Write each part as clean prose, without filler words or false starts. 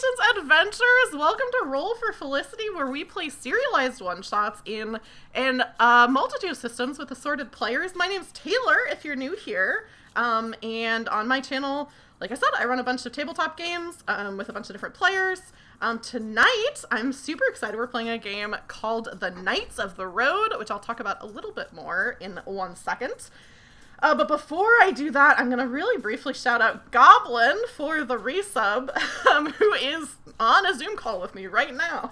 Congratulations, adventurers! Welcome to Roll for Felicity, where we play serialized one-shots in a multitude of systems with assorted players. My name's Taylor, if you're new here. And on my channel, like I said, I run a bunch of tabletop games with a bunch of different players. Tonight, I'm super excited. We're playing a game called The Knights of the Road, which I'll talk about a little bit more in 1 second. But before I do that, I'm going to really briefly shout out Goblin for the resub, who is on a Zoom call with me right now.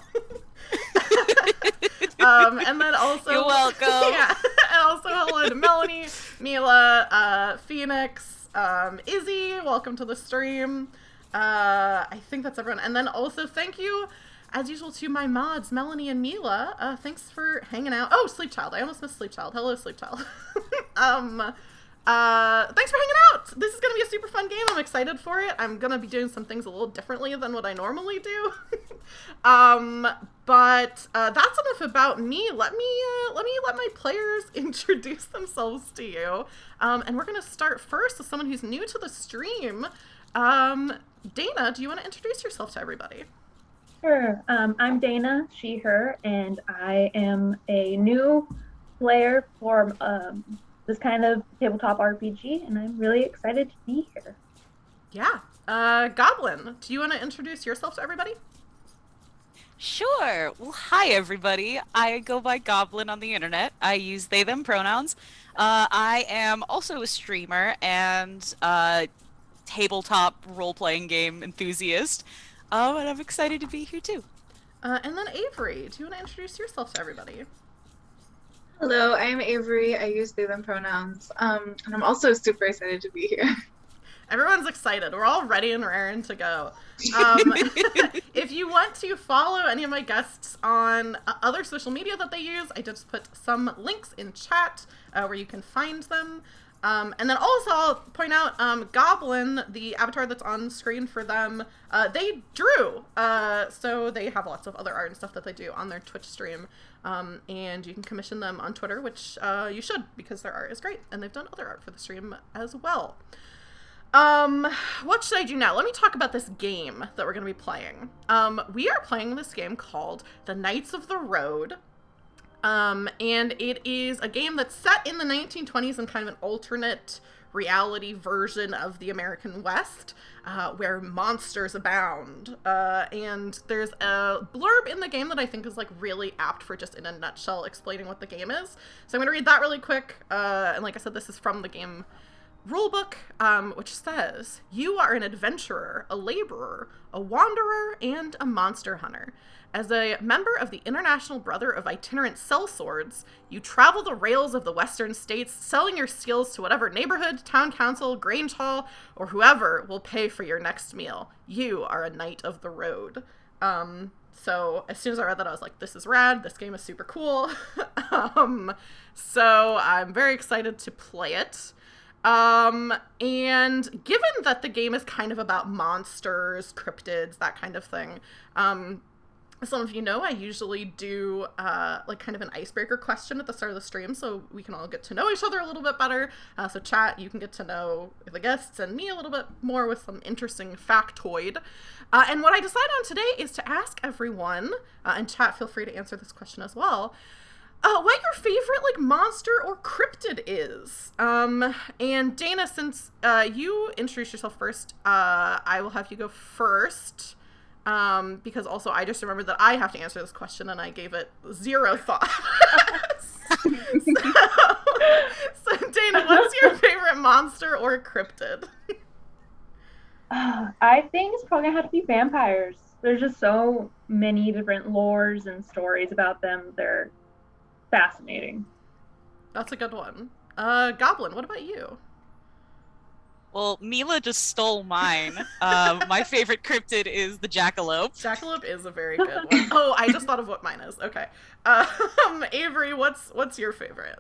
And then also... You're welcome. Yeah, and also hello to Melanie, Mila, Phoenix, Izzy, welcome to the stream. I think that's everyone. And then also thank you, as usual, to my mods, Melanie and Mila. Thanks for hanging out. Oh, Sleep Child. I almost missed Sleep Child. Hello, Sleep Child. Thanks for hanging out! This is gonna be a super fun game. I'm excited for it. I'm gonna be doing some things a little differently than what I normally do. But that's enough about me. Let my players introduce themselves to you. And we're gonna start first with someone who's new to the stream. Dana, do you want to introduce yourself to everybody? Sure. I'm Dana, she, her, and I am a new player for this kind of tabletop RPG, and I'm really excited to be here. Yeah. Goblin, do you want to introduce yourself to everybody? Sure. Well, hi, everybody. I go by Goblin on the internet. I use they, them pronouns. I am also a streamer and tabletop role-playing game enthusiast. And I'm excited to be here, too. And then Avery, do you want to introduce yourself to everybody? Hello, I am Avery. I use they, them pronouns. And I'm also super excited to be here. Everyone's excited. We're all ready and raring to go. If you want to follow any of my guests on other social media that they use, I just put some links in chat where you can find them. And then also I'll point out Goblin, the avatar that's on screen for them, they drew. So they have lots of other art and stuff that they do on their Twitch stream. And you can commission them on Twitter, which you should, because their art is great. And they've done other art for the stream as well. What should I do now? Let me talk about this game that we're going to be playing. We are playing this game called The Knights of the Road. And it is a game that's set in the 1920s in kind of an alternate reality version of the American West, where monsters abound. And there's a blurb in the game that I think is like really apt for just in a nutshell explaining what the game is. So I'm going to read that really quick. And like I said, this is from the game rulebook, which says, "You are an adventurer, a laborer, a wanderer, and a monster hunter. As a member of the International Brother of Itinerant Sellswords, you travel the rails of the western states, selling your skills to whatever neighborhood, town council, Grange Hall, or whoever will pay for your next meal. You are a knight of the road." So as soon as I read that, I was like, this is rad. This game is super cool. So I'm very excited to play it. And given that the game is kind of about monsters, cryptids, that kind of thing, some of you know I usually do like kind of an icebreaker question at the start of the stream so we can all get to know each other a little bit better. So chat, you can get to know the guests and me a little bit more with some interesting factoid. And what I decided on today is to ask everyone, and chat, feel free to answer this question as well, what your favorite like monster or cryptid is. And Dana, since you introduced yourself first, I will have you go first. Because also I just remembered that I have to answer this question and I gave it zero thought. So Dana, what's your favorite monster or cryptid? I think it's probably gonna have to be vampires. There's just so many different lores and stories about them. They're fascinating. That's a good one. Goblin, what about you? Well, Mila just stole mine. My favorite cryptid is the jackalope. Jackalope is a very good one. Oh, I just thought of what mine is. Okay. Avery, what's your favorite?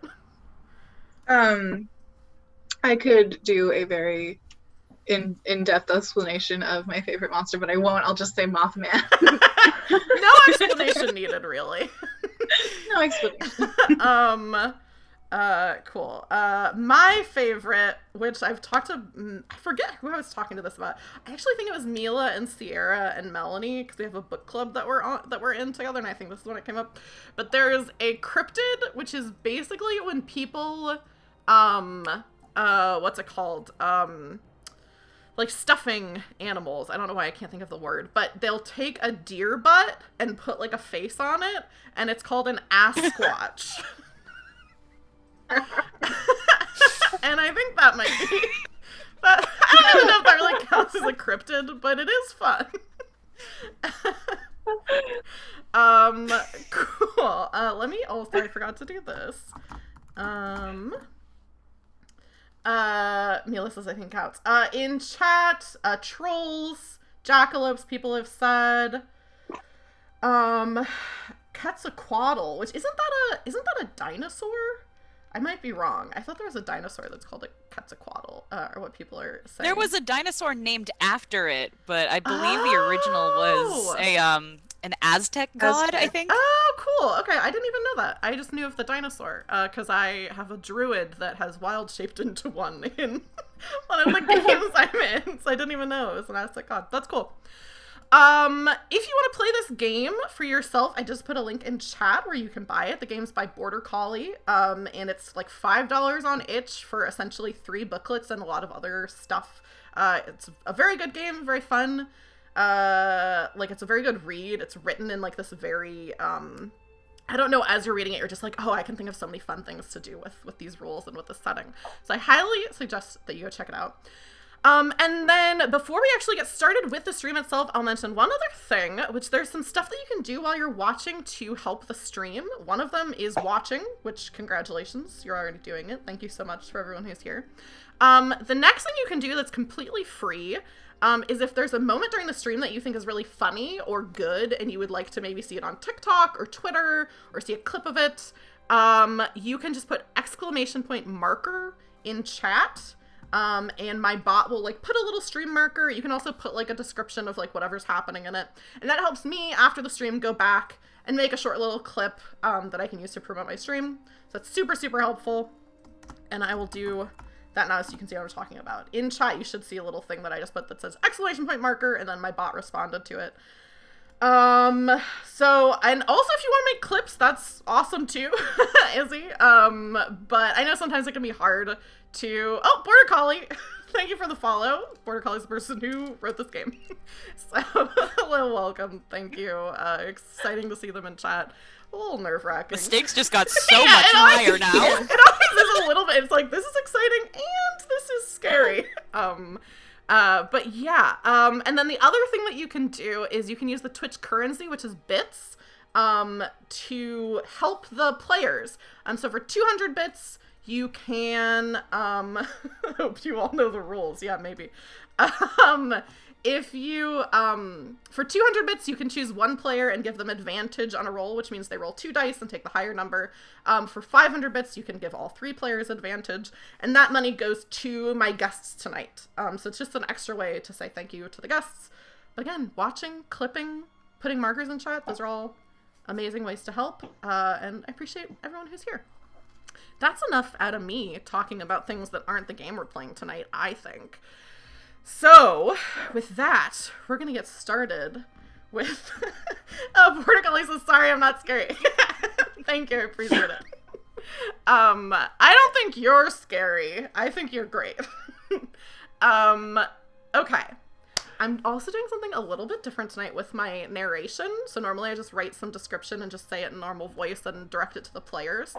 I could do a very in-depth explanation of my favorite monster, but I won't. I'll just say Mothman. No explanation needed, really. No explanation. Cool. My favorite, which I've talked to, I forget who I was talking to this about. I actually think it was Mila and Sierra and Melanie, because we have a book club that we're in together, and I think this is when it came up. But there's a cryptid, which is basically when people, what's it called? Like stuffing animals. I don't know why I can't think of the word, but they'll take a deer butt and put like a face on it, and it's called an ass squatch. And I think that might be, but I don't even know if that really counts as a cryptid, but it is fun. Cool. Let me also, I forgot to do this. Mila says I think counts. In chat, trolls, jackalopes, people have said, Quetzalcoatl, which isn't that a dinosaur? I might be wrong. I thought there was a dinosaur that's called a Quetzalcoatl, or what people are saying. There was a dinosaur named after it, but I believe the original was an Aztec god, I think. Oh, cool. Okay, I didn't even know that. I just knew of the dinosaur, because I have a druid that has wild shaped into one in one of the games I'm in, so I didn't even know it was an Aztec god. That's cool. If you want to play this game for yourself, I just put a link in chat where you can buy it. The game's by Bordercholly, and it's like $5 on itch for essentially 3 booklets and a lot of other stuff. It's a very good game, very fun. Like, it's a very good read. It's written in like this very, I don't know, as you're reading it, you're just like, oh, I can think of so many fun things to do with these rules and with this setting. So I highly suggest that you go check it out. And then before we actually get started with the stream itself, I'll mention one other thing, which there's some stuff that you can do while you're watching to help the stream. One of them is watching, which congratulations, you're already doing it. Thank you so much for everyone who's here. The next thing you can do that's completely free is if there's a moment during the stream that you think is really funny or good and you would like to maybe see it on TikTok or Twitter or see a clip of it, you can just put !marker in chat. And my bot will like put a little stream marker. You can also put like a description of like whatever's happening in it. And that helps me after the stream go back and make a short little clip that I can use to promote my stream. So that's super, super helpful. And I will do that now so you can see what I'm talking about. In chat, you should see a little thing that I just put that says !marker, and then my bot responded to it. So, and also if you want to make clips, that's awesome too, Izzy. But I know sometimes it can be hard to, oh, Bordercholly, thank you for the follow. Bordercolly's the person who wrote this game. So, hello, welcome, thank you. Exciting to see them in chat. A little nerve-wracking. The stakes just got so much higher now. It always is a little bit, it's like, this is exciting and this is scary. But yeah, and then the other thing that you can do is you can use the Twitch currency, which is bits, to help the players. So for 200 bits, you can, I hope you all know the rules. Yeah, maybe. If you, for 200 bits, you can choose one player and give them advantage on a roll, which means they roll 2 dice and take the higher number. For 500 bits, you can give all 3 players advantage, and that money goes to my guests tonight. So it's just an extra way to say thank you to the guests. But again, watching, clipping, putting markers in chat, those are all amazing ways to help, and I appreciate everyone who's here. That's enough out of me talking about things that aren't the game we're playing tonight, I think. So, with that, we're going to get started with... Oh, Bordercholly says, sorry, I'm not scary. Thank you, I appreciate it. I don't think you're scary. I think you're great. Okay. I'm also doing something a little bit different tonight with my narration. So normally I just write some description and just say it in normal voice and direct it to the players.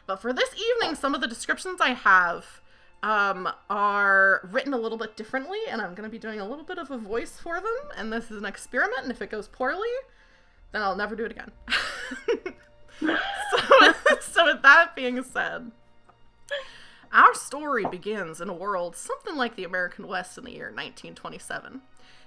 But for this evening, some of the descriptions I have are written a little bit differently, and I'm going to be doing a little bit of a voice for them, and this is an experiment, and if it goes poorly, then I'll never do it again. So with that being said, our story begins in a world something like the American West in the year 1927.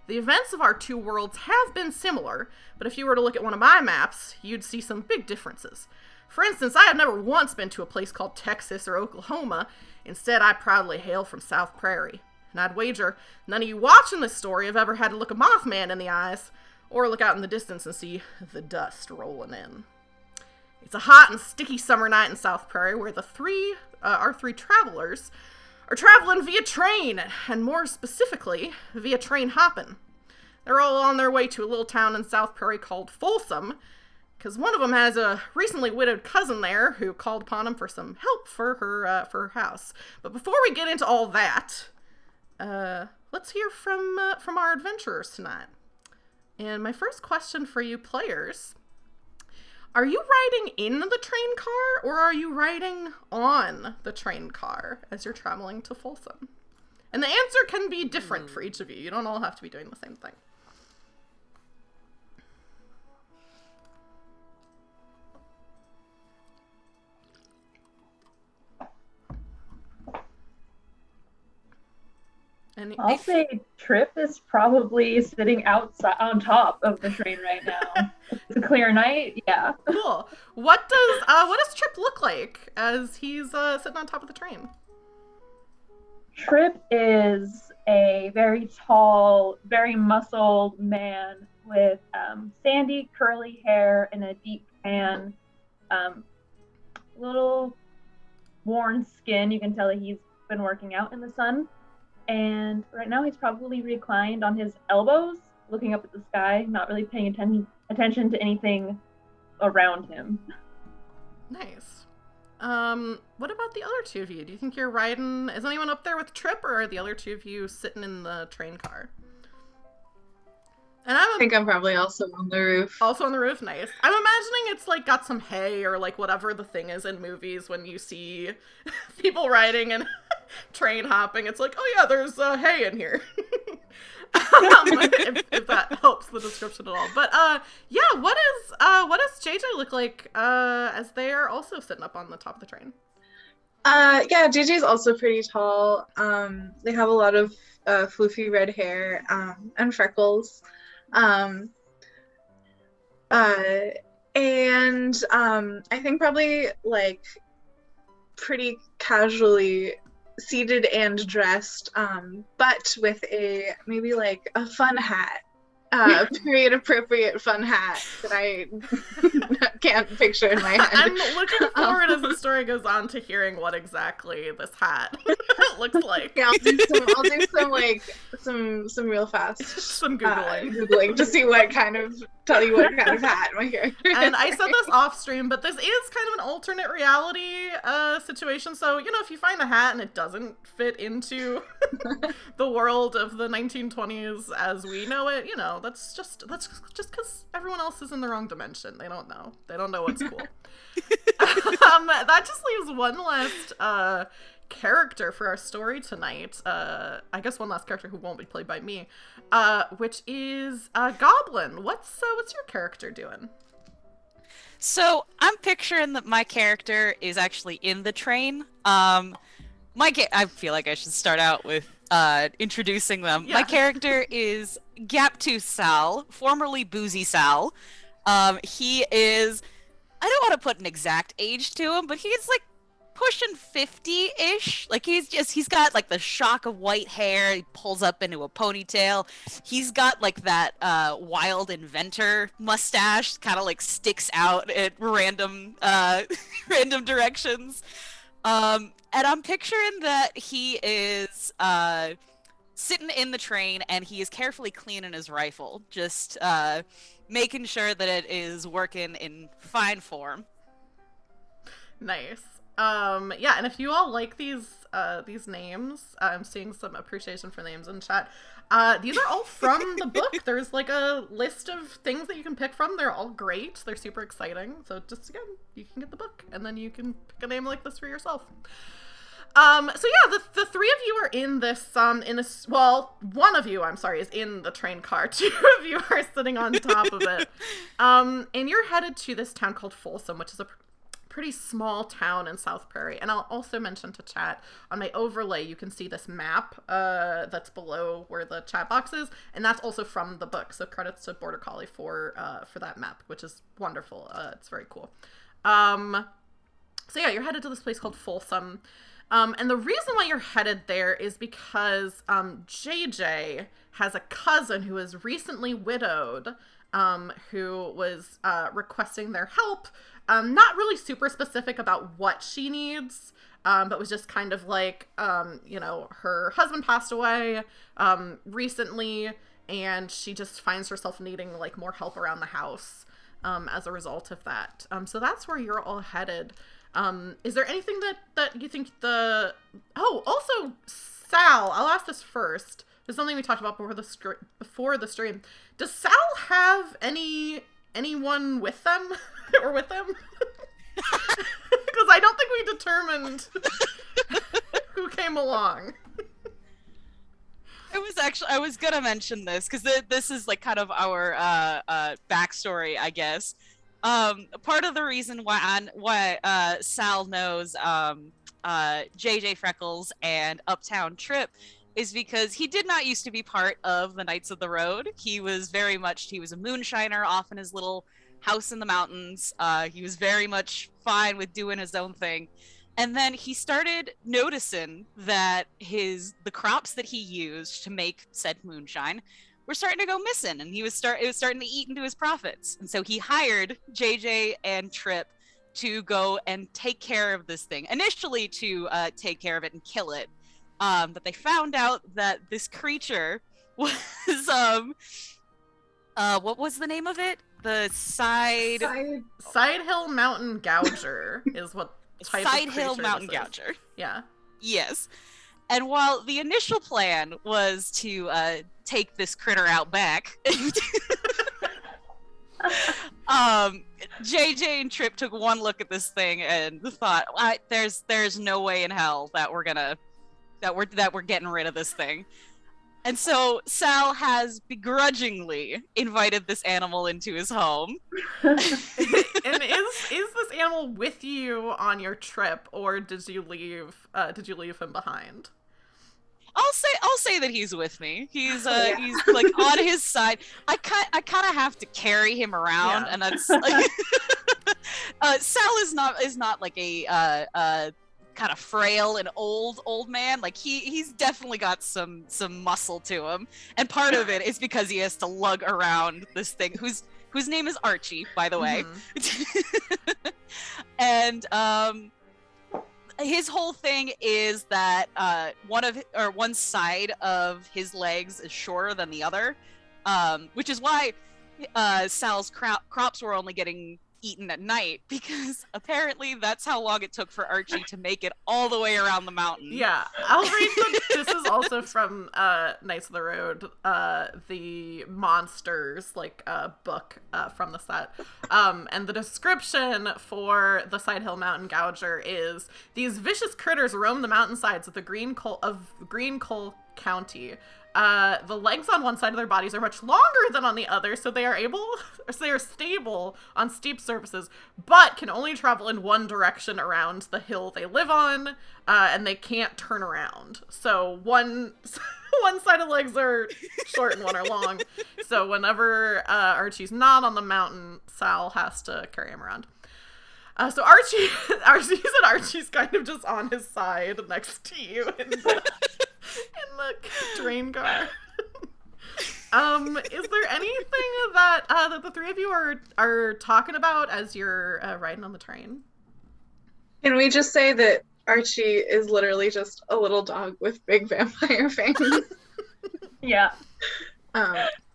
The events of our two worlds have been similar, but if you were to look at one of my maps, you'd see some big differences. For instance, I have never once been to a place called Texas or Oklahoma. Instead, I proudly hail from South Prairie. And I'd wager none of you watching this story have ever had to look a Mothman in the eyes, or look out in the distance and see the dust rolling in. It's a hot and sticky summer night in South Prairie where our three travelers are traveling via train, and more specifically, via train hopping. They're all on their way to a little town in South Prairie called Folsom, because one of them has a recently widowed cousin there who called upon him for some help for her house. But before we get into all that, let's hear from our adventurers tonight. And my first question for you players: are you riding in the train car, or are you riding on the train car as you're traveling to Folsom? And the answer can be different for each of you. You don't all have to be doing the same thing. I'll say Trip is probably sitting outside on top of the train right now. It's a clear night, yeah. Cool. What does Trip look like as he's sitting on top of the train? Trip is a very tall, very muscled man with sandy, curly hair and a deep tan, little worn skin. You can tell that he's been working out in the sun. And right now he's probably reclined on his elbows, looking up at the sky, not really paying attention to anything around him. Nice. What about the other two of you? Do you think you're riding... Is anyone up there with Trip, or are the other two of you sitting in the train car? And I think I'm probably also on the roof. Also on the roof? Nice. I'm imagining it's like got some hay or like whatever the thing is in movies when you see people riding and train hopping. It's like, oh yeah, there's hay in here. If that helps the description at all. But yeah, what does JJ look like as they are also sitting up on the top of the train? Yeah, JJ's also pretty tall. They have a lot of floofy red hair and freckles. And I think probably like pretty casually seated and dressed, but with maybe like a fun hat, period appropriate fun hat that I can't picture in my head. I'm looking forward as the story goes on to hearing what exactly this hat looks like. Yeah, I'll do some real fast some googling to see tell you what kind of hat my character. And I said this off stream, but this is kind of an alternate reality situation. So if you find a hat and it doesn't fit into the world of the 1920s as we know it, that's just because everyone else is in the wrong dimension. They don't know what's cool. That just leaves one last character for our story tonight. I guess one last character who won't be played by me, which is Goblin. What's your character doing? So I'm picturing that my character is actually in the train. I feel like I should start out with introducing them. Yeah. My character is Gap2 Sal, formerly Boozy Sal. He is, I don't want to put an exact age to him, but he's like pushing 50-ish. Like he's got like the shock of white hair. He pulls up into a ponytail. He's got like that wild inventor mustache, kind of like sticks out at random directions. And I'm picturing that he is sitting in the train and he is carefully cleaning his rifle, just making sure that it is working in fine form. Nice. Yeah, and if you all like these names, I'm seeing some appreciation for names in chat. These are all from the book. There's like a list of things that you can pick from. They're all great. They're super exciting. So just again, you can get the book and then you can pick a name like this for yourself. So yeah, the three of you are in this, one of you, is in the train car. Two of you are sitting on top of it. And you're headed to this town called Folsom, which is a pretty small town in South Prairie. And I'll also mention to chat, on my overlay, you can see this map that's below where the chat box is, and that's also from the book. So credits to Bordercholly for that map, which is wonderful. It's very cool. So yeah, you're headed to this place called Folsom. And the reason why you're headed there is because JJ has a cousin who is recently widowed, who was requesting their help. Not really super specific about what she needs, but was just kind of like, her husband passed away recently, and she just finds herself needing like more help around the house as a result of that. So that's where you're all headed. Is there anything that you think also Sal, I'll ask this first. There's something we talked about before the stream. Does Sal have anyone with them or with them? Because I don't think we determined who came along. I was gonna mention this because this is like kind of our backstory, I guess. Part of the reason why Sal knows JJ Freckles and Uptown Trip is because he did not used to be part of the Knights of the Road. He was a moonshiner off in his little house in the mountains. He was very much fine with doing his own thing. And then he started noticing that the crops that he used to make said moonshine were starting to go missing, and it was starting to eat into his profits. And so he hired JJ and Trip to go and take care of this thing. Initially to take care of it and kill it. But they found out that this creature was what was the name of it? The Side Hill Mountain Gouger is what type Side of Hill creature Mountain this is. Gouger. Yeah. Yes. And while the initial plan was to take this critter out back, JJ and Trip took one look at this thing and thought, "There's no way in hell that we're getting rid of this thing." And so Sal has begrudgingly invited this animal into his home. And is this animal with you on your trip, or did you leave him behind? I'll say that he's with me. He's like on his side. I kind of have to carry him around, and that's like Sal is not like a kind of frail and old man. Like he's definitely got some muscle to him, and part of it is because he has to lug around this thing whose name is Archie, by the way. And his whole thing is that one side of his legs is shorter than the other, which is why Sal's crops were only getting eaten at night, because apparently that's how long it took for Archie to make it all the way around the mountain. Yeah, I'll read this is also from Knights of the Road, the monsters book from the set, and the description for the Side Hill Mountain Gouger is: these vicious critters roam the mountainsides of Green Coal County. The legs on one side of their bodies are much longer than on the other, so they are stable on steep surfaces, but can only travel in one direction around the hill they live on, and they can't turn around. So one side of the legs are short and one are long. So whenever Archie's not on the mountain, Sal has to carry him around. So Archie's kind of just on his side next to you in the train car. Is there anything that the three of you are talking about as you're riding on the train? Can we just say that Archie is literally just a little dog with big vampire fangs? Yeah.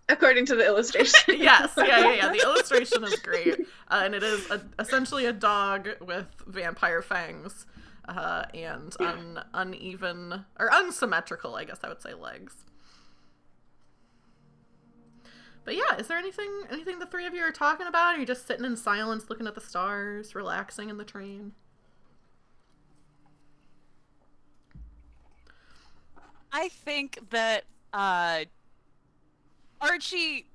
According to the illustration. Yes, yeah. The illustration is great, and it is essentially a dog with vampire fangs, and uneven or unsymmetrical, I guess I would say, legs. But yeah, is there anything the three of you are talking about? Or are you just sitting in silence, looking at the stars, relaxing in the train? I think that Archie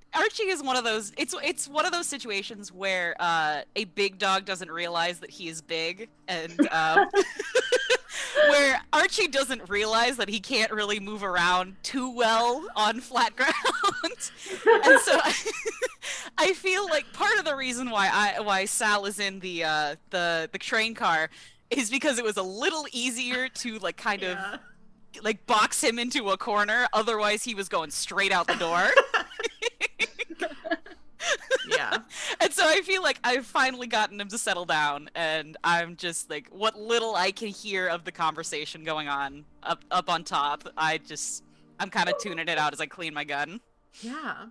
is one of those. It's one of those situations where a big dog doesn't realize that he is big, and where Archie doesn't realize that he can't really move around too well on flat ground. And so I feel like part of the reason why Sal is in the train car is because it was a little easier to like kind of Yeah. like box him into a corner. Otherwise, he was going straight out the door. Yeah. And so I feel like I've finally gotten him to settle down, and I'm just like, what little I can hear of the conversation going on up on top, I'm kind of tuning it out as I clean my gun. Yeah.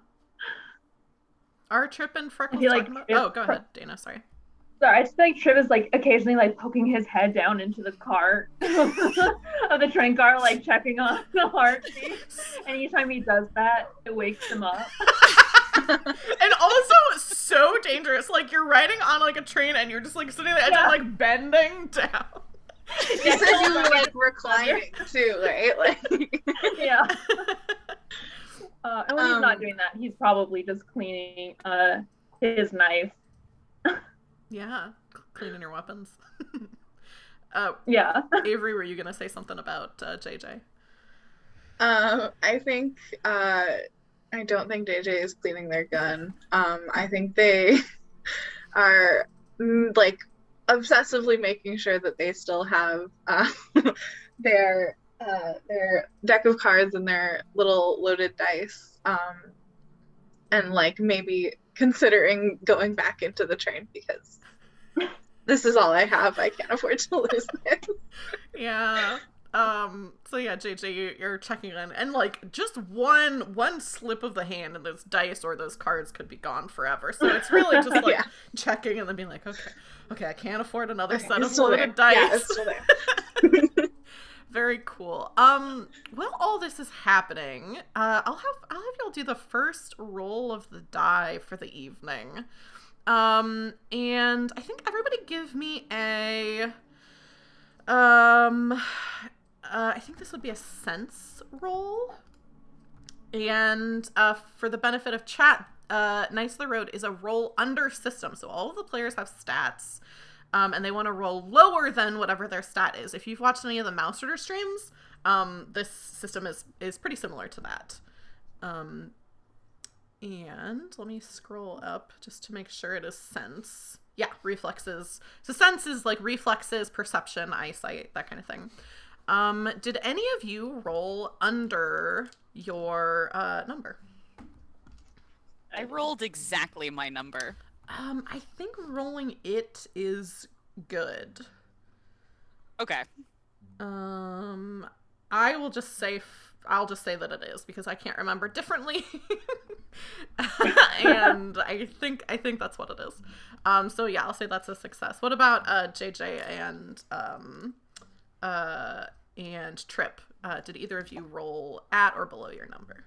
Are Trip and Freckles feel like talking about... Trip- Oh, go ahead, Dana, sorry. Sorry, I just feel like Triv is like occasionally like poking his head down into the cart of the train car, like checking on the heartbeat. And each time he does that, it wakes him up. And also so dangerous. Like, you're riding on like a train and you're just like sitting there and Yeah. like bending down. You said you were like reclining too, right? Like, Yeah. And when he's not doing that, he's probably just cleaning his knife. Yeah. Cleaning your weapons. Yeah. Avery, were you going to say something about JJ? I think I don't think JJ is cleaning their gun. I think they are like obsessively making sure that they still have their deck of cards and their little loaded dice, and like maybe considering going back into the train because this is all I have. I can't afford to lose it. Yeah. So yeah, JJ, you're checking in, and like just one slip of the hand and those dice or those cards could be gone forever. So it's really just like Yeah. checking and then being like, okay, I can't afford another Okay, set it's of still loaded there. dice. Yeah, it's still there. Very cool. While all this is happening, I'll have y'all do the first roll of the die for the evening. And I think everybody give me a I think this would be a sense roll. And for the benefit of chat, Knights of the Road is a roll under system. So all of the players have stats, and they want to roll lower than whatever their stat is. If you've watched any of the Mouse Order streams, this system is pretty similar to that. And let me scroll up just to make sure it is sense. Yeah, reflexes. So sense is like reflexes, perception, eyesight, that kind of thing. Did any of you roll under your number? I rolled exactly my number. I think rolling it is good. Okay. I will just say I'll just say that it is because I can't remember differently. And I think that's what it is. So yeah, I'll say that's a success. What about JJ and Trip? Did either of you roll at or below your number?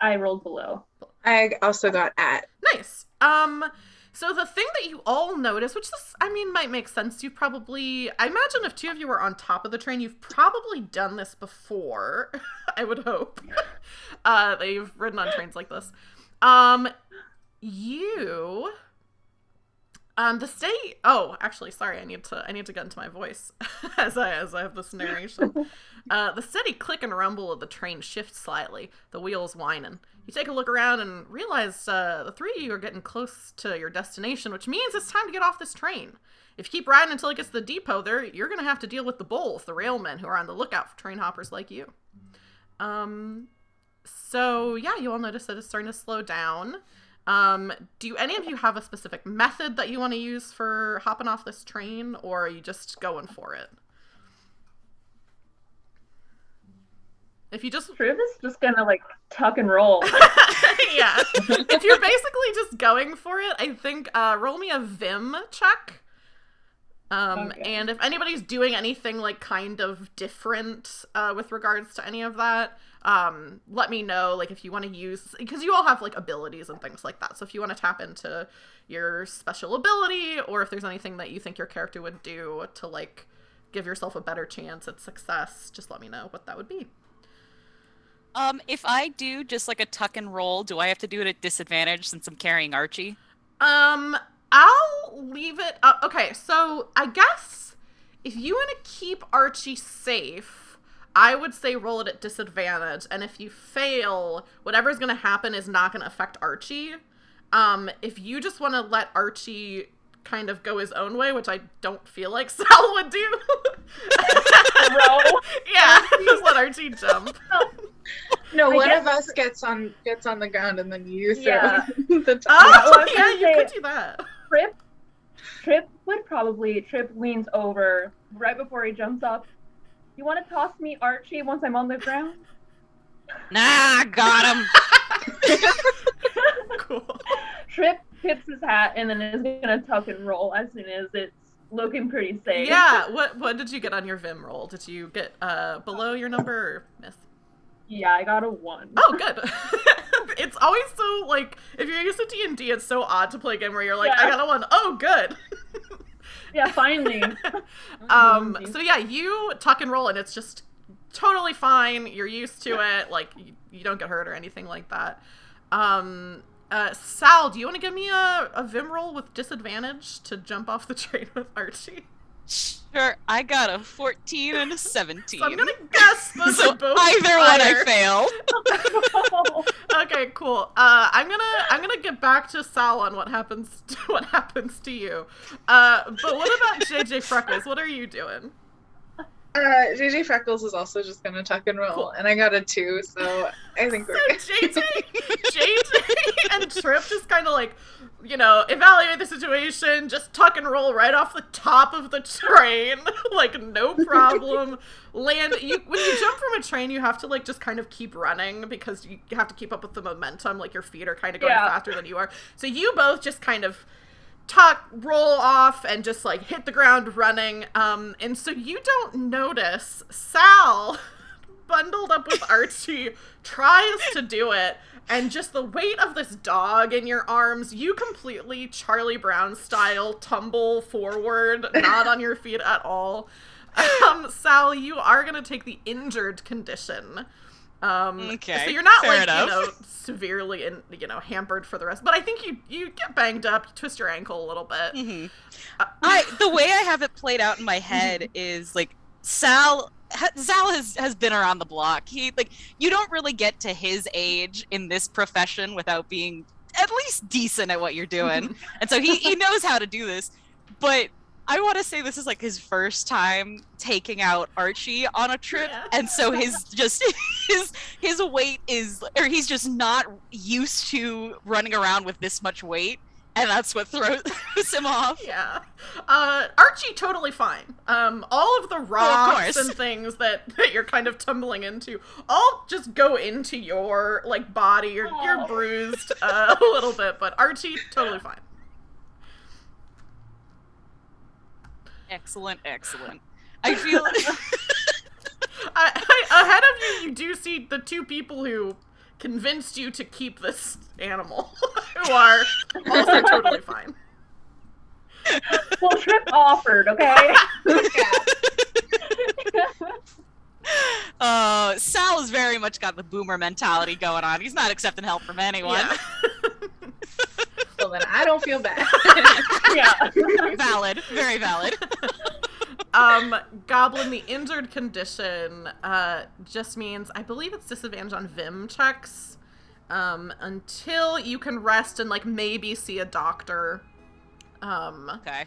I rolled below. I also got at. Nice. So the thing that you all notice, which this, I mean, might make sense. You probably, I imagine if two of you were on top of the train, you've probably done this before. I would hope that you've ridden on trains like this. The state. Oh, actually, sorry. I need to get into my voice as I have this narration. The steady click and rumble of the train shifts slightly, the wheels whining. You take a look around and realize the three of you are getting close to your destination, which means it's time to get off this train. If you keep riding until it gets to the depot, you're going to have to deal with the bulls, the railmen, who are on the lookout for train hoppers like you. So yeah, you all notice that it's starting to slow down. Do any of you have a specific method that you want to use for hopping off this train, or are you just going for it? If you just... Triv is just gonna like tuck and roll. Yeah. If you're basically just going for it, I think roll me a Vim check. Okay. And if anybody's doing anything like kind of different with regards to any of that, let me know, like if you want to use, because you all have like abilities and things like that. So if you want to tap into your special ability, or if there's anything that you think your character would do to like give yourself a better chance at success, just let me know what that would be. If I do just like a tuck and roll, do I have to do it at disadvantage since I'm carrying Archie? I'll leave it. Okay, so I guess if you want to keep Archie safe, I would say roll it at disadvantage. And if you fail, whatever's going to happen is not going to affect Archie. If you just want to let Archie kind of go his own way, which I don't feel like Sal would do. Roll. Yeah, just let Archie jump. No, I one guess- of us gets on the ground and then you throw Yeah. the top. Oh, I was yeah, gonna you say- could do that. Trip leans over right before he jumps up. You want to toss me Archie once I'm on the ground? Nah, got him. Cool. Trip tips his hat and then is gonna tuck and roll as soon as it's looking pretty safe. Yeah, what did you get on your Vim roll? Did you get below your number or miss? Yeah, I got a 1. Oh, good. It's always so, like, if you're used to D&D, it's so odd to play a game where you're like, I Yeah. got a 1. Oh, good. Yeah, finally. So yeah, you tuck and roll and it's just totally fine. You're used to it. Like, you don't get hurt or anything like that. Sal, do you want to give me a Vim roll with disadvantage to jump off the train with Archie? Sure, I got a 14 and a 17. So I'm gonna guess those So are both either one I fire. fail. Okay, cool. I'm gonna get back to Sal on what happens to you. But what about JJ Freckles? What are you doing? JJ Freckles is also just gonna tuck and roll, Cool. and I got a 2, so I think we're good. JJ and Trip just kind of like, evaluate the situation, just tuck and roll right off the top of the train, like no problem. When you jump from a train, you have to like just kind of keep running because you have to keep up with the momentum. Like your feet are kind of going faster than you are. So you both just kind of roll off and just like hit the ground running. And so you don't notice Sal bundled up with Archie tries to do it, and just the weight of this dog in your arms, you completely Charlie Brown style tumble forward, not on your feet at all. Sal, you are gonna take the injured condition. Okay, so you're not fair like enough. severely hampered for the rest, but I think you get banged up, you twist your ankle a little bit. Mm-hmm. The way I have it played out in my head is like Sal has been around the block. You don't really get to his age in this profession without being at least decent at what you're doing. And so he knows how to do this. But I want to say this is like his first time taking out Archie on a trip. Yeah. And so his weight is, or he's just not used to running around with this much weight. And that's what throws him off. Yeah. Archie, totally fine. All of the rocks and things that you're kind of tumbling into all just go into your, like, body. You're bruised a little bit, but Archie, totally fine. Excellent. I feel... Ahead of you, you do see the two people who convinced you to keep this animal, who are also totally fine. Well, Trip offered, okay? Sal has very much got the boomer mentality going on. He's not accepting help from anyone. Yeah. Well, then I don't feel bad. Yeah. Valid. Very valid. Goblin, the injured condition just means, I believe it's disadvantage on Vim checks until you can rest and like maybe see a doctor. Okay.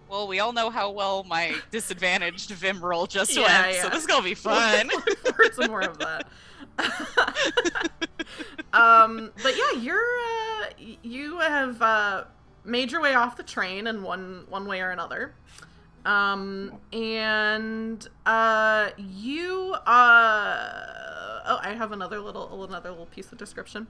Well, we all know how well my disadvantaged Vim roll just Yeah, went, yeah. so this is gonna be fun. Look forward to more of that. But yeah, you have made your way off the train in one way or another. And you I have another little piece of description.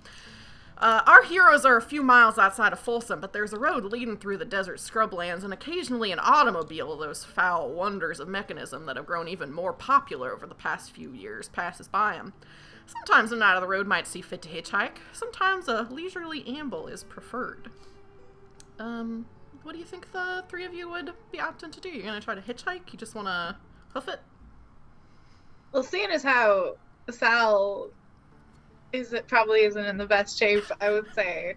Our heroes are a few miles outside of Folsom, but there's a road leading through the desert scrublands and occasionally an automobile, those foul wonders of mechanism that have grown even more popular over the past few years, passes by them. Sometimes a night of the road might see fit to hitchhike. Sometimes a leisurely amble is preferred. What do you think the three of you would be opting to do? You're gonna try to hitchhike? You just wanna hoof it? Well, seeing as how Sal probably isn't in the best shape, I would say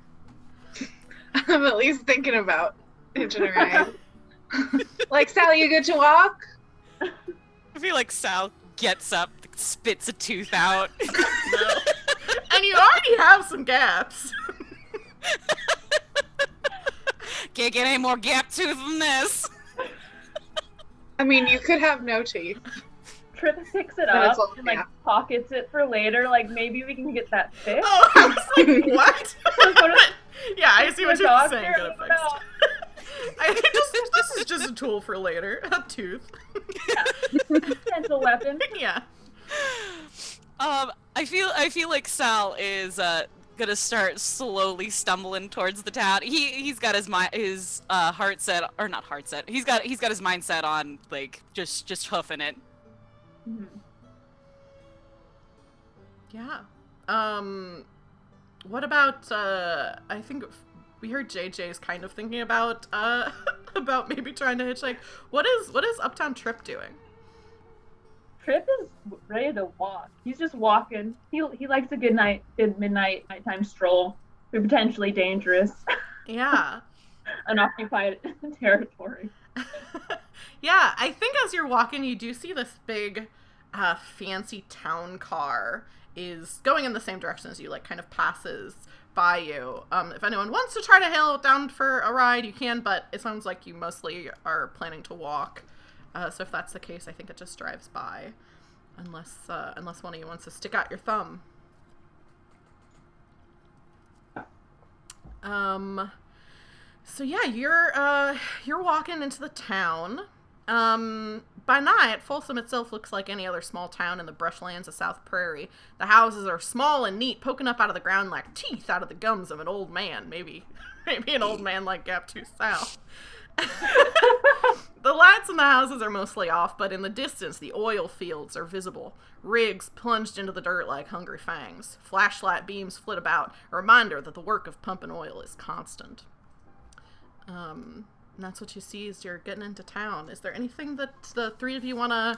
I'm at least thinking about hitching a ride. Like, Sal, you good to walk? I feel like Sal gets up, spits a tooth out. No. And you already have some gaps. Can't get any more gap tooth than this. I mean, you could have no teeth. Trip picks it But up it's all- and like yeah. pockets it for later. Like maybe we can get that fixed. Oh, I was like, what? Go to Yeah, I see what the you're doctor, saying. Get it I don't know. fixed. I think this is just a tool for later. A tooth. Potential weapon. Yeah. I feel like Sal is gonna start slowly stumbling towards the town. He's got his heart set, or not heart set. He's got his mindset on like just hoofing it. Mhm. Yeah. What about I think we heard JJ's kind of thinking about about maybe trying to hitchhike. What is Uptown Trip doing? Trip is ready to walk. He's just walking. He likes a good nighttime stroll through potentially dangerous, Yeah. unoccupied territory. Yeah, I think as you're walking, you do see this big, fancy town car is going in the same direction as you, like, kind of passes by you. If anyone wants to try to hail it down for a ride, you can, but it sounds like you mostly are planning to walk. So if that's the case, I think it just drives by, unless one of you wants to stick out your thumb. So yeah, you're walking into the town. By night, Folsom itself looks like any other small town in the brushlands of South Prairie. The houses are small and neat, poking up out of the ground like teeth out of the gums of an old man. Maybe an old man like Gaptooth Sal. The lights in the houses are mostly off, but in the distance, the oil fields are visible. Rigs plunged into the dirt like hungry fangs. Flashlight beams flit about, a reminder that the work of pumping oil is constant. And that's what you see as you're getting into town. Is there anything that the three of you want to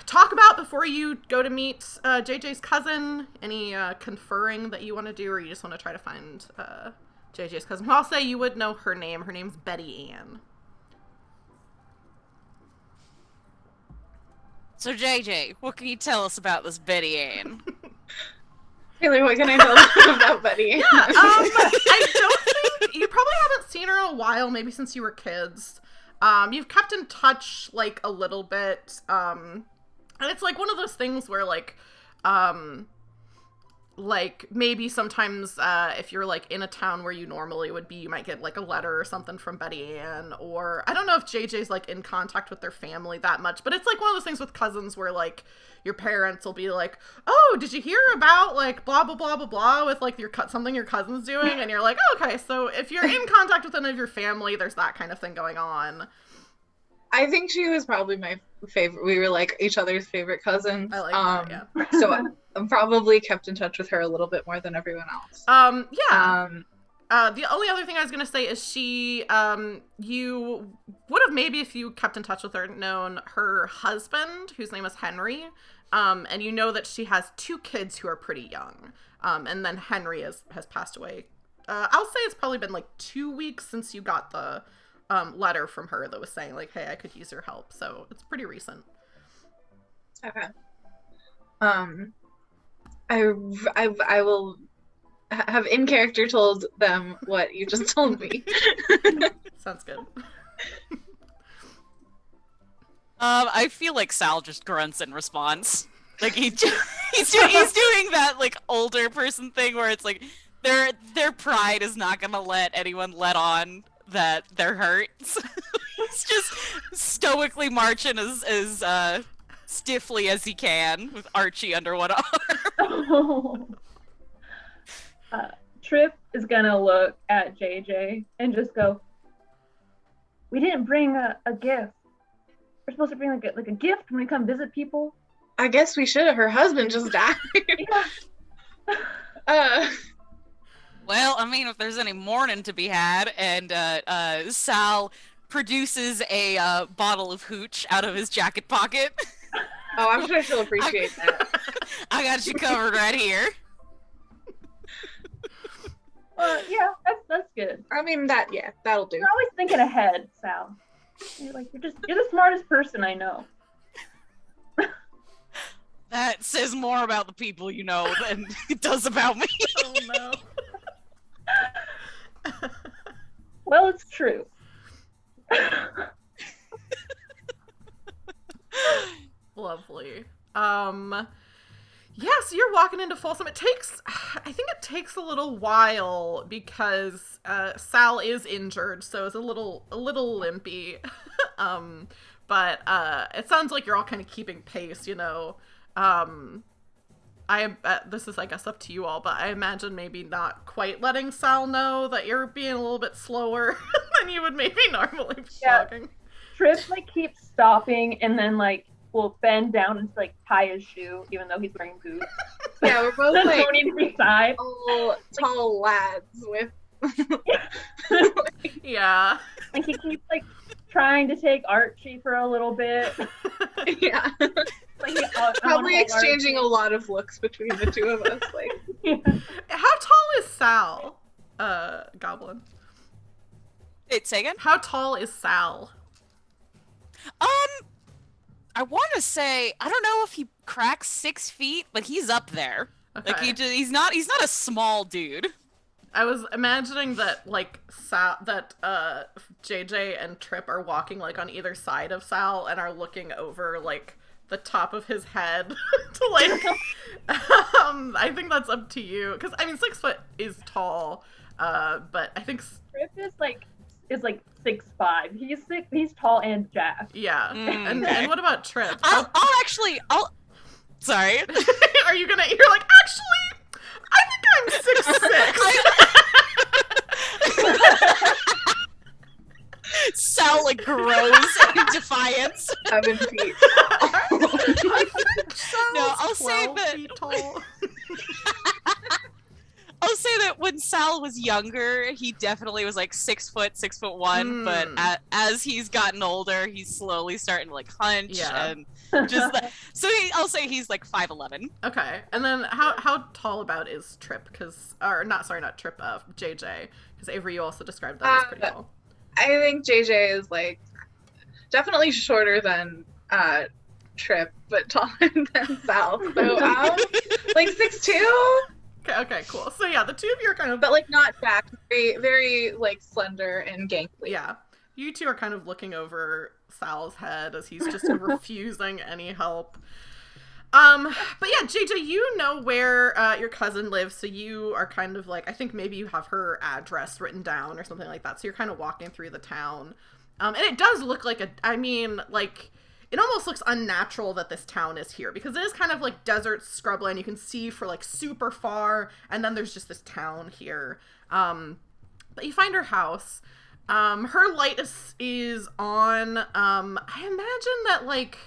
talk about before you go to meet JJ's cousin? Any conferring that you want to do, or you just want to try to find JJ's cousin? Well, I'll say you would know her name. Her name's Betty Ann. So JJ, what can you tell us about this Betty Ann? Taylor, what can I tell you about Betty? I don't think you probably haven't seen her in a while, maybe since you were kids. You've kept in touch like a little bit, and it's like one of those things where like maybe sometimes if you're like in a town where you normally would be, you might get like a letter or something from Betty Ann, or I don't know if JJ's like in contact with their family that much, but it's like one of those things with cousins where like your parents will be like, oh, did you hear about like blah blah blah blah blah with like something your cousin's doing, and you're like, oh, okay, so if you're in contact with any of your family, there's that kind of thing going on. I think she was probably my favorite. We were like each other's favorite cousins. I like that, yeah. So I'm probably kept in touch with her a little bit more than everyone else. Yeah. The only other thing I was going to say is she, you would have maybe, if you kept in touch with her, known her husband, whose name is Henry. And you know that she has 2 kids who are pretty young. And then Henry has passed away. I'll say it's probably been like 2 weeks since you got the letter from her that was saying like, hey, I could use your help. So it's pretty recent. Okay. I will have in character told them what you just told me. Sounds good. I feel like Sal just grunts in response. Like he's doing that like older person thing where it's like their pride is not gonna let anyone let on that they're hurt. So he's just stoically marching as stiffly as he can with Archie under one arm. Trip is gonna look at JJ and just go, we didn't bring a gift. We're supposed to bring like a gift when we come visit people. I guess we should have. Her husband just died. Yeah. Well, I mean, if there's any mourning to be had, and Sal produces a bottle of hooch out of his jacket pocket. Oh, I'm sure she'll appreciate that. I got you covered right here. Yeah, that's good. I mean, that'll do. You're always thinking ahead, Sal. You're the smartest person I know. That says more about the people you know than it does about me. Oh no. Well, walking into Folsom. I think it takes a little while because Sal is injured, so it's a little limpy. But it sounds like you're all kind of keeping pace, you know. This is, I guess, up to you all, but I imagine maybe not quite letting Sal know that you're being a little bit slower than you would maybe normally be walking. Trip, like, keeps stopping and then, like, will bend down and, like, tie his shoe, even though he's wearing boots. Yeah, we're both, like, don't need to be tied. tall lads with... Yeah. And he keeps, like, trying to take Archie for a little bit. Yeah. Like, probably exchanging a lot of looks between the two of us. Like, yeah. How tall is Sal, Goblin? Say again? How tall is Sal? I want to say, I don't know if he cracks 6 feet, but he's up there. Okay. Like he's not a small dude. I was imagining that, like, JJ and Trip are walking, like, on either side of Sal and are looking over, like, the top of his head to, like, I think that's up to you. Because, I mean, 6 foot is tall, but I think... Trip is like 6'5". He's tall and jacked. Yeah. And what about Trip? I'll sorry. Are you gonna, you're like, actually, I think I'm 6'6". Sal, like, grows in defiance. 7 feet. No, I'll say that. I'll say that when Sal was younger, he definitely was like 6 foot, 6'1", but as he's gotten older, he's slowly starting to like hunch and just so I'll say he's like 5'11". Okay, and then how tall about is Trip? Not Trip, JJ, because Avery, you also described that as pretty tall. I think JJ is like definitely shorter than Trip, but taller than Sal. So like 6'2". Okay, cool. So yeah, the two of you are kind of... But, like, not jacked. Very, very, like, slender and gangly. Yeah. You two are kind of looking over Sal's head as he's just refusing any help. But yeah, JJ, you know where your cousin lives, so you are kind of like... I think maybe you have her address written down or something like that, so you're kind of walking through the town. And it does look like it almost looks unnatural that this town is here because it is kind of like desert scrubland. You can see for like super far, and then there's just this town here. But you find her house. Her light is on. I imagine that like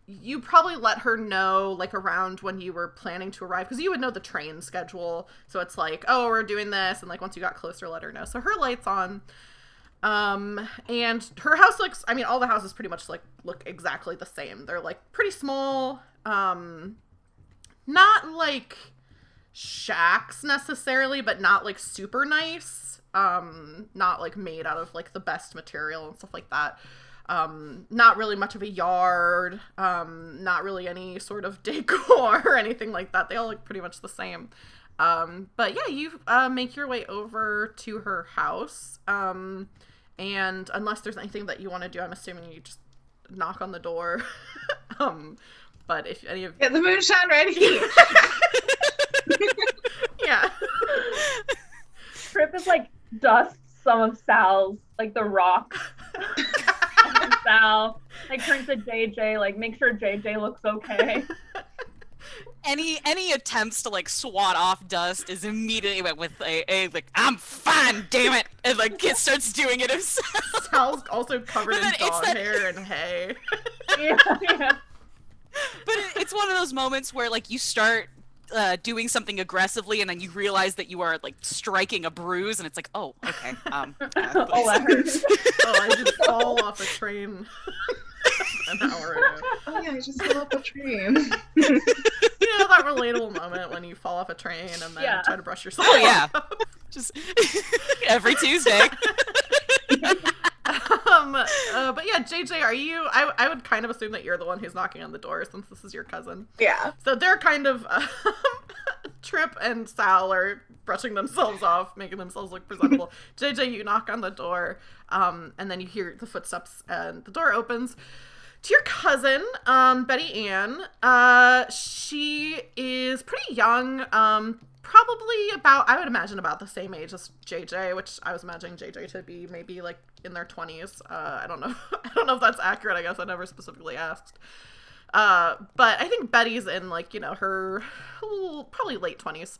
you probably let her know like around when you were planning to arrive because you would know the train schedule. So it's like, oh, we're doing this, and like once you got closer, let her know. So her light's on. And her house looks, I mean, all the houses pretty much like look exactly the same. They're like pretty small, not like shacks necessarily, but not like super nice. Not like made out of like the best material and stuff like that. Not really much of a yard, not really any sort of decor or anything like that. They all look pretty much the same. But yeah, you, make your way over to her house. And unless there's anything that you want to do, I'm assuming you just knock on the door. But if any of... Get the moonshine ready! Yeah. Trip is like dusts some of Sal's, like the rock. And Sal, like turns to JJ, like make sure JJ looks okay. Any attempts to like swat off dust is immediately met with a like I'm fine, damn it, and like it starts doing it himself. Sal's also covered in dog hair and hay. Yeah. But it's one of those moments where like you start doing something aggressively and then you realize that you are like striking a bruise and it's like, oh, okay. Oh, that hurts. Oh, I just fall off a train an hour ago. Oh yeah, I just fell off a train. You know that relatable moment when you fall off a train and then try to brush yourself Oh yeah. off? Just every Tuesday. But yeah, JJ, are you... I would kind of assume that you're the one who's knocking on the door since this is your cousin. Yeah. So they're kind of... Trip and Sal are brushing themselves off, making themselves look presentable. JJ, you knock on the door, and then you hear the footsteps, and the door opens. to your cousin, Betty Ann. She is pretty young, probably about, I would imagine, about the same age as JJ, which I was imagining JJ to be maybe like in their 20s. I don't know. I don't know if that's accurate. I guess I never specifically asked. But I think Betty's in like, her probably late 20s.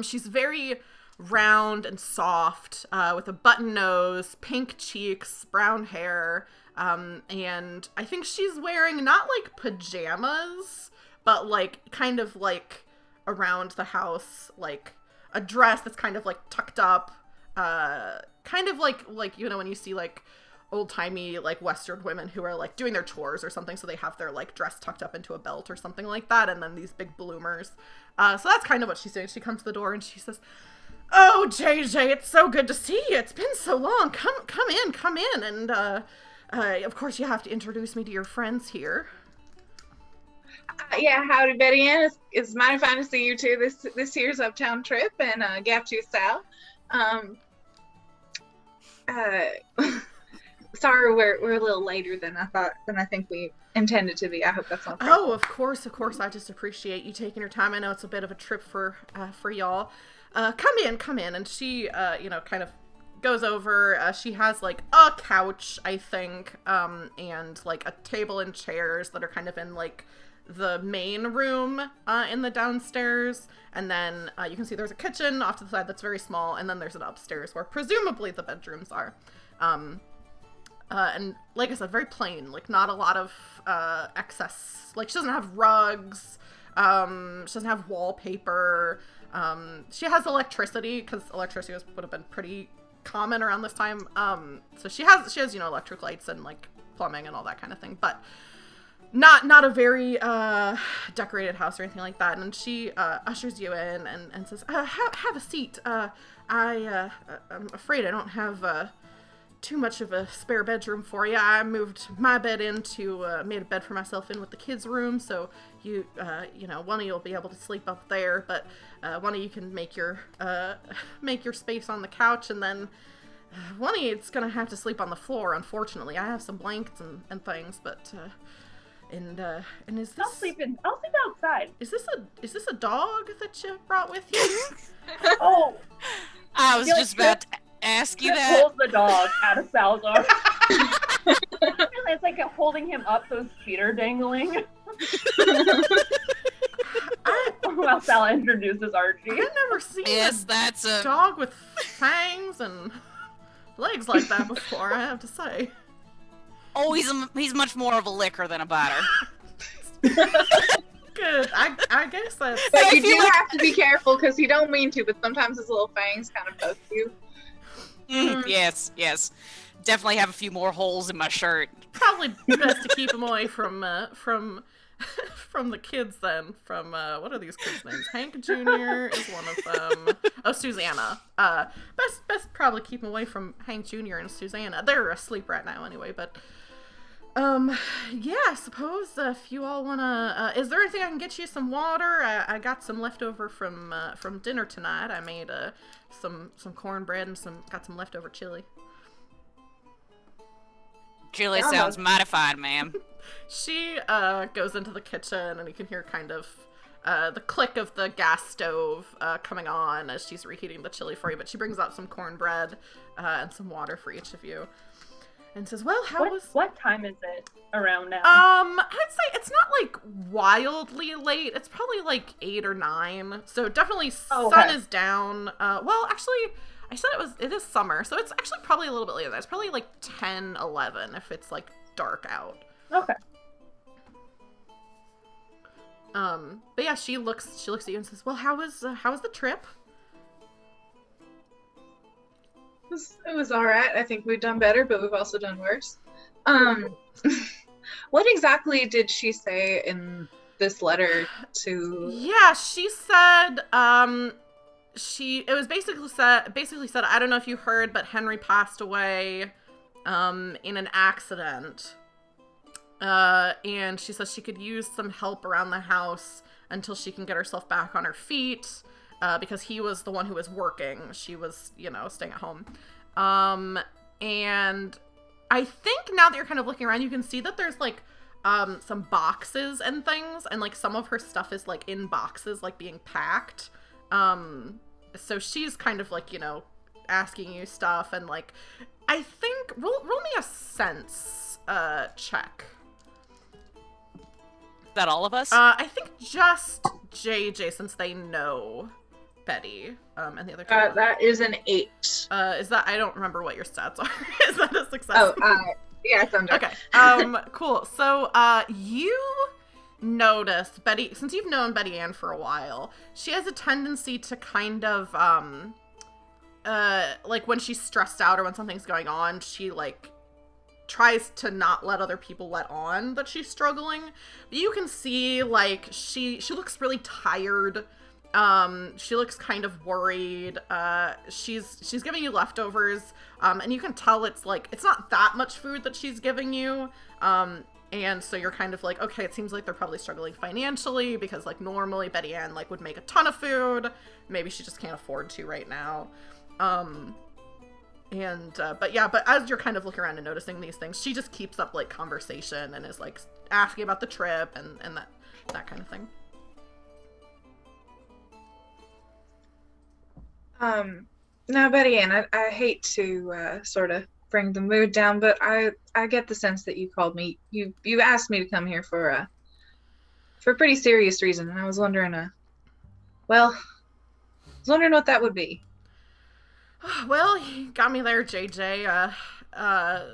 She's very round and soft, with a button nose, pink cheeks, brown hair. And I think she's wearing not like pajamas, but like kind of like around the house, like a dress that's kind of like tucked up, kind of like, when you see like old-timey like Western women who are like doing their chores or something, so they have their like dress tucked up into a belt or something like that, and then these big bloomers. So that's kind of what she's doing. She comes to the door and she says, "Oh, JJ, it's so good to see you. It's been so long. Come in. And, of course you have to introduce me to your friends here." Yeah, howdy, Betty Ann. It's mighty fine to see you too. This here's Uptown trip and Gap to South. Sorry, we're a little later than I think we intended to be. I hope that's not. Oh, of course. I just appreciate you taking your time. I know it's a bit of a trip for y'all. Come in. And she, kind of goes over. She has like a couch, I think, and like a table and chairs that are kind of in like the main room in the downstairs. And then you can see there's a kitchen off to the side that's very small, and then there's an upstairs where presumably the bedrooms are. And like I said, very plain, like not a lot of excess. Like she doesn't have rugs, she doesn't have wallpaper. She has electricity, because electricity would have been pretty common around this time. So she has electric lights and like plumbing and all that kind of thing, but not a very decorated house or anything like that. And she ushers you in and says, have a seat. I'm afraid I don't have too much of a spare bedroom for you. I moved my bed made a bed for myself in with the kids' room, so one of you will be able to sleep up there, but one of you can make your space on the couch, and then one of you is gonna have to sleep on the floor. Unfortunately, I have some blankets and things, but and is this? I'll sleep outside. Is this a dog that you brought with you? Oh, I was just about to ask you that. Pulls the dog out of Salazar. It's like holding him up, so his feet are dangling. While Sal introduces Archie. I've never seen that's a dog with fangs and legs like that before, I have to say. Oh, he's much more of a licker than a biter. Good. I guess that's. But you do have to be careful, because you don't mean to, but sometimes his little fangs kind of poke you. Yes. Definitely have a few more holes in my shirt. Probably best to keep him away from the kids then. From what are these kids' names? Hank Jr. is one of them. Oh, Susanna. Best probably keep him away from Hank Jr. and Susanna. They're asleep right now anyway, but yeah, I suppose if you all wanna, is there anything I can get you? Some water? I got some leftover from dinner tonight. I made some cornbread and got some leftover chili. Chili sounds mighty fine, ma'am. She goes into the kitchen, and you can hear kind of the click of the gas stove coming on as she's reheating the chili for you. But she brings out some cornbread and some water for each of you, and says, "Well, what time is it around now?" I'd say it's not like wildly late. It's probably like 8 or 9. So definitely sun is down. Well, actually, I said it is summer, so it's actually probably a little bit later. It's probably like 10, 11 if it's like dark out. Okay. But yeah, she looks at you and says, "Well, how was the trip?" It was all right. I think we've done better, but we've also done worse. What exactly did she say in this letter to? Yeah, she said, it was basically said, I don't know if you heard, but Henry passed away, in an accident. And she says she could use some help around the house until she can get herself back on her feet, because he was the one who was working. She was, staying at home. And I think now that you're kind of looking around, you can see that there's like some boxes and things, and like some of her stuff is like in boxes, like being packed. So she's kind of like, you know, asking you stuff, and like, I think roll me a sense check. Is that all of us? I think just JJ, since they know Betty, and the other two. That is an 8. Is that, I don't remember what your stats are. Is that a success? Oh, yeah, it's under. Okay. Cool. So, you notice Betty, since you've known Betty Ann for a while, she has a tendency to kind of, like when she's stressed out or when something's going on, she like tries to not let other people let on that she's struggling. But you can see like she looks really tired. She looks kind of worried. She's giving you leftovers, and you can tell it's like, it's not that much food that she's giving you. And so you're kind of like, okay, it seems like they're probably struggling financially, because like normally Betty Ann like would make a ton of food. Maybe she just can't afford to right now. But as you're kind of looking around and noticing these things, she just keeps up like conversation and is like asking about the trip and that kind of thing. Now, Betty Ann, I hate to sort of bring the mood down, but I get the sense that you called me. You asked me to come here for a pretty serious reason, and I was wondering, what that would be. Well, you got me there, JJ.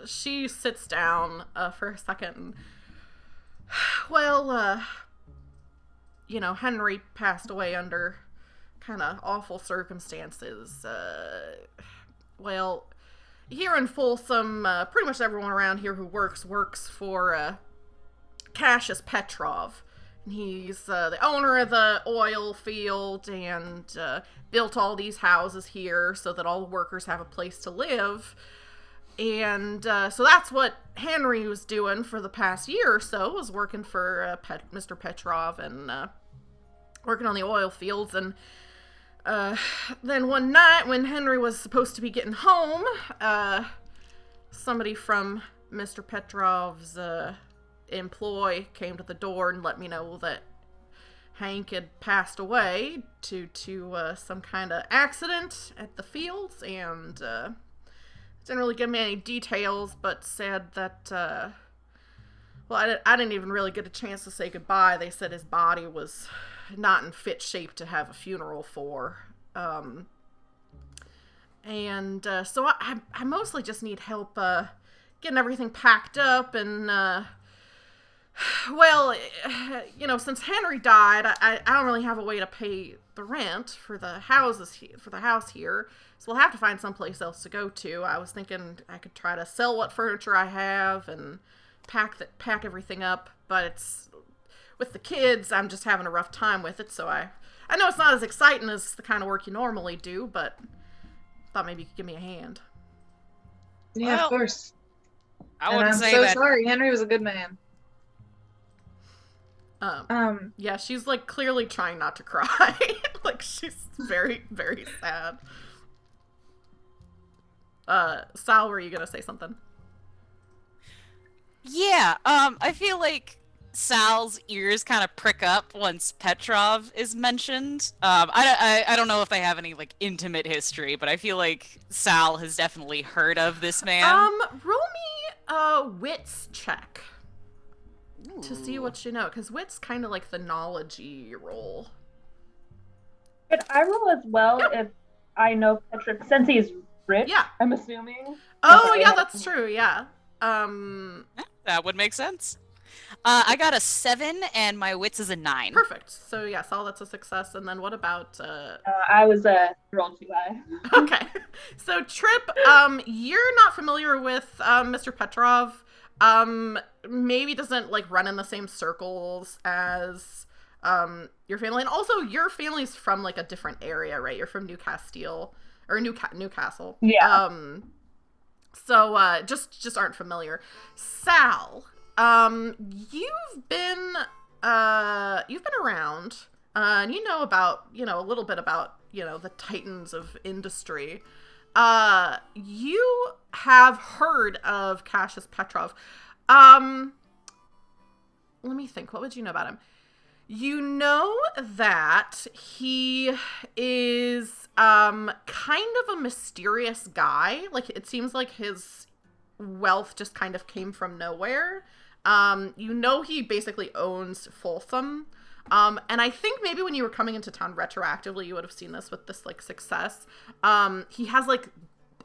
She sits down for a second. Well, you know, Henry passed away under kind of awful circumstances. Well, here in Folsom, pretty much everyone around here who works for Cassius Petrov. And he's the owner of the oil field and built all these houses here so that all the workers have a place to live. And so that's what Henry was doing for the past year or so, was working for Mr. Petrov and working on the oil fields. And then one night when Henry was supposed to be getting home, somebody from Mr. Petrov's employ came to the door and let me know that Hank had passed away due to some kind of accident at the fields, and didn't really give me any details, but said that, well, I didn't even really get a chance to say goodbye. They said his body was not in fit shape to have a funeral for. So I mostly just need help getting everything packed up, and well, you know, since Henry died, I don't really have a way to pay the rent for the house here, so we'll have to find someplace else to go to. I was thinking I could try to sell what furniture I have and pack everything up, but it's with the kids, I'm just having a rough time with it. So I know it's not as exciting as the kind of work you normally do, but thought maybe you could give me a hand. Yeah, Well, of course. I wouldn't say so that. sorry. Henry was a good man. Yeah, she's like clearly trying not to cry. Like she's very, very sad. Sal, were you gonna say something? Yeah, I feel like Sal's ears kind of prick up once Petrov is mentioned. I don't know if they have any like intimate history, but I feel like Sal has definitely heard of this man. Roll me a wits check to see what you know, because wits kind of like the knowledge-y roll. Could I roll as well if I know Patrick, since he's rich? Yeah. I'm assuming. Oh, Okay. yeah, that's true, yeah. That would make sense. I got a 7 and my wits is a 9. Perfect. So, yeah, Sal, that's a success. And then what about, I was rolled too high. Okay. So, Trip, you're not familiar with Mr. Petrov. Maybe doesn't, like, run in the same circles as your family. And also, your family's from, like, a different area, right? You're from Newcastle. Yeah. So, just aren't familiar. Sal, you've been around, and you know a little bit about, the titans of industry. You have heard of Cassius Petrov. Let me think. What would you know about him? You know that he is kind of a mysterious guy. Like, it seems like his wealth just kind of came from nowhere. You know he basically owns Folsom. And I think maybe when you were coming into town retroactively, you would have seen this with this, like, success. He has, like,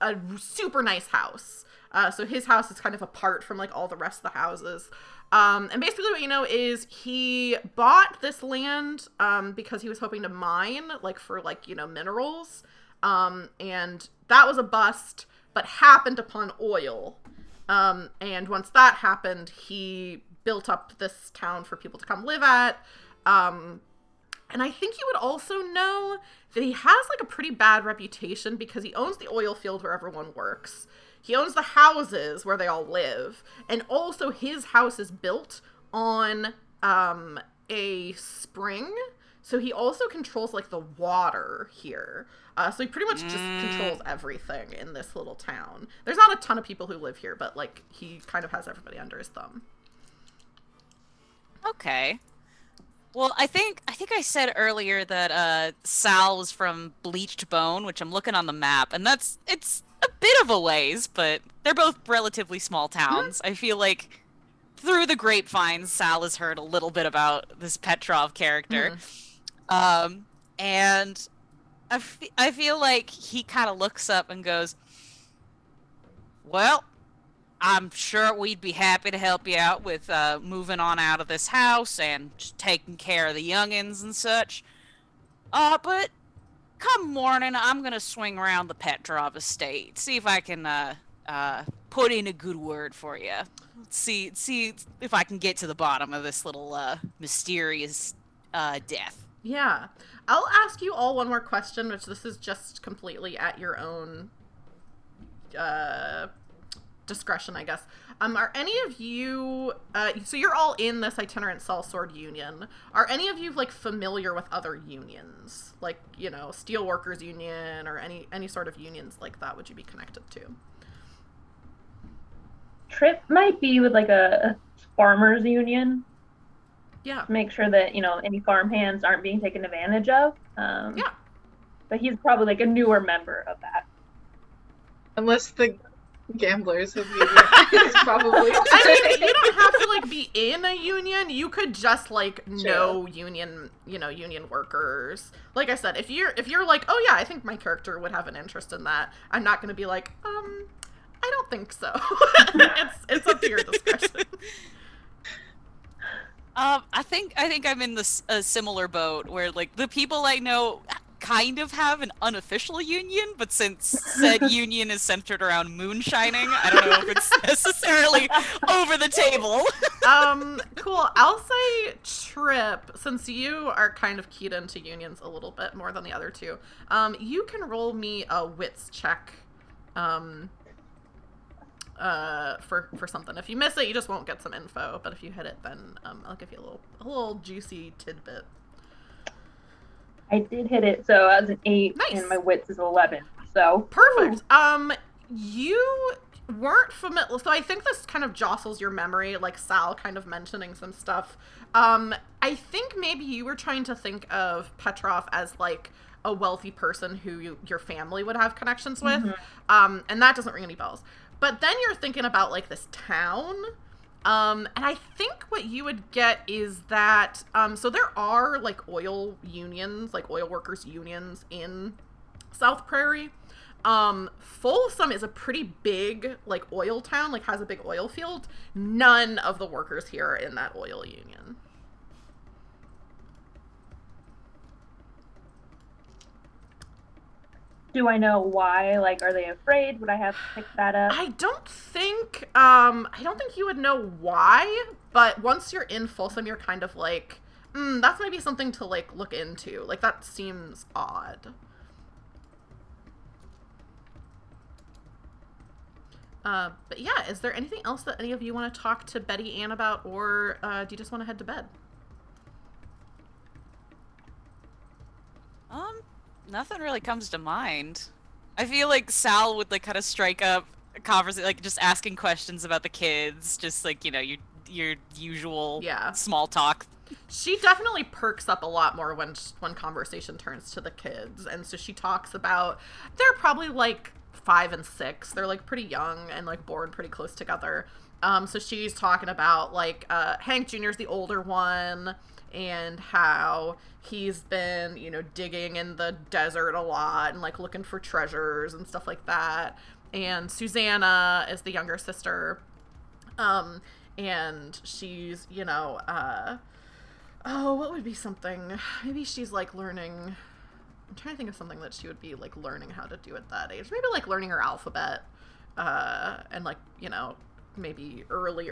a super nice house. So his house is kind of apart from, like, all the rest of the houses. And basically what you know is he bought this land because he was hoping to mine, like, for, like, you know, minerals. And that was a bust, but happened upon oil. And once that happened, he built up this town for people to come live at. And I think you would also know that he has, like, a pretty bad reputation because he owns the oil field where everyone works. He owns the houses where they all live. And also his house is built on a spring. So he also controls, like, the water here. So he pretty much just controls everything in this little town. There's not a ton of people who live here, but, like, he kind of has everybody under his thumb. Okay. Well, I think I said earlier that Sal was from Bleached Bone, which I'm looking on the map, and it's a bit of a ways, but they're both relatively small towns. I feel like through the grapevines, Sal has heard a little bit about this Petrov character. And I feel like he kind of looks up and goes, well, I'm sure we'd be happy to help you out with moving on out of this house and just taking care of the youngins and such. But come morning, I'm gonna swing around the Petrov estate, see if I can put in a good word for you. See if I can get to the bottom of this little mysterious death. Yeah. I'll ask you all one more question, which this is just completely at your own discretion, I guess. Are any of you, so you're all in this itinerant Sellsword union. Are any of you, like, familiar with other unions? Like, you know, Steelworkers Union or any sort of unions like that would you be connected to? Trip might be with, like, a farmers union. Yeah. To make sure that, you know, any farm hands aren't being taken advantage of. Yeah. But he's probably, like, a newer member of that. Unless the gamblers have unions, probably. I mean, you don't have to, like, be in a union. You could just, like, know union workers. Like I said, if you're like, oh yeah, I think my character would have an interest in that, I'm not going to be like, I don't think so. It's up to your discretion. I think I'm in this similar boat where, like, the people I know kind of have an unofficial union, but since said union is centered around moonshining, I don't know if it's necessarily over the table. Cool. I'll say Trip, since you are kind of keyed into unions a little bit more than the other two. You can roll me a wits check. For something. If you miss it, you just won't get some info. But if you hit it, then I'll give you a little juicy tidbit. I did hit it, so I was an 8, Nice. and my wits is 11. So Perfect. You weren't familiar, so I think this kind of jostles your memory, like Sal kind of mentioning some stuff. I think maybe you were trying to think of Petrov as, like, a wealthy person who your family would have connections with, and that doesn't ring any bells. But then you're thinking about, like, this town, and I think what you would get is that, so there are, like, oil unions, like oil workers unions in South Prairie. Folsom is a pretty big, like, oil town, like, has a big oil field. None of the workers here are in that oil union. do I know why? Like, are they afraid? Would I have to pick that up? I don't think you would know why, but once you're in Folsom, you're kind of like, that's maybe something to, like, look into. Like, that seems odd. But yeah, is there anything else that any of you want to talk to Betty Ann about, or do you just want to head to bed? Nothing really comes to mind. I feel like Sal would like kind of strike up a conversation, like just asking questions about the kids, just like, you know, your usual Yeah. small talk. She definitely perks up a lot more when conversation turns to the kids. And so she talks about, they're probably like 5 and 6. They're like pretty young and like born pretty close together. So she's talking about like Hank Jr.'s the older one and how he's been, you know, digging in the desert a lot and like looking for treasures and stuff like that. And Susanna is the younger sister. And she's, you know, oh, what would be something? Maybe she's like learning. I'm trying to think of something that she would be like learning how to do at that age. Maybe like learning her alphabet, and like, you know, maybe early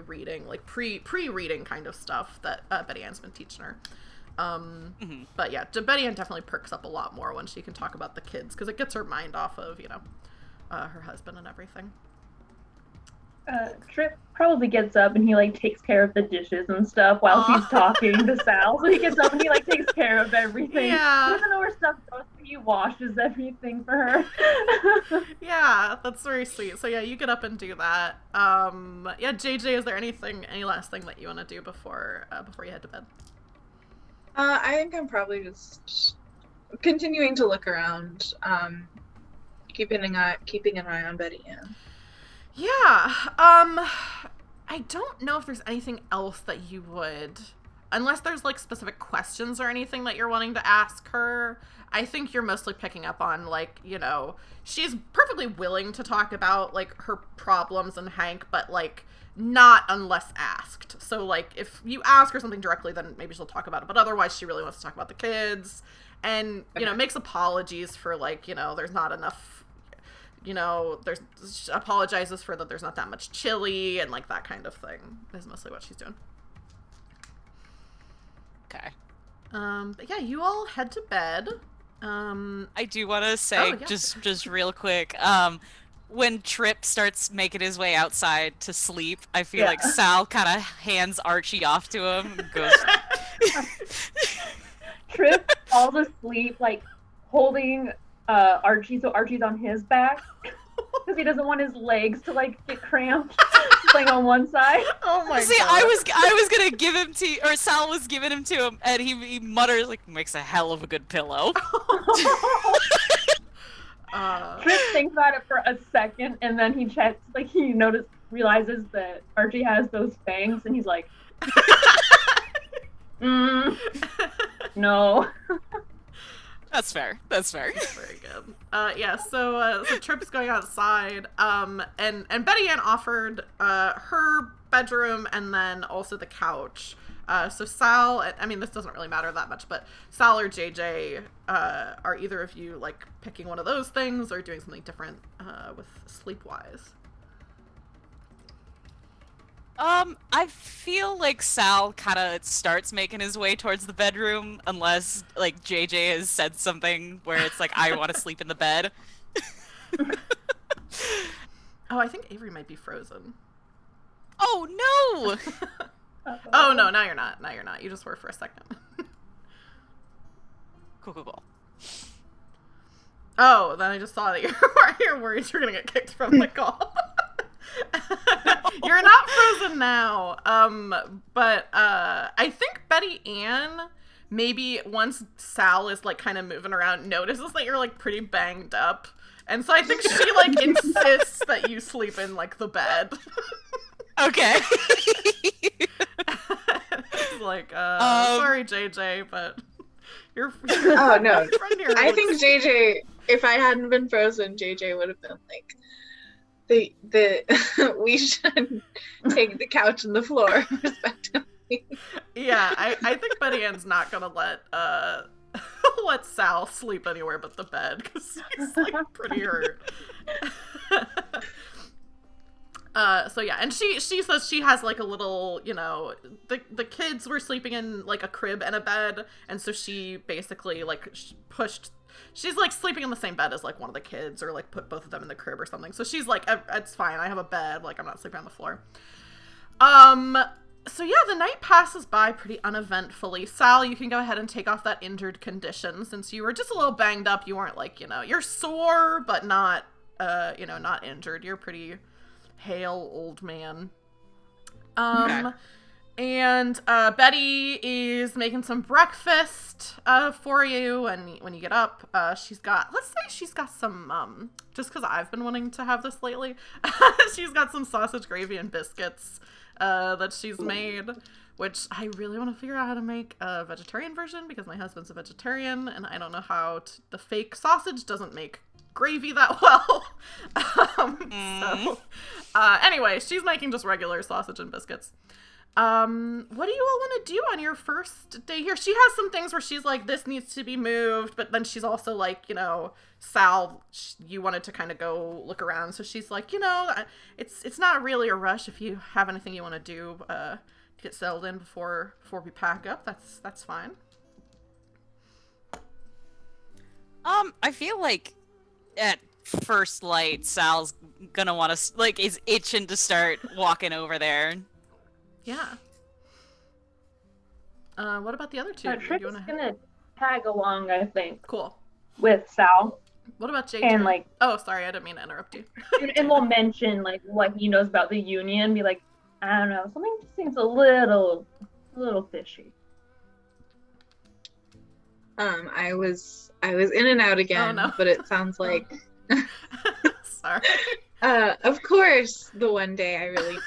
reading, like pre-reading kind of stuff that Betty Ann's been teaching her. But yeah, Betty Ann definitely perks up a lot more when she can talk about the kids because it gets her mind off of, you know, her husband and everything. Trip probably gets up and he like takes care of the dishes and stuff while she's talking to Sal. So he gets up and he like takes care of everything. Yeah. He doesn't know where stuff goes, but he washes everything for her. Yeah, that's very sweet. So yeah, you get up and do that. Yeah, JJ, is there any last thing that you want to do before you head to bed? I think I'm probably just continuing to look around, keeping an eye on Betty Ann. Yeah, I don't know if there's anything else that you would, unless there's like specific questions or anything that you're wanting to ask her. I think you're mostly picking up on like, you know, she's perfectly willing to talk about like her problems and Hank, but like not unless asked. So like if you ask her something directly, then maybe she'll talk about it, but otherwise she really wants to talk about the kids and, you know, makes apologies for like, you know, there's not enough, you know, apologizes for that there's not that much chili and like that kind of thing is mostly what she's doing. Okay. But yeah, you all head to bed. I do want to say, just real quick, when Trip starts making his way outside to sleep, I feel like Sal kind of hands Archie off to him and goes... Trip falls asleep, like, holding Archie, so Archie's on his back, because he doesn't want his legs to, like, get cramped, like, on one side. Oh my See, God. I was gonna give him to, or Sal was giving him to him, and he mutters, like, makes a hell of a good pillow. Trip thinks about it for a second, and then he checks, like, he realizes that Archie has those fangs, and he's like, no. That's fair. That's fair. Very good. Yeah, so Trip's going outside, and Betty Ann offered her bedroom and then also the couch. So Sal, I mean, this doesn't really matter that much, but Sal or JJ, are either of you, like, picking one of those things or doing something different with sleep-wise? I feel like Sal kind of starts making his way towards the bedroom unless, like, JJ has said something where it's like, I want to sleep in the bed. Oh, I think Avery might be frozen. Oh, no! Oh, no, now you're not. Now you're not. You just were for a second. Cool. Oh, then I just saw that you're worried you're gonna get kicked from the call. You're not frozen now. But I think Betty Ann, maybe once Sal is like kind of moving around, notices that you're like pretty banged up. And so I think she like insists that you sleep in like the bed. Okay. It's like, sorry JJ, but you're oh no. I I think JJ, if I hadn't been frozen, JJ would have been like, we should take the couch and the floor respectively. Yeah, I think Betty Ann's not gonna let Sal sleep anywhere but the bed because he's like pretty hurt. So yeah, and she says she has like a little, you know, the kids were sleeping in like a crib and a bed, and so she basically like she's like sleeping in the same bed as like one of the kids, or like put both of them in the crib or something. So she's like, it's fine, I have a bed, like I'm not sleeping on the floor. So yeah, the night passes by pretty uneventfully. Sal, you can go ahead and take off that injured condition since you were just a little banged up. You weren't like, you're sore, but not, not injured. You're pretty hale old man. Okay. And Betty is making some breakfast for you, and when you get up, let's say she's got some, just because I've been wanting to have this lately, she's got some sausage gravy and biscuits that she's made, which I really want to figure out how to make a vegetarian version because my husband's a vegetarian, and I don't know how the fake sausage doesn't make gravy that well. Anyway, she's making just regular sausage and biscuits. What do you all want to do on your first day here? She has some things where she's like, this needs to be moved, but then she's also like, Sal, you wanted to kind of go look around, so she's like, it's not really a rush if you have anything you want to do, to get settled in before we pack up. That's fine. I feel like at first light, Sal's gonna want to, is itching to start walking over there. Yeah. What about the other two? Trick is gonna tag along, I think. Cool. With Sal. What about JJ? And oh, sorry, I didn't mean to interrupt you. and we'll mention what he knows about the Union. Be like, I don't know, something seems a little fishy. I was in and out again, oh, no. But it sounds like. Sorry. Of course, the one day I really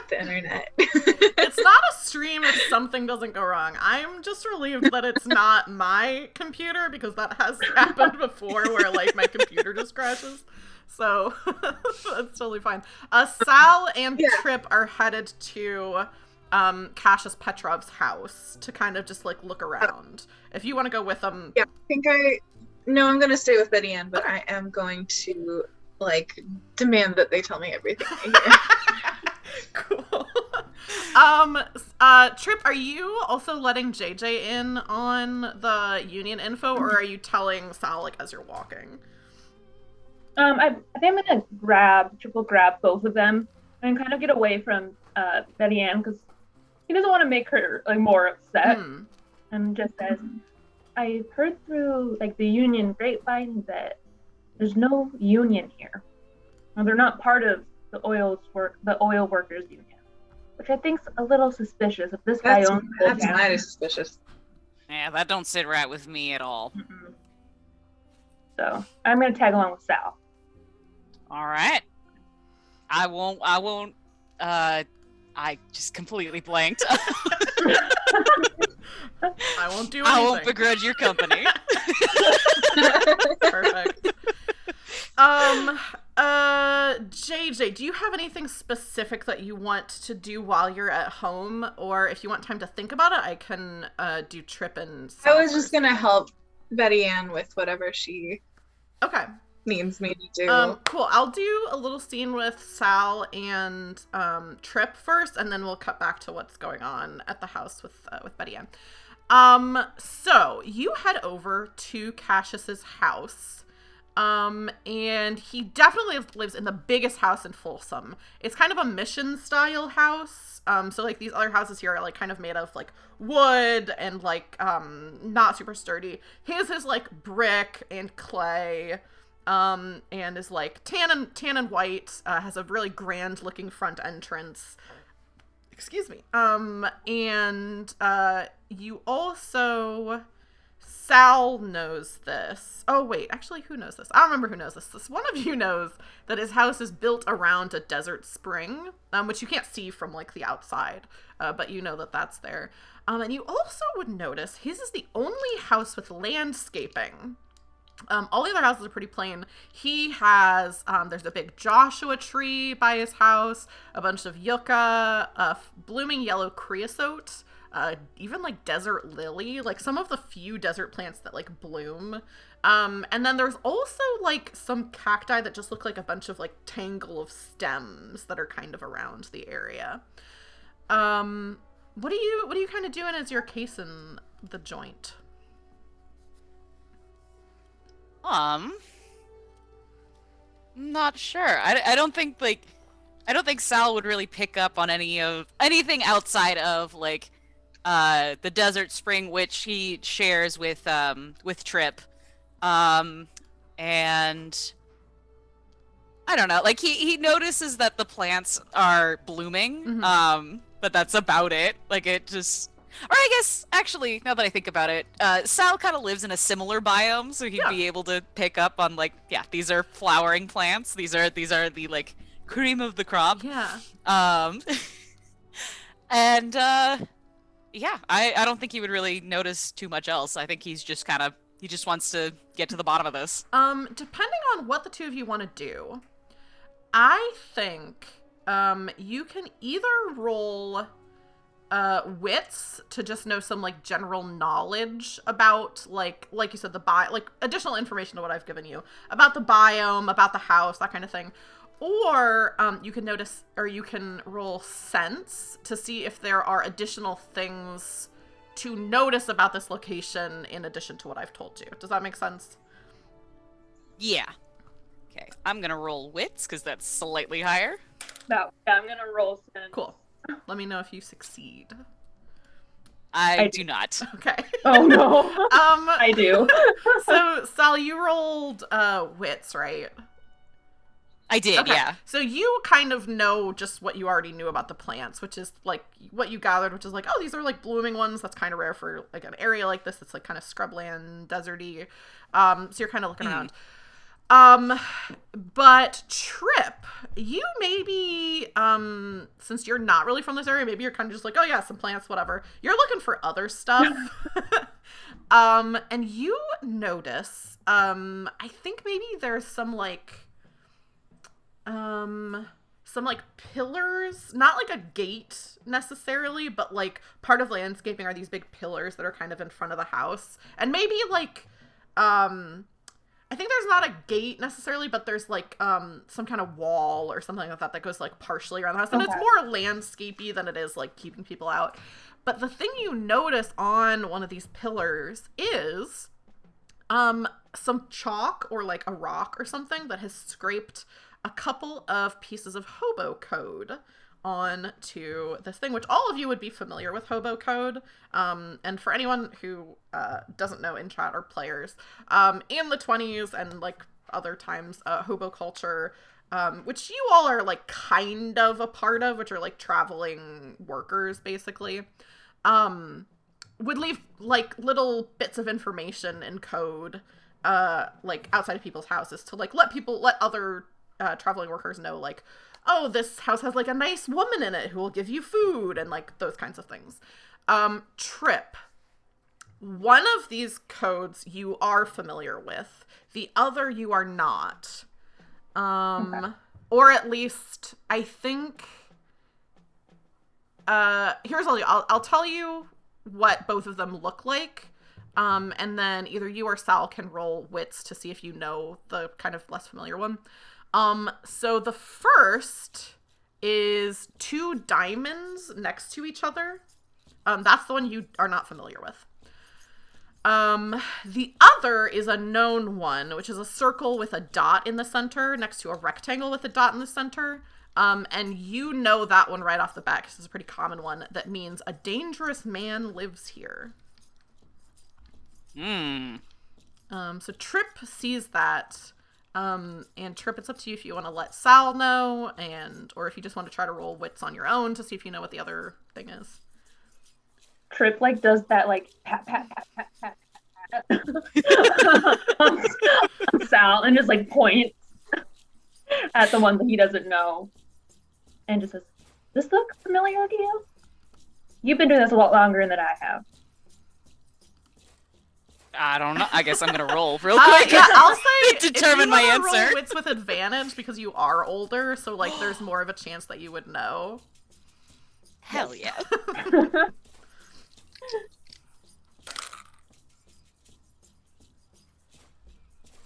the internet. It's not a stream if something doesn't go wrong. I'm just relieved that it's not my computer because that has happened before where my computer just crashes. So that's totally fine. Sal and Trip are headed to Cassius Petrov's house to kind of just look around. If you want to go with them. Yeah, I'm gonna stay with Betty Ann, but I am going to demand that they tell me everything I hear. Cool. Trip, are you also letting JJ in on the Union info, or are you telling Sal as you're walking? I think I'm gonna triple grab both of them and kind of get away from Betty Ann because he doesn't want to make her more upset. And just says, I've heard through the Union grapevine that there's no union here. Well, they're not part of the oil workers union, which I think's a little suspicious. If this guy owns the that's town. mighty suspicious. Yeah, that don't sit right with me at all. Mm-mm. So I'm gonna tag along with Sal. All right. I won't. I just completely blanked. I won't do anything. I won't begrudge your company. Perfect. JJ, do you have anything specific that you want to do while you're at home? Or if you want time to think about it, I can do Trip and Sal I was just gonna help Betty Ann with whatever she needs me to do. Cool. I'll do a little scene with Sal and Trip first, and then we'll cut back to what's going on at the house with Betty Ann. So you head over to Cassius's house. And he definitely lives in the biggest house in Folsom. It's kind of a mission style house. So these other houses here are kind of made of wood and not super sturdy. His is brick and clay. And is tan and white, has a really grand looking front entrance. Excuse me. And you also, Sal knows this. Oh wait, actually who knows this? I don't remember who knows this. One of you knows that his house is built around a desert spring, which you can't see from the outside, but you know that that's there. And you also would notice his is the only house with landscaping. All the other houses are pretty plain. He has, there's a big Joshua tree by his house, a bunch of yucca, blooming yellow creosote, even desert lily, some of the few desert plants that bloom. And then there's also some cacti that just look like a bunch of tangle of stems that are kind of around the area. What are you kind of doing as your case in the joint? Not sure. I don't think I don't think Sal would really pick up on anything outside of like the desert spring, which he shares with Trip. And I don't know, like he notices that the plants are blooming, but that's about it. Like it just, or I guess actually, now that I think about it, Sal kind of lives in a similar biome, so he'd be able to pick up on like, yeah, these are flowering plants. These are the like cream of the crop. Yeah. And yeah, I don't think he would really notice too much else. I think he's just he just wants to get to the bottom of this. Depending on what the two of you want to do, I think you can either roll wits to just know some like general knowledge about like you said like additional information to what I've given you about the biome, about the house, that kind of thing. Or you can roll sense to see if there are additional things to notice about this location in addition to what I've told you. Does that make sense? Yeah. Okay, I'm gonna roll wits because that's slightly higher. No, yeah, I'm gonna roll sense. Cool. Let me know if you succeed. I do not. Okay. Oh no. I do. So Sal, you rolled wits, right? I did, okay. Yeah. So you kind of know just what you already knew about the plants, which is like what you gathered, which is like, oh, these are like blooming ones. That's kind of rare for like an area like this. It's like kind of scrubland, deserty. So you're kind of looking around. But Trip, you maybe, since you're not really from this area, maybe you're kind of just like, oh yeah, some plants, whatever. You're looking for other stuff. And you notice, I think maybe there's some pillars, not like a gate necessarily, but like part of landscaping are these big pillars that are kind of in front of the house. And maybe like, I think there's not a gate necessarily, but there's like some kind of wall or something like that goes like partially around the house. And it's more landscapey than it is like keeping people out. But the thing you notice on one of these pillars is some chalk or like a rock or something that has scraped a couple of pieces of hobo code onto this thing, which all of you would be familiar with hobo code. And for anyone who doesn't know in chat or players, in the 20s and like other times, hobo culture, which you all are like kind of a part of, which are like traveling workers basically, would leave like little bits of information in code like outside of people's houses to like let other traveling workers know like, oh, this house has like a nice woman in it who will give you food and like those kinds of things. Trip, one of these codes you are familiar with, the other you are not. Or at least I think here's all I'll tell you what both of them look like. And then either you or Sal can roll wits to see if you know the kind of less familiar one. So the first is two diamonds next to each other. That's the one you are not familiar with. The other is a known one, which is a circle with a dot in the center next to a rectangle with a dot in the center. And you know that one right off the bat because it's a pretty common one that means a dangerous man lives here. So Trip sees that. And Trip, it's up to you if you want to let Sal know, or if you just want to try to roll wits on your own to see if you know what the other thing is. Trip like does that like pat pat pat pat pat pat on Sal and just like points at the one that he doesn't know and just says, "Does this look familiar to you? You've been doing this a lot longer than I have." I don't know. I guess I'm gonna roll real quick. Yeah, I'll say determine my answer. Roll wits with advantage because you are older, so like there's more of a chance that you would know. Hell yeah.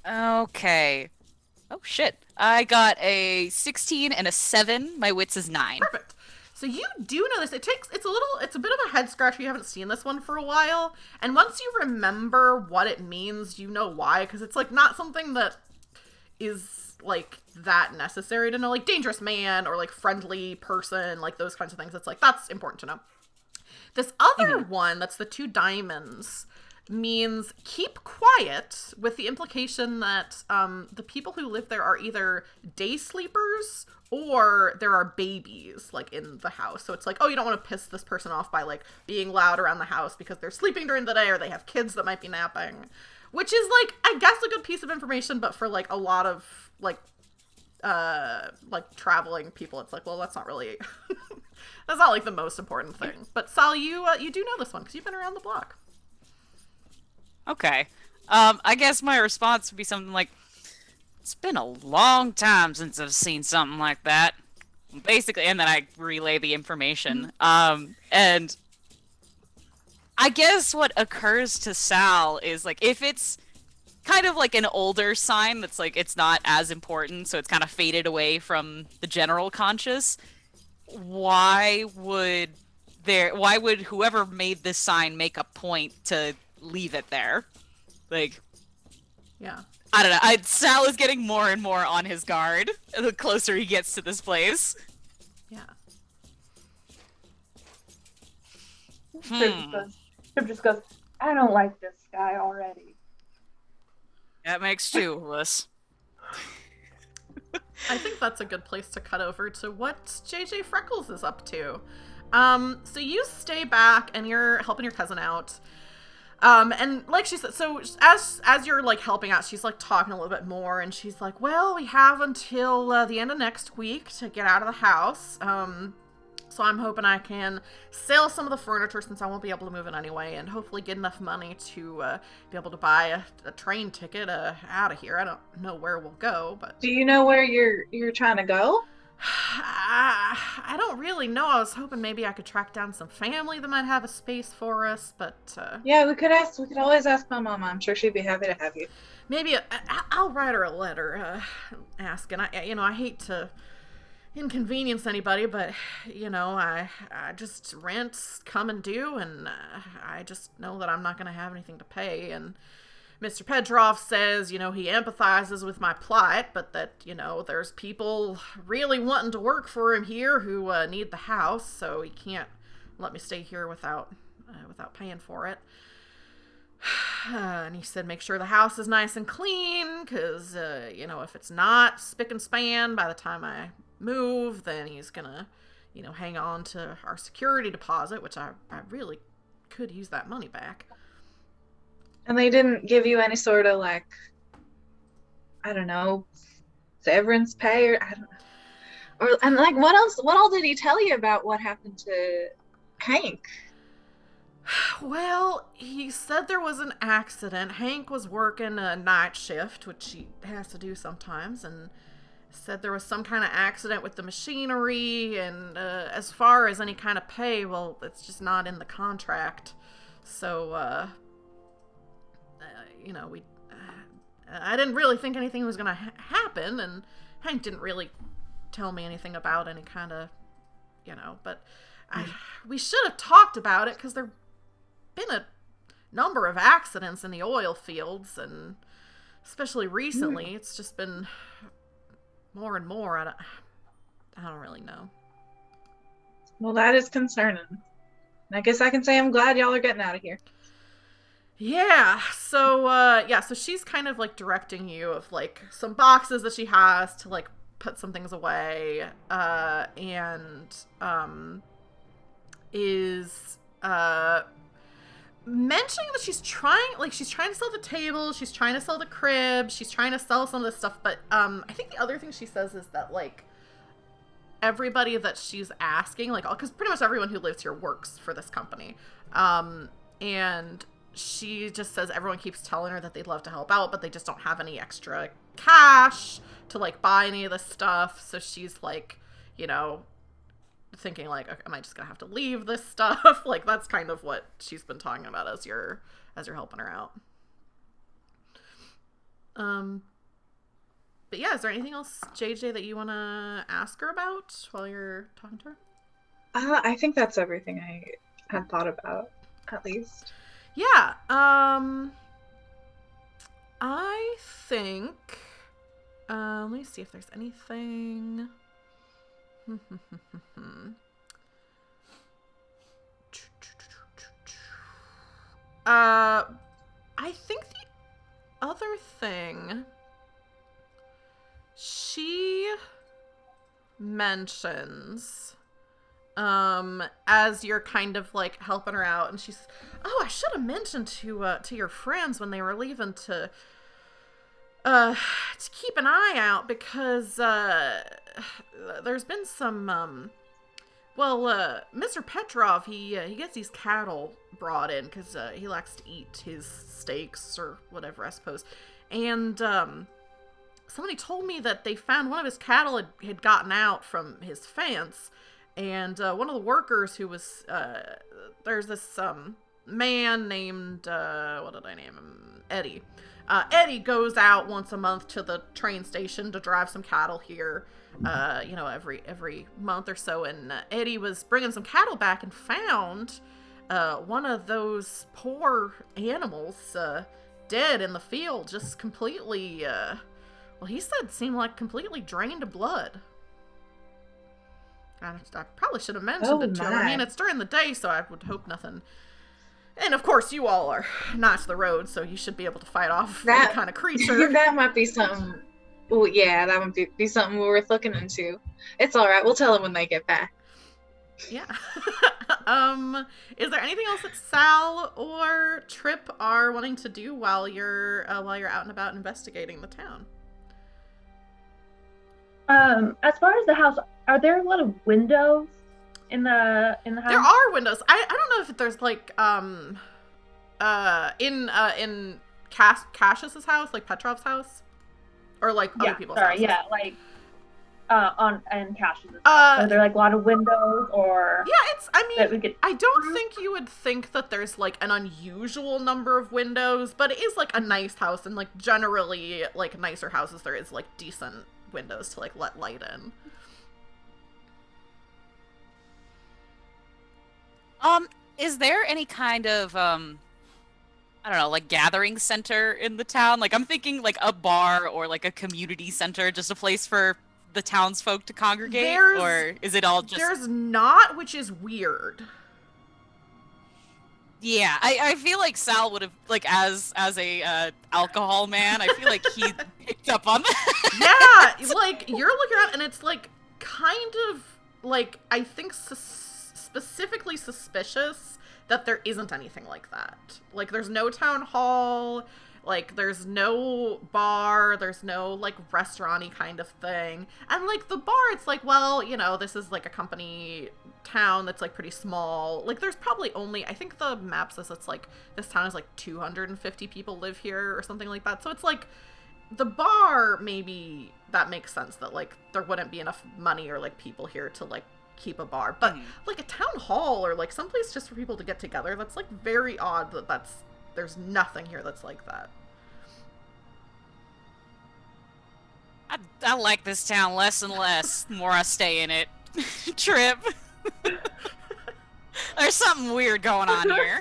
Okay. Oh shit. I got a 16 and a 7. My wits is 9. Perfect. So you do know this. It's a bit of a head scratcher. You haven't seen this one for a while. And once you remember what it means, you know why. Because it's like not something that is like that necessary to know, like dangerous man or like friendly person, like those kinds of things. It's like, that's important to know. This other one, that's the 2 diamonds, means keep quiet, with the implication that the people who live there are either day sleepers or there are babies like in the house. So it's like, oh, you don't want to piss this person off by like being loud around the house because they're sleeping during the day or they have kids that might be napping, which is like, I guess, a good piece of information, but for like a lot of like traveling people, it's like, well, that's not really that's not like the most important thing. But Sal, you do know this one because you've been around the block. Okay. I guess my response would be something like, it's been a long time since I've seen something like that. Basically, and then I relay the information. And I guess what occurs to Sal is, like, if it's kind of like an older sign that's like, it's not as important, so it's kind of faded away from the general conscious, why would whoever made this sign make a point to leave it there? Like, yeah, I don't know. Sal is getting more and more on his guard the closer he gets to this place. Yeah. Trip just goes, I don't like this guy already. That makes 2 of us. I think that's a good place to cut over to what JJ Freckles is up to. So you stay back and you're helping your cousin out. And like she said, so as you're like helping out, she's like talking a little bit more, and she's like, well, we have until the end of next week to get out of the house. So I'm hoping I can sell some of the furniture since I won't be able to move it anyway, and hopefully get enough money to be able to buy a train ticket out of here. I don't know where we'll go, but Do you know where you're trying to go? I don't really know. I was hoping maybe I could track down some family that might have a space for us, but Yeah, we could always ask my mama. I'm sure she'd be happy to have you. maybe I'll write her a letter asking. I hate to inconvenience anybody, but I just rent's come and due, and I just know that I'm not going to have anything to pay. And Mr. Petrov says, he empathizes with my plight, but that, there's people really wanting to work for him here who need the house, so he can't let me stay here without paying for it. And he said, make sure the house is nice and clean, because, if it's not spick and span by the time I move, then he's gonna, hang on to our security deposit, which I really could use that money back. And they didn't give you any sort of, like, I don't know, severance pay, or I don't know. And like, what all did he tell you about what happened to Hank? Well, he said there was an accident. Hank was working a night shift, which he has to do sometimes, and said there was some kind of accident with the machinery, and as far as any kind of pay, well, it's just not in the contract. So, I didn't really think anything was going to happen, and Hank didn't really tell me anything about any kind of, but we should have talked about it, because there been a number of accidents in the oil fields, and especially recently, it's just been more and more. I don't really know. Well, that is concerning. I guess I can say I'm glad y'all are getting out of here. Yeah, so she's kind of like directing you of like some boxes that she has to like put some things away, and is mentioning that she's trying to sell the table, she's trying to sell the crib, she's trying to sell some of this stuff, but I think the other thing she says is that like everybody that she's asking, like, because pretty much everyone who lives here works for this company, and she just says everyone keeps telling her that they'd love to help out, but they just don't have any extra cash to like buy any of this stuff. So she's like, thinking like, okay, am I just gonna have to leave this stuff? Like, that's kind of what she's been talking about as you're helping her out. But yeah, is there anything else, JJ, that you want to ask her about while you're talking to her? I think that's everything I had thought about, at least. Yeah, I think, Let me see if there's anything. I think the other thing she mentions, as you're kind of like helping her out, and she's, oh, I should have mentioned to your friends when they were leaving to keep an eye out, because there's been some Mr. Petrov, he gets these cattle brought in because he likes to eat his steaks or whatever, I suppose. And somebody told me that they found one of his cattle had gotten out from his fence, and one of the workers who was there's this man named what did I name him? Eddie. Eddie goes out once a month to the train station to drive some cattle here. Every month or so, and Eddie was bringing some cattle back and found one of those poor animals dead in the field, just completely, he said seemed like completely drained of blood. I probably should have mentioned it to him. I mean, it's during the day, so I would hope nothing. And of course, you all are not to the road, so you should be able to fight off any kind of creature. That might be something. Oh, yeah, that would be something worth looking into. It's all right. We'll tell them when they get back. Yeah. Is there anything else that Sal or Trip are wanting to do while you're out and about investigating the town? As far as the house, are there a lot of windows in the house? There are windows. I don't know if there's like in Cassius's house, like Petrov's house. Or like other people's houses. Yeah, like and Cassius's. Are there like a lot of windows, or I don't think you would think that there's like an unusual number of windows, but it is like a nice house, and like generally like nicer houses there is like decent windows to like let light in. Is there any kind of I don't know, like gathering center in the town? Like I'm thinking like a bar or like a community center, just a place for the townsfolk to congregate, or is it all just... There's not, which is weird. Yeah, I feel like Sal would have, like, as a alcohol man, I feel like he picked up on that. Yeah, like, you're looking around, and it's, like, kind of, like, I think specifically suspicious that there isn't anything like that. Like, there's no town hall, like, there's no bar, there's no, like, restaurant-y kind of thing. And, like, the bar, it's like, well, you know, this is, like, a company town that's, like, pretty small. Like, there's probably only, I think the map says it's, like, this town is, like, 250 people live here or something like that. So it's, like, the bar, maybe that makes sense that, like, there wouldn't be enough money or, like, people here to, like, keep a bar. But, like, a town hall or, like, someplace just for people to get together, that's, like, very odd that there's nothing here that's like that. I like this town less and less the more I stay in it. Trip. There's something weird going on here.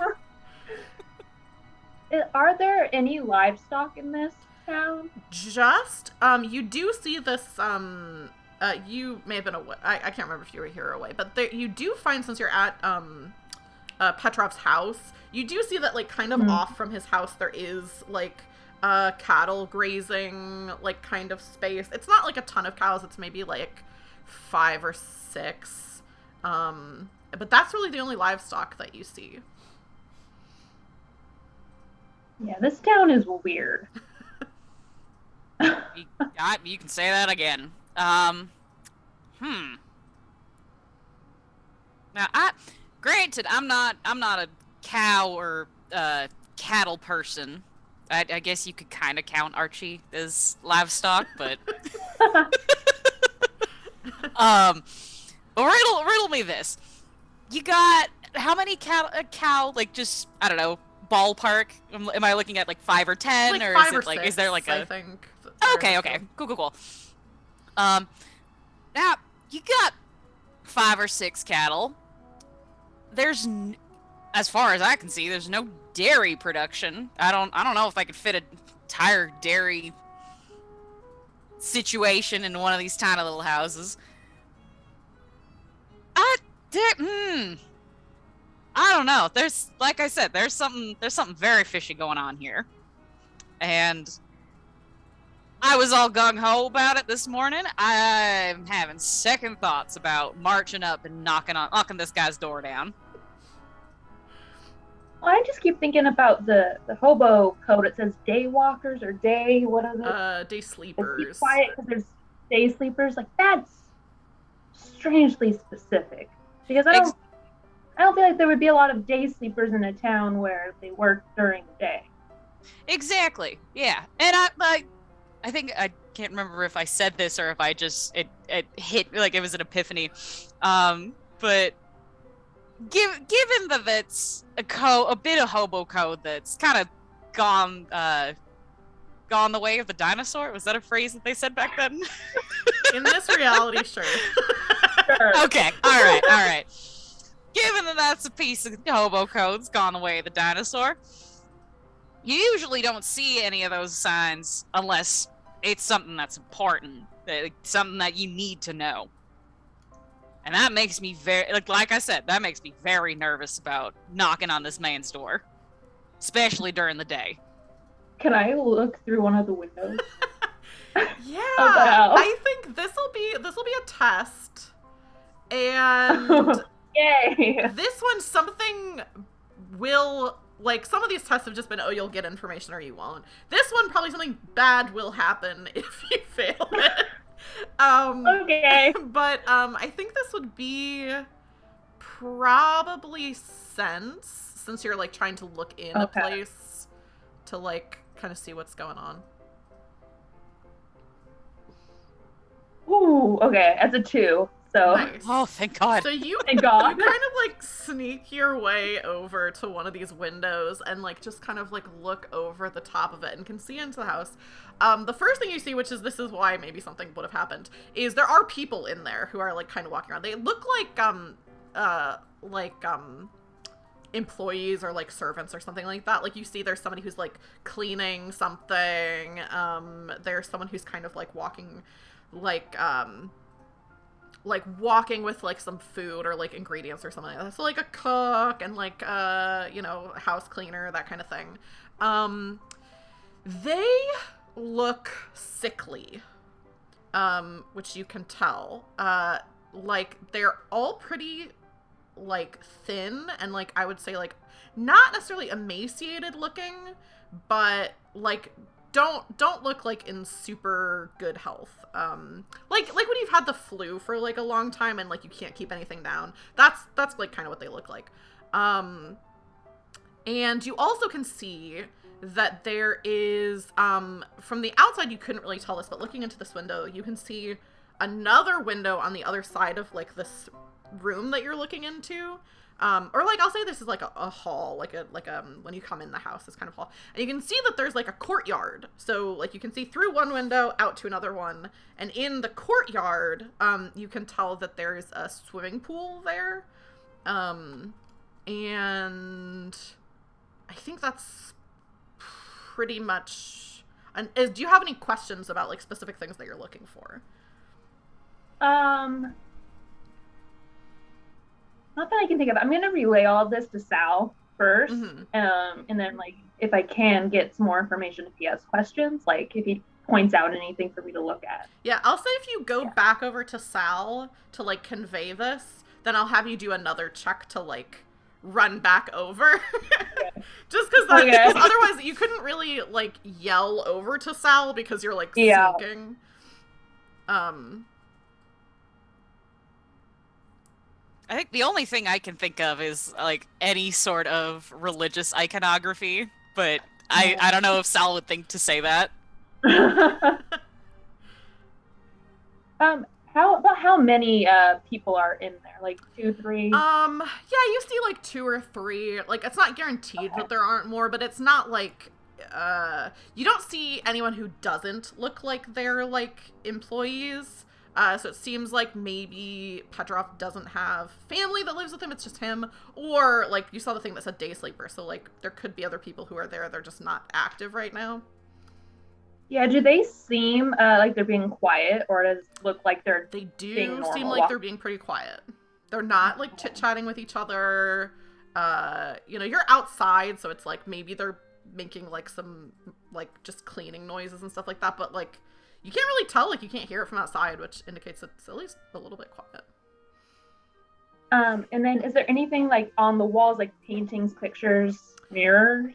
Are there any livestock in this town? Just, you do see this, you may have been away, I can't remember if you were here or away, but there, you do find, since you're at, Petrov's house, you do see that, like, kind of off from his house there is, like, cattle grazing, like, kind of space. It's not, like, a ton of cows, it's maybe, like, 5 or 6, but that's really the only livestock that you see. Yeah, this town is weird. You can say that again. Now, granted, I'm not a cow or cattle person. I guess you could kind of count Archie as livestock, but but riddle me this: you got how many cow? Like, just, I don't know, ballpark. Am I looking at like 5 or 10, like or 5 is or it like 6, is there like I think. Okay, cool. Now you got 5 or 6 cattle. There's, as far as I can see, there's no dairy production. I don't know if I could fit an entire dairy situation in one of these tiny little houses. I don't know. There's, like I said, there's something very fishy going on here. And I was all gung-ho about it this morning. I'm having second thoughts about marching up and knocking this guy's door down. Well, I just keep thinking about the hobo code. It says day walkers or day, what are those? Day sleepers. Be quiet because there's day sleepers. Like, that's strangely specific. Because I don't feel like there would be a lot of day sleepers in a town where they work during the day. Exactly. Yeah. And I think I can't remember if I said this or if I just it hit like it was an epiphany. But given that it's a bit of hobo code that's kind of gone the way of the dinosaur. Was that a phrase that they said back then? In this reality, sure. Sure. Okay. All right. Given that that's a piece of hobo code's gone the way of the dinosaur, you usually don't see any of those signs unless it's something that's important, something that you need to know. And that makes me like I said, that makes me very nervous about knocking on this man's door, especially during the day. Can I look through one of the windows? Yeah, Wow. I think this will be a test, and Yay! this one something will. Like, some of these tests have just been, oh, you'll get information or you won't. This one, probably something bad will happen if you fail it. Okay. But, I think this would be probably sense, since you're, like, trying to look in a place to, like, kind of see what's going on. Ooh, okay, that's a 2. So Nice. Oh, thank God. So you thank God. kind of like sneak your way over to one of these windows and like just kind of like look over the top of it and can see into the house. The first thing you see, which is this is why maybe something would have happened, is there are people in there who are like kind of walking around. They look like employees or like servants or something like that. Like you see there's somebody who's like cleaning something. There's someone who's kind of like walking walking with like some food or like ingredients or something like that. So like a cook and like house cleaner, that kind of thing. They look sickly, which you can tell. Like they're all pretty like thin and like I would say like not necessarily emaciated looking, but like don't look like in super good health. Like when you've had the flu for like a long time and like you can't keep anything down. That's like kind of what they look like. And you also can see that there is from the outside you couldn't really tell this, but looking into this window you can see another window on the other side of like this room that you're looking into. Or like I'll say this is like a hall, like when you come in the house, this kind of hall, and you can see that there's like a courtyard. So like you can see through one window out to another one, and in the courtyard, you can tell that there's a swimming pool there, and I think that's pretty much. And do you have any questions about like specific things that you're looking for? Not that I can think of. I'm going to relay all of this to Sal first, and then, like, if I can get some more information if he has questions, like, if he points out anything for me to look at. Yeah, I'll say if you go back over to Sal to, like, convey this, then I'll have you do another check to, like, run back over. Just because otherwise you couldn't really, like, yell over to Sal because you're, like, sneaking. I think the only thing I can think of is like any sort of religious iconography, but I don't know if Sal would think to say that. How many people are in there? Like 2, 3? Yeah, you see like 2 or 3. Like it's not guaranteed that there aren't more, but it's not like you don't see anyone who doesn't look like they're like employees. So it seems like maybe Petrov doesn't have family that lives with him, it's just him. Or, like, you saw the thing that said day sleeper, so, like, there could be other people who are there, they're just not active right now. Yeah, do they seem like they're being quiet, or does it look like they're They being do seem normal? like they're being pretty quiet. They're not like chit-chatting with each other. You're outside, so it's like maybe they're making like some like just cleaning noises and stuff like that, but like you can't really tell, like you can't hear it from outside, which indicates that it's at least a little bit quiet. And then is there anything like on the walls, like paintings, pictures, mirrors?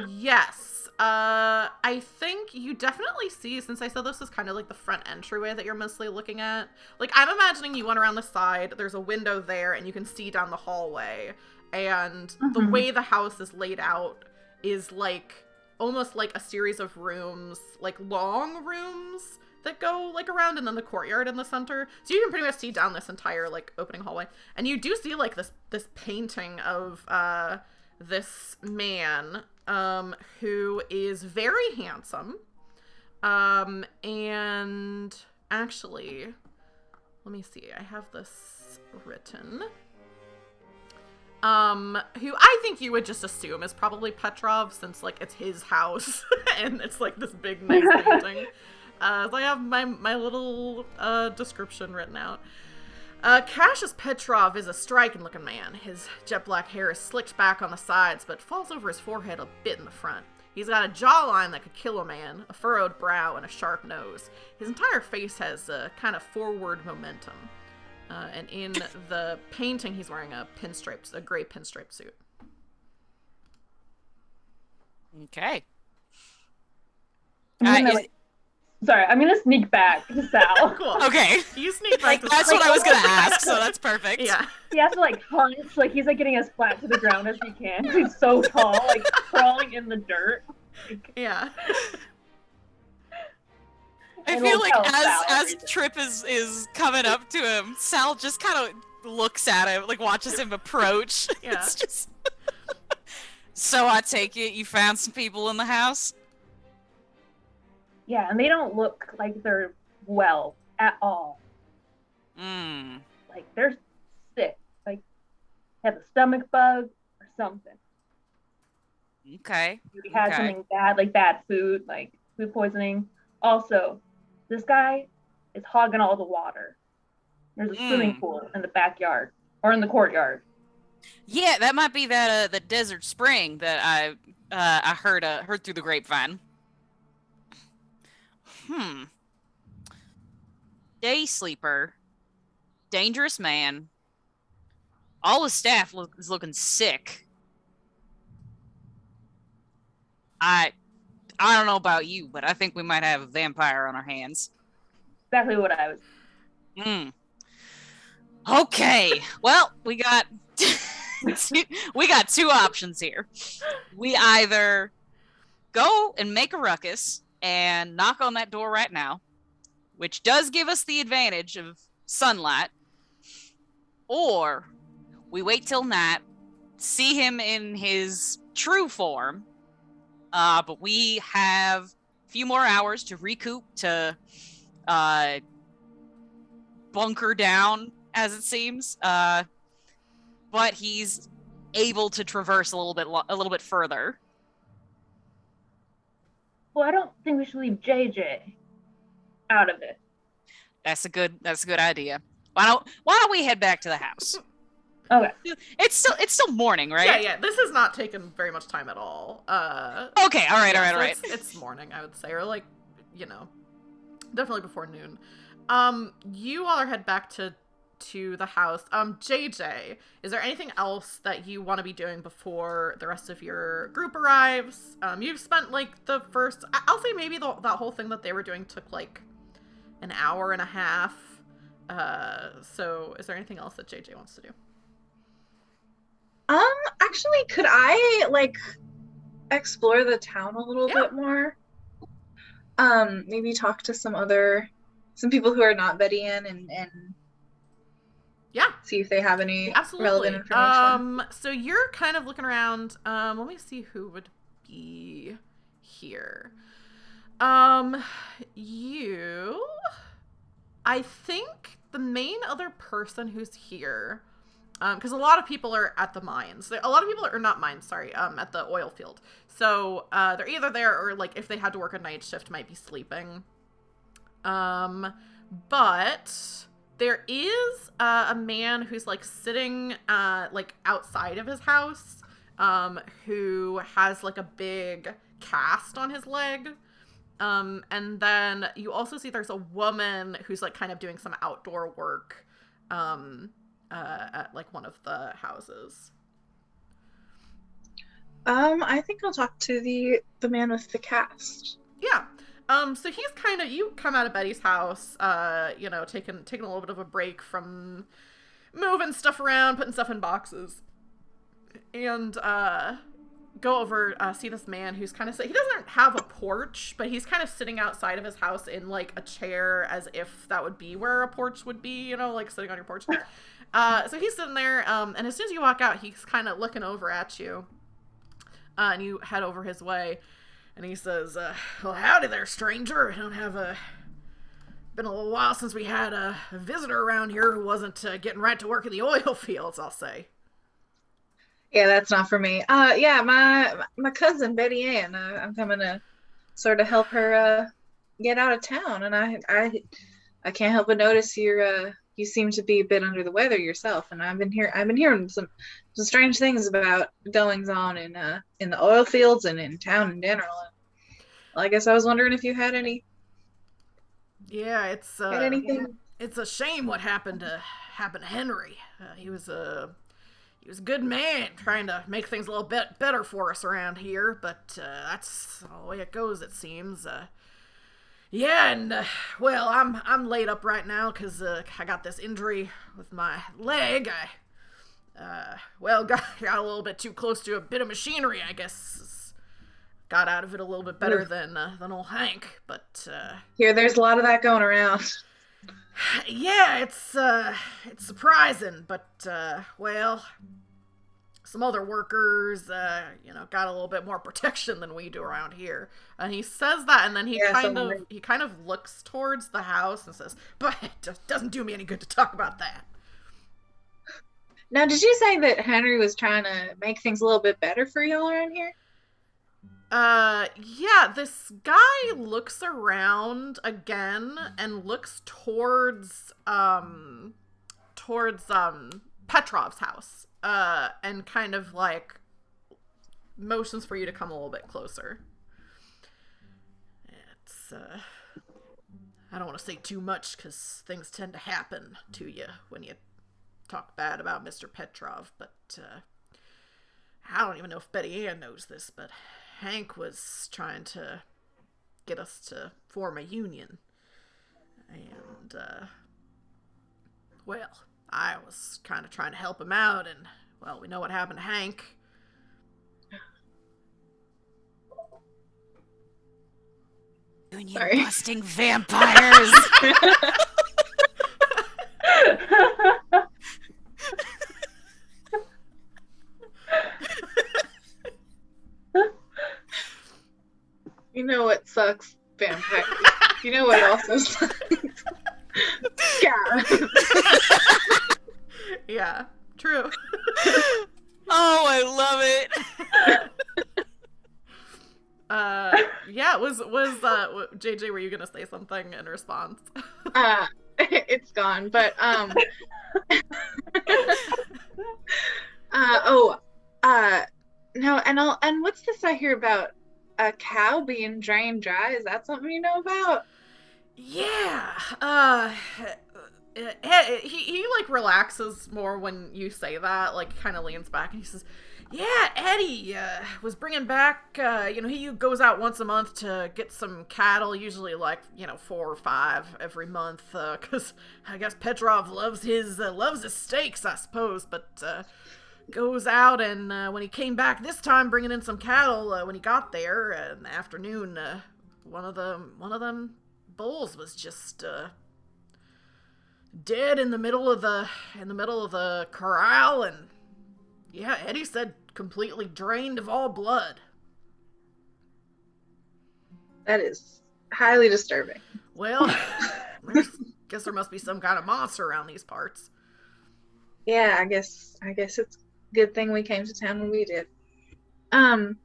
Yes. I think you definitely see, since I said this is kind of like the front entryway that you're mostly looking at. Like, I'm imagining you went around the side, there's a window there, and you can see down the hallway. And the way the house is laid out is like, almost like a series of rooms, like long rooms that go like around, and then the courtyard in the center. So you can pretty much see down this entire like opening hallway. And you do see like this painting of, this man who is very handsome, and actually, let me see, I have this written, who I think you would just assume is probably Petrov, since like it's his house and it's like this big nice painting. So I have my little description written out. Cassius Petrov is a striking-looking man. His jet-black hair is slicked back on the sides, but falls over his forehead a bit in the front. He's got a jawline that could kill a man, a furrowed brow, and a sharp nose. His entire face has a kind of forward momentum. And in the painting, he's wearing a gray pinstripe suit. Okay. Sorry, I'm gonna sneak back to Sal. Cool. Okay. You sneak back. That's what I was gonna ask, so that's perfect. Yeah. He has to like hunch, like he's like getting as flat to the ground as he can. He's so tall, like crawling in the dirt. Yeah. I feel like as Trip is coming up to him, Sal just kind of looks at him, like watches him approach. Yeah. It's just. So I take it you found some people in the house? Yeah, and they don't look like they're well at all. Like they're sick. Like have a stomach bug or something. Okay. Maybe had something bad, like bad food, like food poisoning. Also, this guy is hogging all the water. There's a swimming pool in the backyard or in the courtyard. Yeah, that might be that the desert spring that I heard through the grapevine. Day sleeper, dangerous man. All his staff is looking sick. I don't know about you, but I think we might have a vampire on our hands. Exactly what I was. Okay. Well, we got two options here. We either go and make a ruckus and knock on that door right now, which does give us the advantage of sunlight, or we wait till night, see him in his true form, but we have a few more hours to recoup, to bunker down, as it seems, but he's able to traverse a little bit further. Well, I don't think we should leave JJ out of it. That's a good idea. Why don't we head back to the house? Okay. It's still morning, right? Yeah. This has not taken very much time at all. Okay. All right. It's morning, I would say, or like, definitely before noon. You all are head back to the house. JJ, is there anything else that you want to be doing before the rest of your group arrives? You've spent like the first, I'll say maybe that whole thing that they were doing took like an hour and a half. So is there anything else that JJ wants to do? Actually, could I like explore the town a little bit more? Maybe talk to some people who are not Betty Ann and see if they have any relevant information. So you're kind of looking around. Let me see who would be here. I think the main other person who's here because a lot of people are at the mines. A lot of people are not mines, sorry, at the oil field. So they're either there or, like, if they had to work a night shift, might be sleeping. But there is a man who's, like, sitting like outside of his house, who has, like, a big cast on his leg. And then you also see there's a woman who's, like, kind of doing some outdoor work at, like, one of the houses. I think I'll talk to the man with the cast. Yeah. So he's kind of, you come out of Betty's house, you know, taking a little bit of a break from moving stuff around, putting stuff in boxes, and go over, see this man who's kind of, he doesn't have a porch, but he's kind of sitting outside of his house in, like, a chair, as if that would be where a porch would be, you know, like, sitting on your porch. So he's sitting there, and as soon as you walk out, he's kind of looking over at you, and you head over his way, and he says, well, howdy there, stranger. I don't have been a little while since we had a visitor around here who wasn't getting right to work in the oil fields, I'll say. Yeah, that's not for me. Yeah, my cousin Betty Ann. I'm coming to sort of help her get out of town, and I can't help but notice you seem to be a bit under the weather yourself, and I've been hearing some strange things about goings on in the oil fields and in town in general. Well, I guess I was wondering if you had any. Yeah, it's had anything. It's a shame what happened to Henry. He was a good man, trying to make things a little bit better for us around here, but that's the way it goes, it seems. Yeah, and well, I'm laid up right now because I got this injury with my leg. I got a little bit too close to a bit of machinery, I guess. Got out of it a little bit better than old Hank, but Here, there's a lot of that going around. Yeah, it's surprising, but well, some other workers, you know, got a little bit more protection than we do around here. And he says that, and then he kind of looks towards the house and says, "But it doesn't do me any good to talk about that." Now, did you say that Henry was trying to make things a little bit better for y'all around here? Yeah, this guy looks around again and looks towards Petrov's house, and kind of, like, motions for you to come a little bit closer. It's, I don't want to say too much, because things tend to happen to you when you talk bad about Mr. Petrov, but, I don't even know if Betty Ann knows this, but Hank was trying to get us to form a union. And, well, I was kind of trying to help him out, and, well, we know what happened to Hank. Union-busting vampires! You know what sucks, vampires? You know what also sucks? Yeah. Yeah, true. Oh, I love it. Yeah, was JJ, were you gonna say something in response? It's gone, but no, and what's this I hear about a cow being drained dry? Is that something you know about? Yeah, he like relaxes more when you say that, like, kind of leans back and he says, yeah, Eddie was bringing back, you know, he goes out once a month to get some cattle, usually like, you know, 4 or 5 every month, because I guess Petrov loves his steaks, I suppose, but goes out, and when he came back this time bringing in some cattle, when he got there in the afternoon, one of them bulls was just dead in the middle of the corral, and yeah, Eddie said completely drained of all blood. That is highly disturbing. Well, guess there must be some kind of monster around these parts. Yeah, I guess it's a good thing we came to town when we did. Um,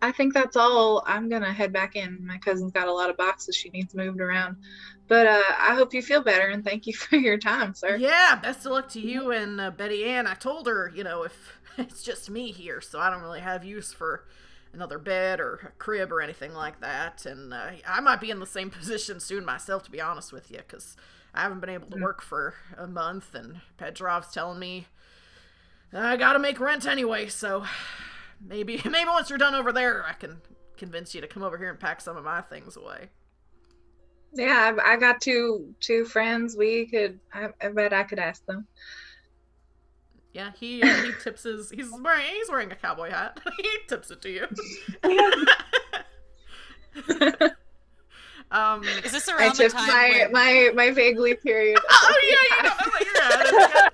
I think that's all. I'm gonna head back in. My cousin's got a lot of boxes she needs moved around. But I hope you feel better and thank you for your time, sir. Yeah, best of luck to you and Betty Ann. I told her, if it's just me here, so I don't really have use for another bed or a crib or anything like that. And I might be in the same position soon myself, to be honest with you, because I haven't been able to work for a month, and Petrov's telling me I gotta make rent anyway, so maybe once you're done over there, I can convince you to come over here and pack some of my things away. Yeah, I got two friends. I bet I could ask them. Yeah, he tips he's wearing a cowboy hat. He tips it to you. Is this I around the tipped time my vaguely period. Oh yeah, you're right.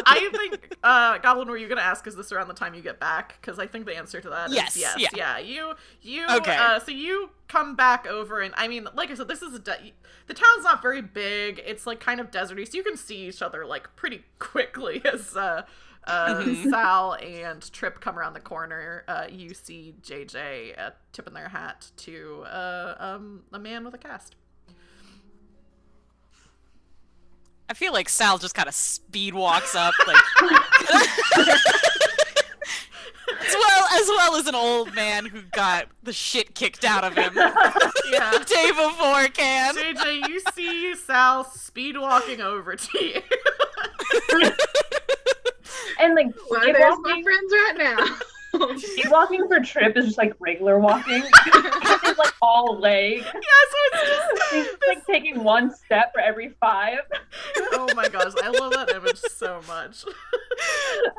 I think Goblin, were you gonna ask, is this around the time you get back? Because I think the answer to that Yes, is yes. yeah. You Okay. so you come back over, and I mean, like I said, this is the town's not very big. It's like kind of deserty, so you can see each other like pretty quickly as Sal and Trip come around the corner. You see JJ tipping their hat to a man with a cast. I feel like Sal just kind of speed walks up, like, as well as an old man who got the shit kicked out of him Yeah. the day before can. JJ, you see Sal speed walking over to you. And like Well, skid there's my walking, friends right now. skid walking for Trip is just like regular walking. It's like all leg. Yeah, so it's He's just like taking one step for every 5. oh my gosh, I love that image so much. An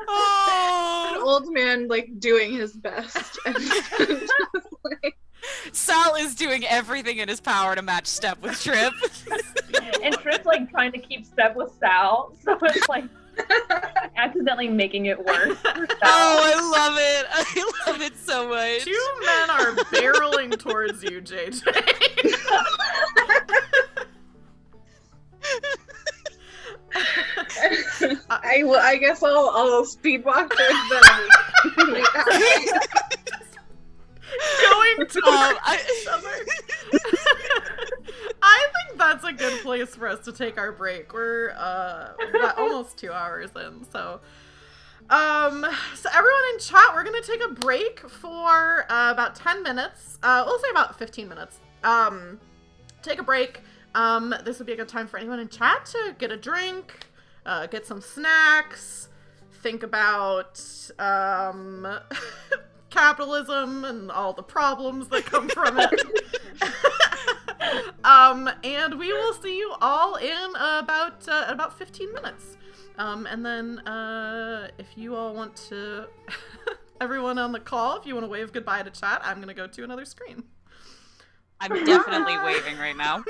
Oh, old man like doing his best. And like, Sal is doing everything in his power to match step with Trip. And Trip's like trying to keep step with Sal, so it's like accidentally making it worse for Sal. Oh, I love it. I love it so much. 2 men are barreling towards you, JJ. I guess I'll speed walk towards them. Going towards I- each other. I think that's a good place for us to take our break. We're about almost 2 hours in, so everyone in chat, we're gonna take a break for about 10 minutes. We'll say about 15 minutes. Take a break. This would be a good time for anyone in chat to get a drink, get some snacks, think about capitalism and all the problems that come from it. And we will see you all in about 15 minutes. And then if you all want to, everyone on the call, if you want to wave goodbye to chat, I'm gonna go to another screen. I'm definitely waving right now.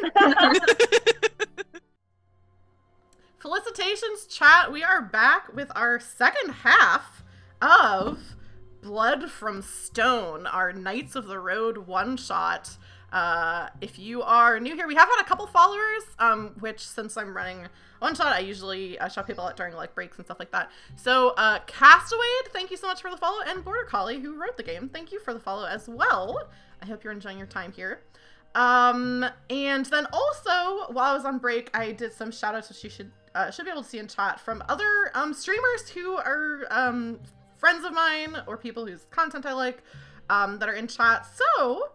Felicitations, chat. We are back with our second half of Blood from Stone, our Knights of the Road one-shot. If you are new here, we have had a couple followers, which since I'm running one-shot, I usually shout people out during like breaks and stuff like that. So, Castaway, thank you so much for the follow, and Bordercholly, who wrote the game, thank you for the follow as well. I hope you're enjoying your time here. And then also, while I was on break, I did some shout-outs, which you should be able to see in chat, from other streamers who are friends of mine or people whose content I like that are in chat. So,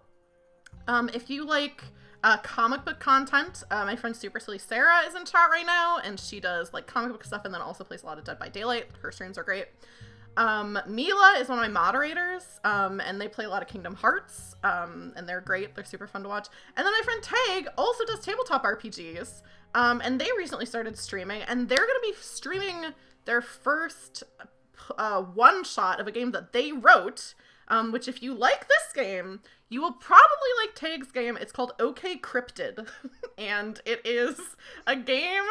if you like comic book content, my friend Super Silly Sarah is in chat right now, and she does like comic book stuff and then also plays a lot of Dead by Daylight. Her streams are great. Mila is one of my moderators, and they play a lot of Kingdom Hearts, and they're great. They're super fun to watch. And then my friend Tag also does tabletop RPGs, and they recently started streaming, and they're going to be streaming their first one-shot of a game that they wrote, which if you like this game, you will probably like Tag's game. It's called OK Cryptid, and it is a game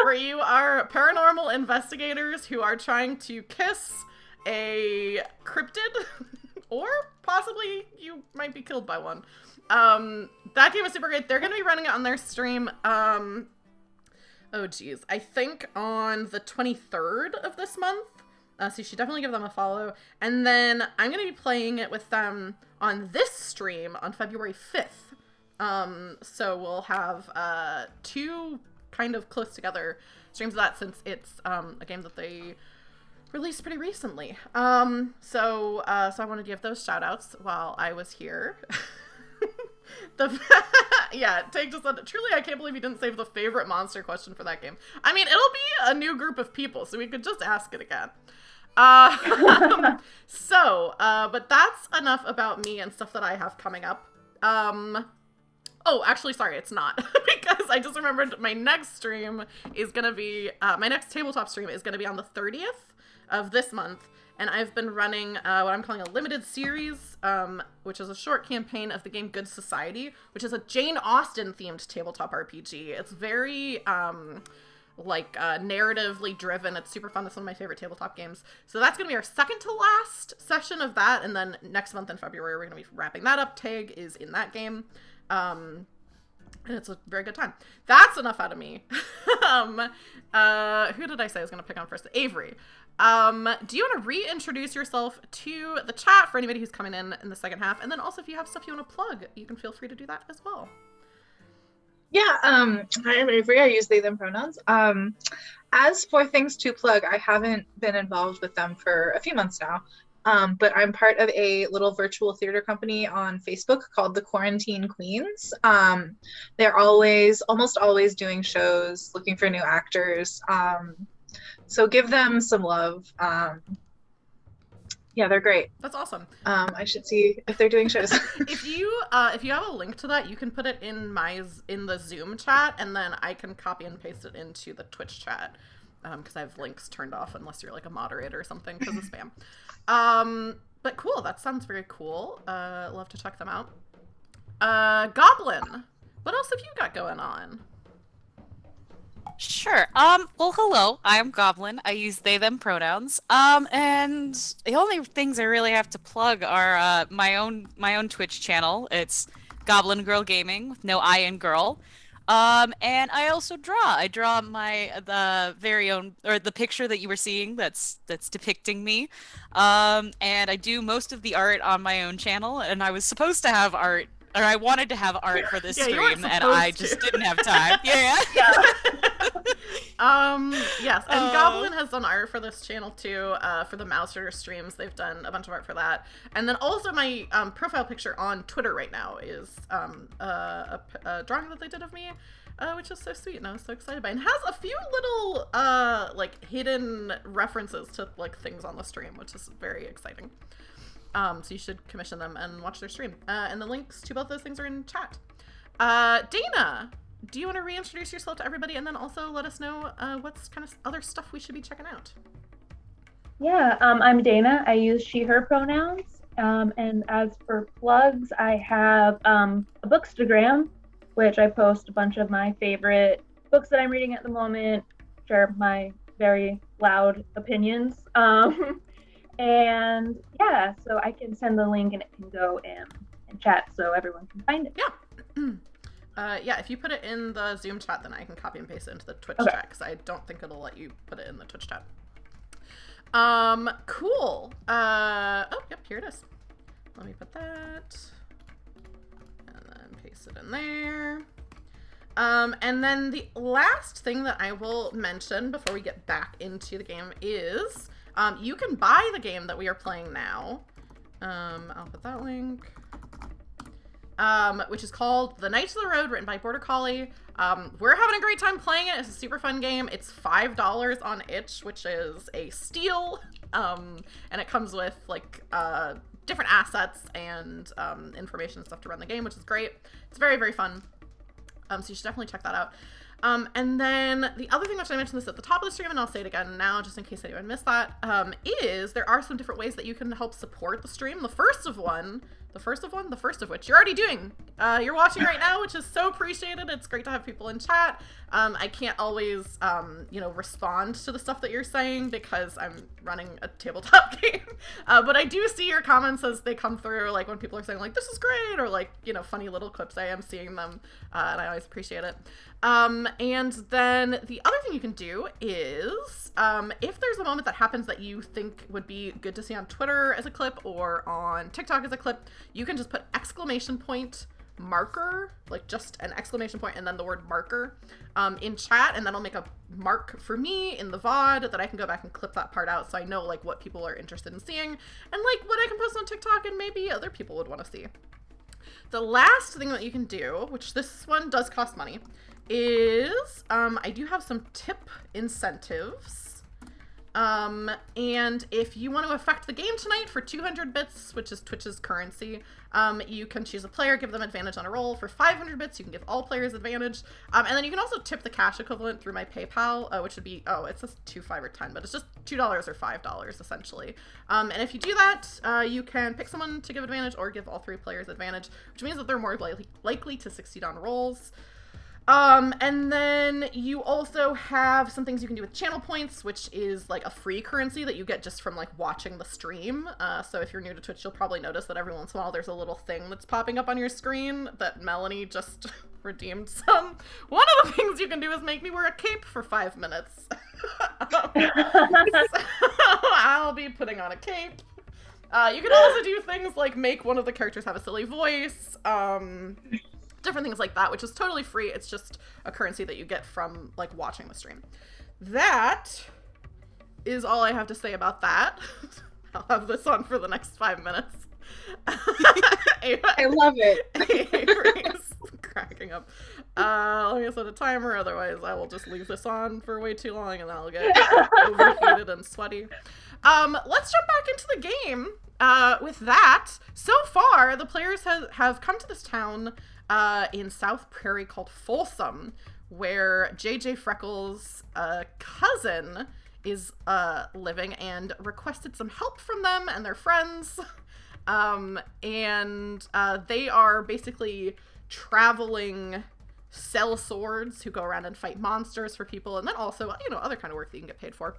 where you are paranormal investigators who are trying to kiss a cryptid, or possibly you might be killed by one. That game is super great. They're going to be running it on their stream Oh, geez. I think on the 23rd of this month. So you should definitely give them a follow. And then I'm going to be playing it with them on this stream on February 5th. So we'll have 2 kind of close together streams of that, since it's a game that they released pretty recently. So I want to give those shout outs while I was here. Yeah, Take just said, truly, I can't believe you didn't save the favorite monster question for that game. I mean, it'll be a new group of people, so we could just ask it again. But that's enough about me and stuff that I have coming up. Oh, actually, sorry, it's not. Because I just remembered my next stream is going to be, my next tabletop stream is going to be on the 30th of this month. And I've been running what I'm calling a limited series, which is a short campaign of the game Good Society, which is a Jane Austen-themed tabletop RPG. It's very, narratively driven. It's super fun. It's one of my favorite tabletop games. So that's going to be our second to last session of that. And then next month in February, we're going to be wrapping that up. Tag is in that game. And it's a very good time. That's enough out of me. Who did I say I was going to pick on first? Avery. Do you want to reintroduce yourself to the chat for anybody who's coming in the second half? And then also, if you have stuff you want to plug, you can feel free to do that as well. Yeah, hi, I'm Avery. I use they, them pronouns. As for things to plug, I haven't been involved with them for a few months now. But I'm part of a little virtual theater company on Facebook called the Quarantine Queens. They're almost always doing shows, looking for new actors. So give them some love. Yeah, they're great. That's awesome. I should see if they're doing shows. If you have a link to that, you can put it in the Zoom chat, and then I can copy and paste it into the Twitch chat. Because I have links turned off unless you're like a moderator or something because of spam. But cool, that sounds very cool. Love to check them out. Goblin, what else have you got going on? Sure. Well, hello. I am Goblin. I use they, them pronouns. And the only things I really have to plug are my own Twitch channel. It's Goblin Girl Gaming with no I in girl. And I also draw. I draw the very own, or the picture that you were seeing that's depicting me. And I do most of the art on my own channel, and I was supposed to have art, or I wanted to have art for this stream, and I just didn't have time. Yeah. Yes, and Goblin has done art for this channel too, for the Mouser streams. They've done a bunch of art for that. And then also my profile picture on Twitter right now is a drawing that they did of me, which is so sweet, and I was so excited by it. And has a few little hidden references to like things on the stream, which is very exciting. So you should commission them and watch their stream. And the links to both those things are in chat. Dana, do you want to reintroduce yourself to everybody, and then also let us know what's kind of other stuff we should be checking out? Yeah, I'm Dana. I use she, her pronouns. And as for plugs, I have a Bookstagram, which I post a bunch of my favorite books that I'm reading at the moment, share my very loud opinions. And yeah, so I can send the link and it can go in chat so everyone can find it. Yeah. Yeah, if you put it in the Zoom chat, then I can copy and paste it into the Twitch chat, because I don't think it'll let you put it in the Twitch chat. Cool. Oh, yep, here it is. Let me put that. And then paste it in there. And then the last thing that I will mention before we get back into the game is you can buy the game that we are playing now. I'll put that link. Which is called The Knights of the Road, written by Bordercholly. We're having a great time playing it. It's a super fun game. It's $5 on itch, which is a steal. And it comes with like different assets and information and stuff to run the game, which is great. It's very, very fun. So you should definitely check that out. And then the other thing, which I mentioned this at the top of the stream, and I'll say it again now, just in case anyone missed that, is there are some different ways that you can help support the stream. The first of The first of which you're already doing. You're watching right now, which is so appreciated. It's great to have people in chat. I can't always, respond to the stuff that you're saying because I'm running a tabletop game. But I do see your comments as they come through, like when people are saying like, this is great, or like, funny little clips. I am seeing them, and I always appreciate it. And then the other thing you can do is, if there's a moment that happens that you think would be good to see on Twitter as a clip or on TikTok as a clip, you can just put exclamation point marker, like just an exclamation point and then the word marker, in chat, and that'll make a mark for me in the VOD that I can go back and clip that part out so I know like what people are interested in seeing and like what I can post on TikTok and maybe other people would want to see. The last thing that you can do, which this one does cost money, is I do have some tip incentives. And if you want to affect the game tonight for 200 bits, which is Twitch's currency, you can choose a player, give them advantage on a roll. For 500 bits, you can give all players advantage. And then you can also tip the cash equivalent through my PayPal, which would be, it says $2, $5, or $10, but it's just $2 or $5 essentially. And if you do that, you can pick someone to give advantage or give all 3 players advantage, which means that they're more likely to succeed on rolls. And then you also have some things you can do with channel points, which is like a free currency that you get just from like watching the stream. So if you're new to Twitch, you'll probably notice that every once in a while there's a little thing that's popping up on your screen that Melanie just redeemed some. One of the things you can do is make me wear a cape for 5 minutes. So I'll be putting on a cape. You can also do things like make one of the characters have a silly voice, different things like that, which is totally free. It's just a currency that you get from like watching the stream. That is all I have to say about that. I'll have this on for the next 5 minutes. I love it. Avery's cracking up. Let me set a timer, otherwise I will just leave this on for way too long and then I'll get overheated and sweaty. Let's jump back into the game. With that, so far the players have come to this town in South Prairie called Folsom, where JJ Freckles' cousin is living and requested some help from them and their friends. And they are basically traveling sellswords who go around and fight monsters for people, and then also, other kind of work that you can get paid for.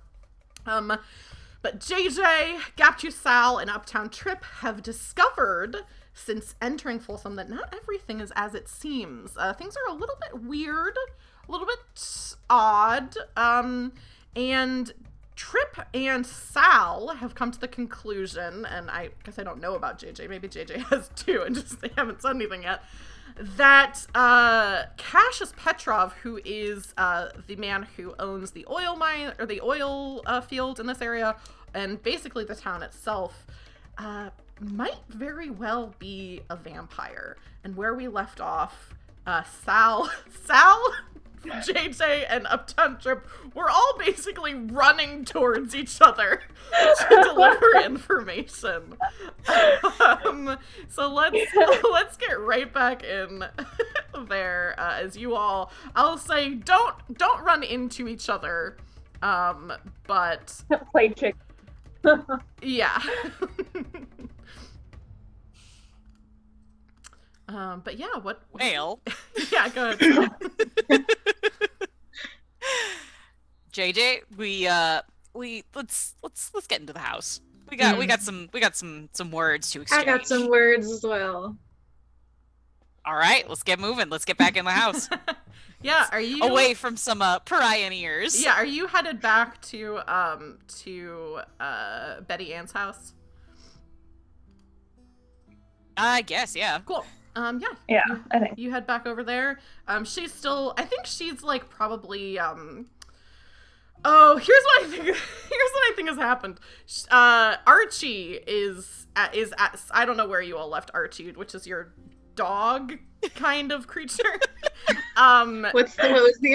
But JJ, Gaptu Sal, and Uptown Trip have discovered since entering Folsom that not everything is as it seems. Things are a little bit weird, a little bit odd, and Trip and Sal have come to the conclusion, and I guess I don't know about JJ, maybe JJ has too, and just they haven't said anything yet, that Cassius Petrov, who is the man who owns the oil mine, or the oil field in this area, and basically the town itself, might very well be a vampire. And where we left off, Sal, JJ, and Uptown Trip were all basically running towards each other to deliver information. So let's get right back in there. As you all, I'll say, don't run into each other, but Play chick. yeah. But yeah, what? Well. Yeah, go ahead. JJ, let's get into the house. We got some words to exchange. I got some words as well. All right, let's get moving. Let's get back in the house. Yeah, are you away from some pariah ears? Yeah, are you headed back to Betty Ann's house? I guess, yeah. Cool. Yeah, I think. You head back over there. She's still, I think she's like probably, here's what I think has happened. Archie is at, I don't know where you all left Archie, which is your dog kind of creature. What was the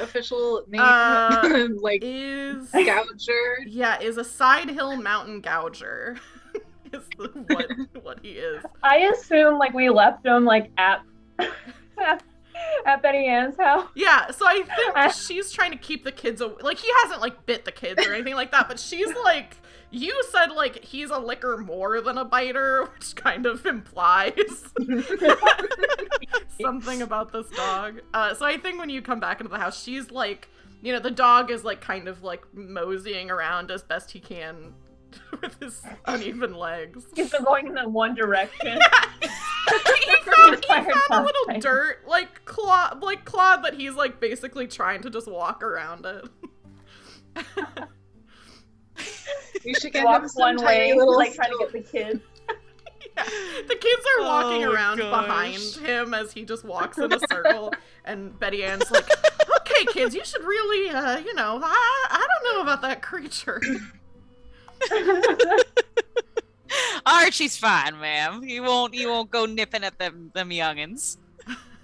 official name? Like, is Gouger? Yeah, is a side hill mountain gouger. Is what he is. I assume like we left him like at Betty Betty Ann's house? Yeah, so I think she's trying to keep the kids away. Like, he hasn't, like, bit the kids or anything like that, but she's like, you said, like, he's a licker more than a biter, which kind of implies something about this dog. So I think when you come back into the house, she's like, you know, the dog is, like, kind of, like, moseying around as best he can with his uneven legs. He's been going in that one direction. He found a little dirt, like, clod that he's, like, basically trying to just walk around it. You should get him Walks some one tiny way, little like, trying to get the kids. Yeah. The kids are walking Oh, around gosh. behind him as he just walks in a circle, and Betty Ann's like, okay, kids, you should really, you know, I don't know about that creature. Archie's fine, ma'am. He won't go nipping at them youngins.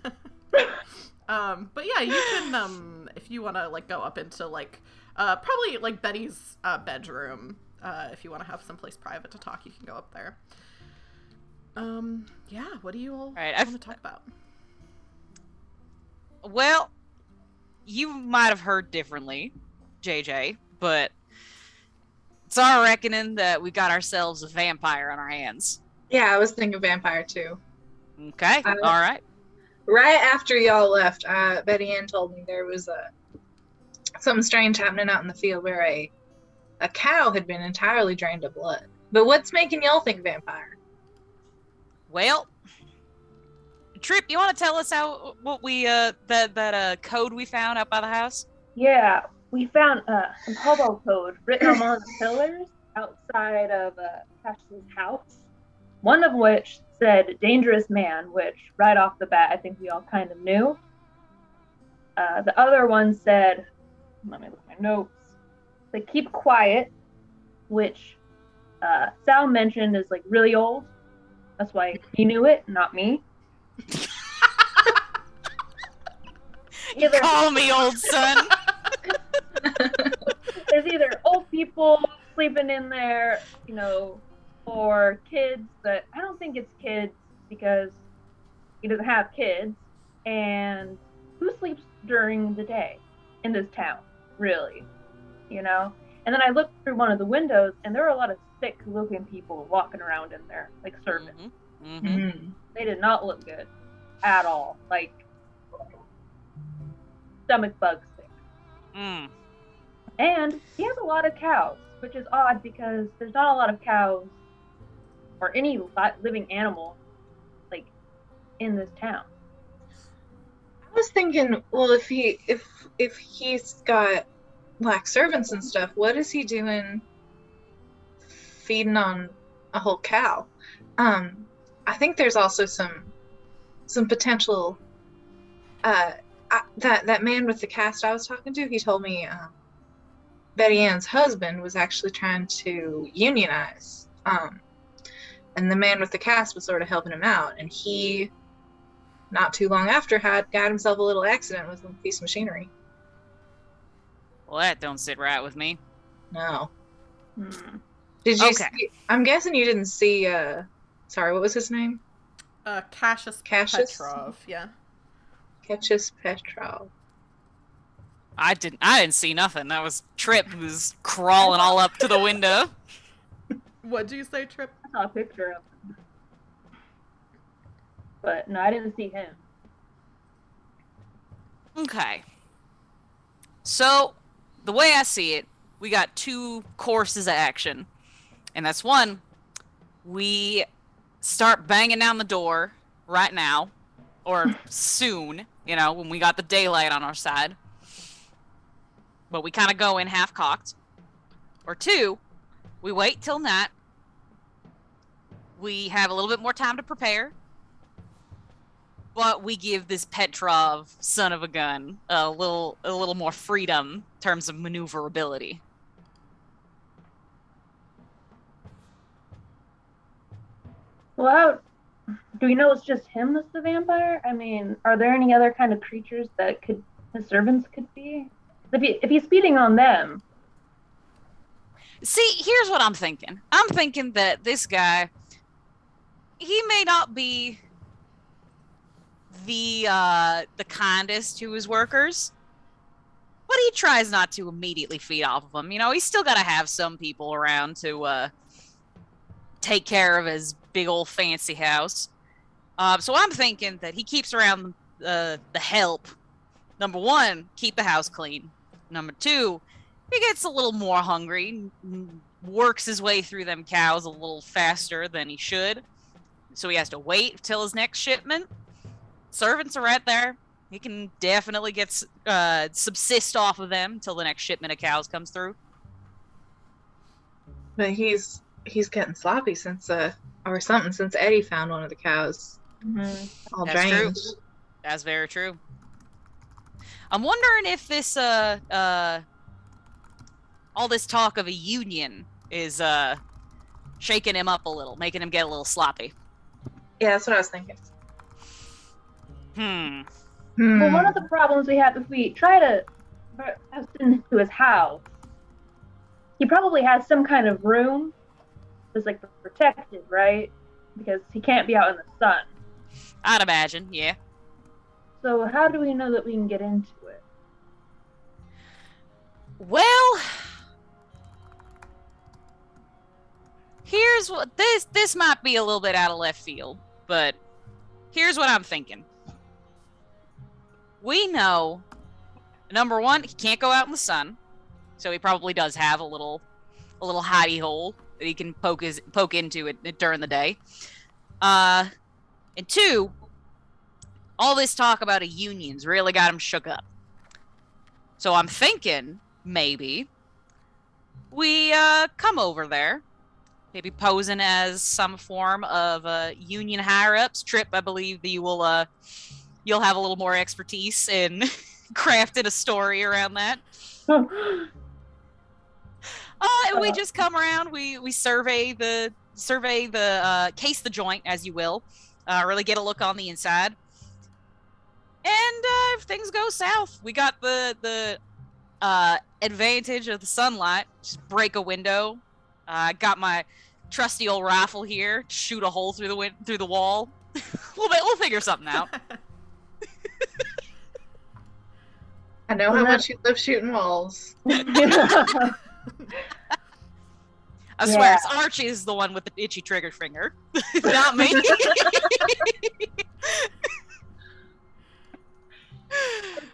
But yeah, you can, if you want to, like, go up into, like, probably, like, Betty's bedroom. If you want to have someplace private to talk, you can go up there. Yeah, what do you all want to talk about? Well, you might have heard differently, JJ, but it's our reckoning that we got ourselves a vampire on our hands. Yeah, I was thinking vampire too. Okay, all right. Right after y'all left, Betty Ann told me there was something strange happening out in the field where a cow had been entirely drained of blood. But what's making y'all think vampire? Well, Trip, you want to tell us what we that code we found out by the house? Yeah, we found some hobo code written on one of the pillars outside of Cassius' house. One of which said "dangerous man," which right off the bat I think we all kind of knew. The other one said, let me look at my notes. They keep quiet, which Sal mentioned is like really old. That's why he knew it, not me. Call me old son. There's either old people sleeping in there, you know, or kids, but I don't think it's kids because he doesn't have kids. And who sleeps during the day in this town, really? You know? And then I looked through one of the windows, and there were a lot of sick-looking people walking around in there, like servants. Mm-hmm. Mm-hmm. They did not look good at all. Like, stomach bug sick. Mm. And he has a lot of cows, which is odd because there's not a lot of cows or any living animal, like, in this town. I was thinking, well, if he's got black servants and stuff, what is he doing feeding on a whole cow? I think there's also some potential. That man with the cast I was talking to, he told me Betty Ann's husband was actually trying to unionize, and the man with the cast was sort of helping him out, and he, not too long after, got himself a little accident with a piece of machinery. Well, that don't sit right with me. No. Did you? Okay. I'm guessing you didn't see. Sorry, what was his name? Cassius Petrov. Yeah. Cassius Petrov. I didn't see nothing. That was Trip who was crawling all up to the window. What'd you say, Trip? I saw a picture of him. But no, I didn't see him. Okay. So, the way I see it, we got two courses of action. And that's one, we start banging down the door right now, or soon, you know, when we got the daylight on our side. But we kind of go in half-cocked. Or two, we wait till night. We have a little bit more time to prepare. But we give this Petrov son of a gun a little more freedom in terms of maneuverability. Well, do we know it's just him that's the vampire? I mean, are there any other kind of creatures that his servants could be? If he's feeding on them. See, here's what I'm thinking. I'm thinking that this guy, he may not be the kindest to his workers, but he tries not to immediately feed off of them. You know, he's still got to have some people around to take care of his big old fancy house. So I'm thinking that he keeps around the help. Number one, keep the house clean. Number two, he gets a little more hungry, works his way through them cows a little faster than he should. So he has to wait till his next shipment. Servants are right there. He can definitely get subsist off of them till the next shipment of cows comes through. But he's getting sloppy since Eddie found one of the cows. All That's drained. true. That's very true. I'm wondering if this all this talk of a union is shaking him up a little, making him get a little sloppy. Yeah, that's what I was thinking. Well, one of the problems we have if we try to bust into his house, he probably has some kind of room that's like protected, right? Because he can't be out in the sun. I'd imagine, yeah. So how do we know that we can get into it? Well, here's what this might be a little bit out of left field, but here's what I'm thinking. We know, number one, he can't go out in the sun, so he probably does have a little hidey hole that he can poke into it during the day. And two, all this talk about a union's really got him shook up. So I'm thinking maybe we come over there, maybe posing as some form of union higher-ups. Trip, I believe that you'll have a little more expertise in crafting a story around that. And we just come around, we survey the case the joint, as you will, really get a look on the inside. And if things go south, we got the advantage of the sunlight. Just break a window. Got my trusty old rifle here. Shoot a hole through the wall. We'll figure something out. I know how much you love shooting walls. I swear, it's Archie's the one with the itchy trigger finger, not me.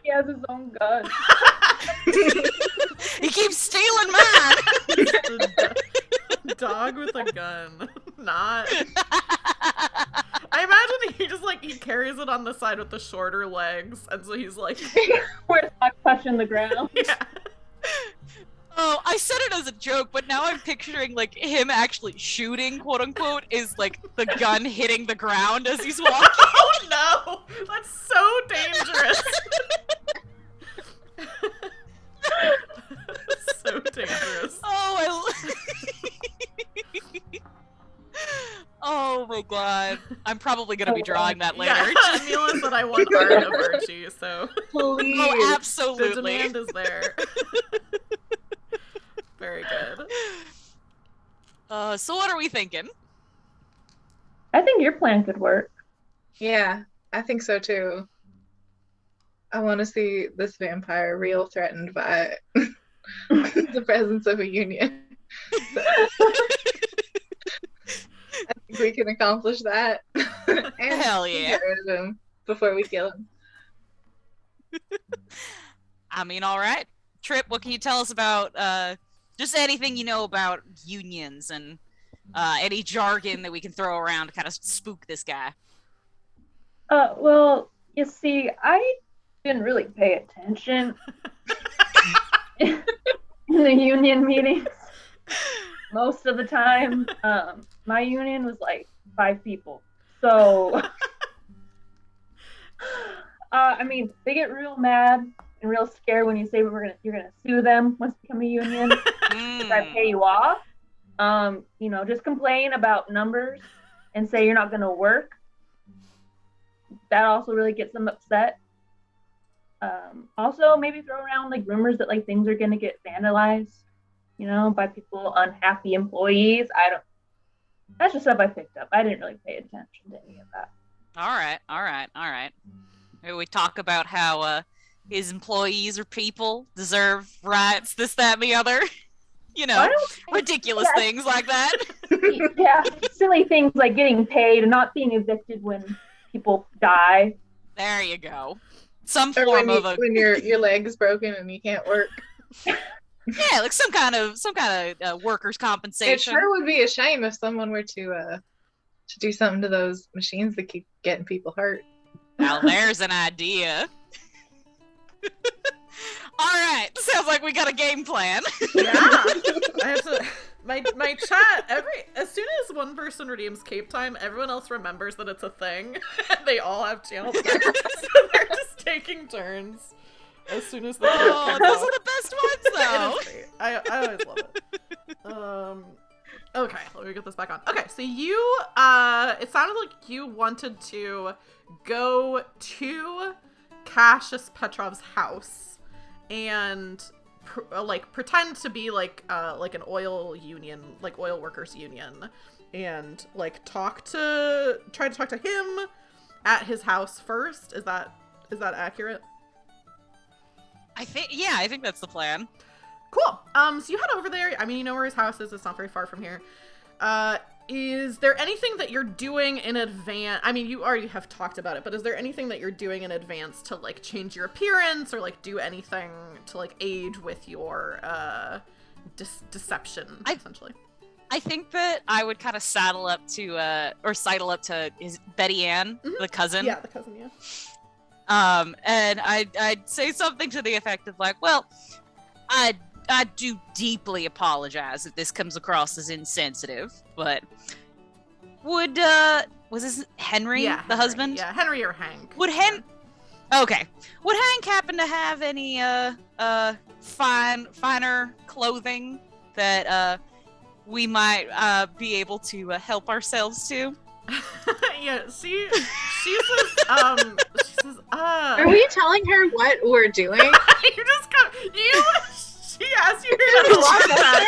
He has his own gun. He keeps stealing mine. Dog with a gun. Not. I imagine he just he carries it on the side with the shorter legs, and so he's like, where's not touching the ground? Yeah. Oh, I said it as a joke, but now I'm picturing him actually shooting, quote unquote, is the gun hitting the ground as he's walking. Oh no! That's so dangerous. So dangerous. Oh my god. I'm probably gonna be drawing that later. Yeah, Mila said I want art of Archie, so Please. Oh, absolutely. the demand is there. Very good. So what are we thinking? I think your plan could work. Yeah, I think so too. I want to see this vampire real threatened by the presence of a union. So, I think we can accomplish that. And Hell yeah. get rid of him before we kill him. I mean, all right. Trip, what can you tell us about just anything you know about unions and any jargon that we can throw around to kind of spook this guy? Well, you see, I didn't really pay attention in the union meetings most of the time. My union was 5 people, so I mean, they get real mad and real scared when you say you're gonna sue them once you become a union. If I pay you off, just complain about numbers and say you're not gonna work. That also really gets them upset. Also, maybe throw around rumors that things are gonna get vandalized, by people, unhappy employees. That's just stuff I picked up. I didn't really pay attention to any of that. All right. Maybe we talk about how his employees or people deserve rights, this, that, and the other. You know, ridiculous things like that. Yeah, silly things like getting paid and not being evicted when people die. There you go. Some Or form of when your leg's broken and you can't work. yeah, like some kind of workers' compensation. It sure would be a shame if someone were to do something to those machines that keep getting people hurt. Now there's an idea. All right, sounds like we got a game plan. Yeah. I have to. My chat. As soon as one person redeems Cape Time, everyone else remembers that it's a thing. They all have channel time, so they're just taking turns. As soon as the those are the best ones, though. It is great. I always love it. Okay, let me get this back on. Okay, so you, it sounded like you wanted to go to Cassius Petrov's house and pretend to be like an oil union, like oil workers union, and like try to talk to him at his house first. Is that accurate? I think that's the plan. Cool. So you head over there. I mean, you know where his house is. It's not very far from here. Is there anything that you're doing in advance? I mean, you already have talked about it, but is there anything that you're doing in advance to like change your appearance or like do anything to like aid with your deception, essentially? I think that I would kind of sidle up to is Betty Ann, the cousin. Yeah, the cousin, yeah. And I'd say something to the effect of like, well, I do deeply apologize if this comes across as insensitive, but would was this Henry, yeah, the Henry. husband? Yeah, Henry or Hank. Would Okay. Would Hank happen to have any finer clothing that we might be able to help ourselves to? Yeah, she says Are we telling her what we're doing? She asked you to walk that.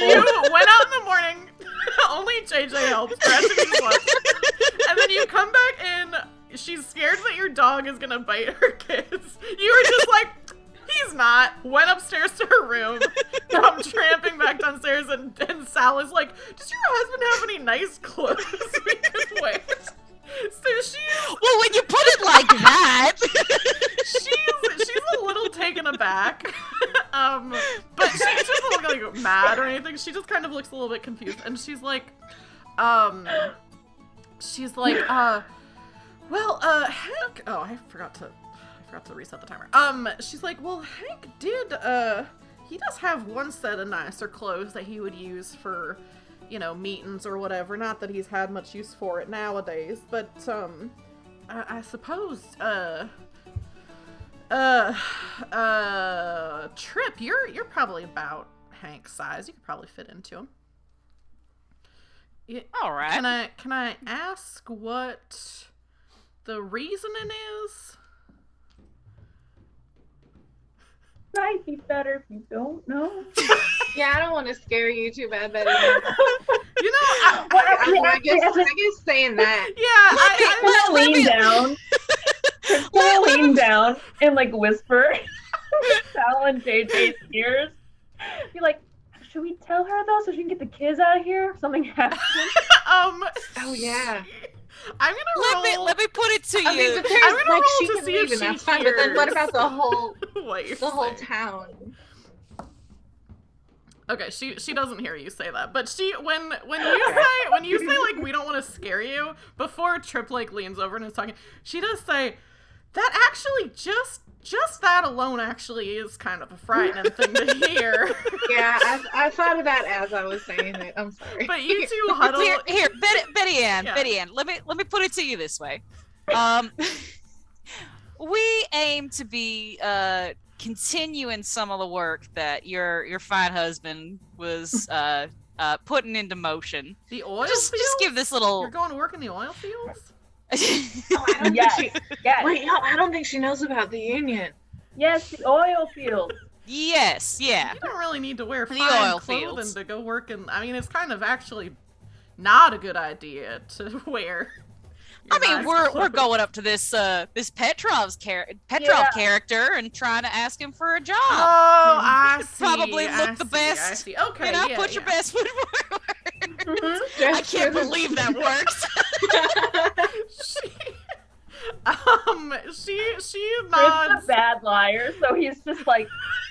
You went out in the morning. Only JJ helps. And then you come back in. She's scared that your dog is gonna bite her kids. You were just like, he's not. Went upstairs to her room. Come tramping back downstairs, and Sal is like, does your husband have any nice clothes we could wear? So well, when you put it like that, she's a little taken aback, but she doesn't look like mad or anything. She just kind of looks a little bit confused, and she's like, well, Hank. Oh, I forgot to reset the timer. She's like, well, Hank he does have one set of nicer clothes that he would use for, you know, meetings or whatever. Not that he's had much use for it nowadays, but I suppose Trip, you're probably about Hank's size. You could probably fit into him. All right. Can I ask what the reasoning is? Might be better if you don't know. Yeah, I don't want to scare you too bad, Betty. You know, I guess saying that. Yeah, I'm gonna lean down. I'm gonna lean down and like whisper Sal and JJ's ears. Be like, should we tell her though so she can get the kids out of here if something happens? Oh yeah. I'm gonna roll. Let me put it to you. I mean, but I'm gonna roll she to can see leave if and she that's fine. But then what about the whole whole town? Okay, she doesn't hear you say that, but when you say like we don't want to scare you, before Trip like leans over and is talking, she does say that actually just that alone actually is kind of a frightening thing to hear. Yeah, I thought of that as I was saying it. I'm sorry. But you two huddle. Here, Betty Ann. Yeah. Betty Ann. Let me put it to you this way. We aim to be continuing some of the work that your fine husband was putting into motion. The oil just fields? Just give this little. You're going to work in the oil fields? I don't think she knows about the union. Yes, the oil field. Yes, yeah. You don't really need to wear The fine oil clothing fields. to go work in. I mean, it's kind of actually not a good idea to wear. I mean, we're going up to this Petrov character and trying to ask him for a job. Oh, I see. Probably look the best. I see. Okay, Put your best foot forward. Mhm. I can't believe that works. She Chris nods. is a bad liar, so he's just like,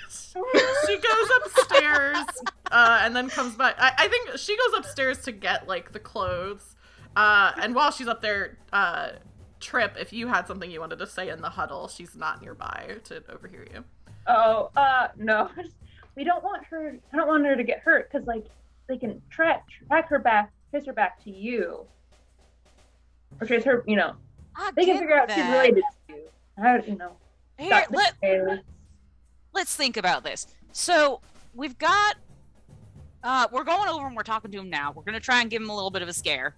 She goes upstairs and then comes back. I think she goes upstairs to get like the clothes. And while she's up there, Trip, if you had something you wanted to say in the huddle, she's not nearby to overhear you. oh, no, we don't want her. I don't want her to get hurt because like they can track her back, trace her back to you, or trace her. You know, they can figure out she's related to you. How you know? Here, let's think about this. So we've got, we're going over and we're talking to him now. We're gonna try and give him a little bit of a scare.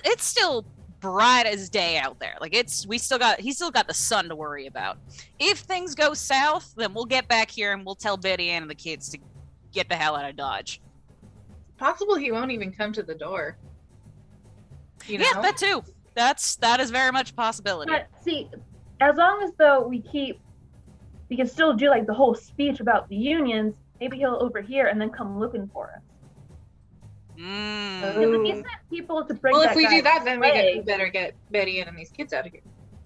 It's still bright as day out there. Like he's still got the sun to worry about. If things go south, then we'll get back here and we'll tell Betty Ann and the kids to get the hell out of Dodge. Possible he won't even come to the door. You know? Yeah, that too. That is very much a possibility. But see, as long as though we can still do like the whole speech about the unions, maybe he'll overhear and then come looking for us. Because if he sent people to break Well, that if we do guy's that, then leg, we better get Betty Ann and these kids out of here.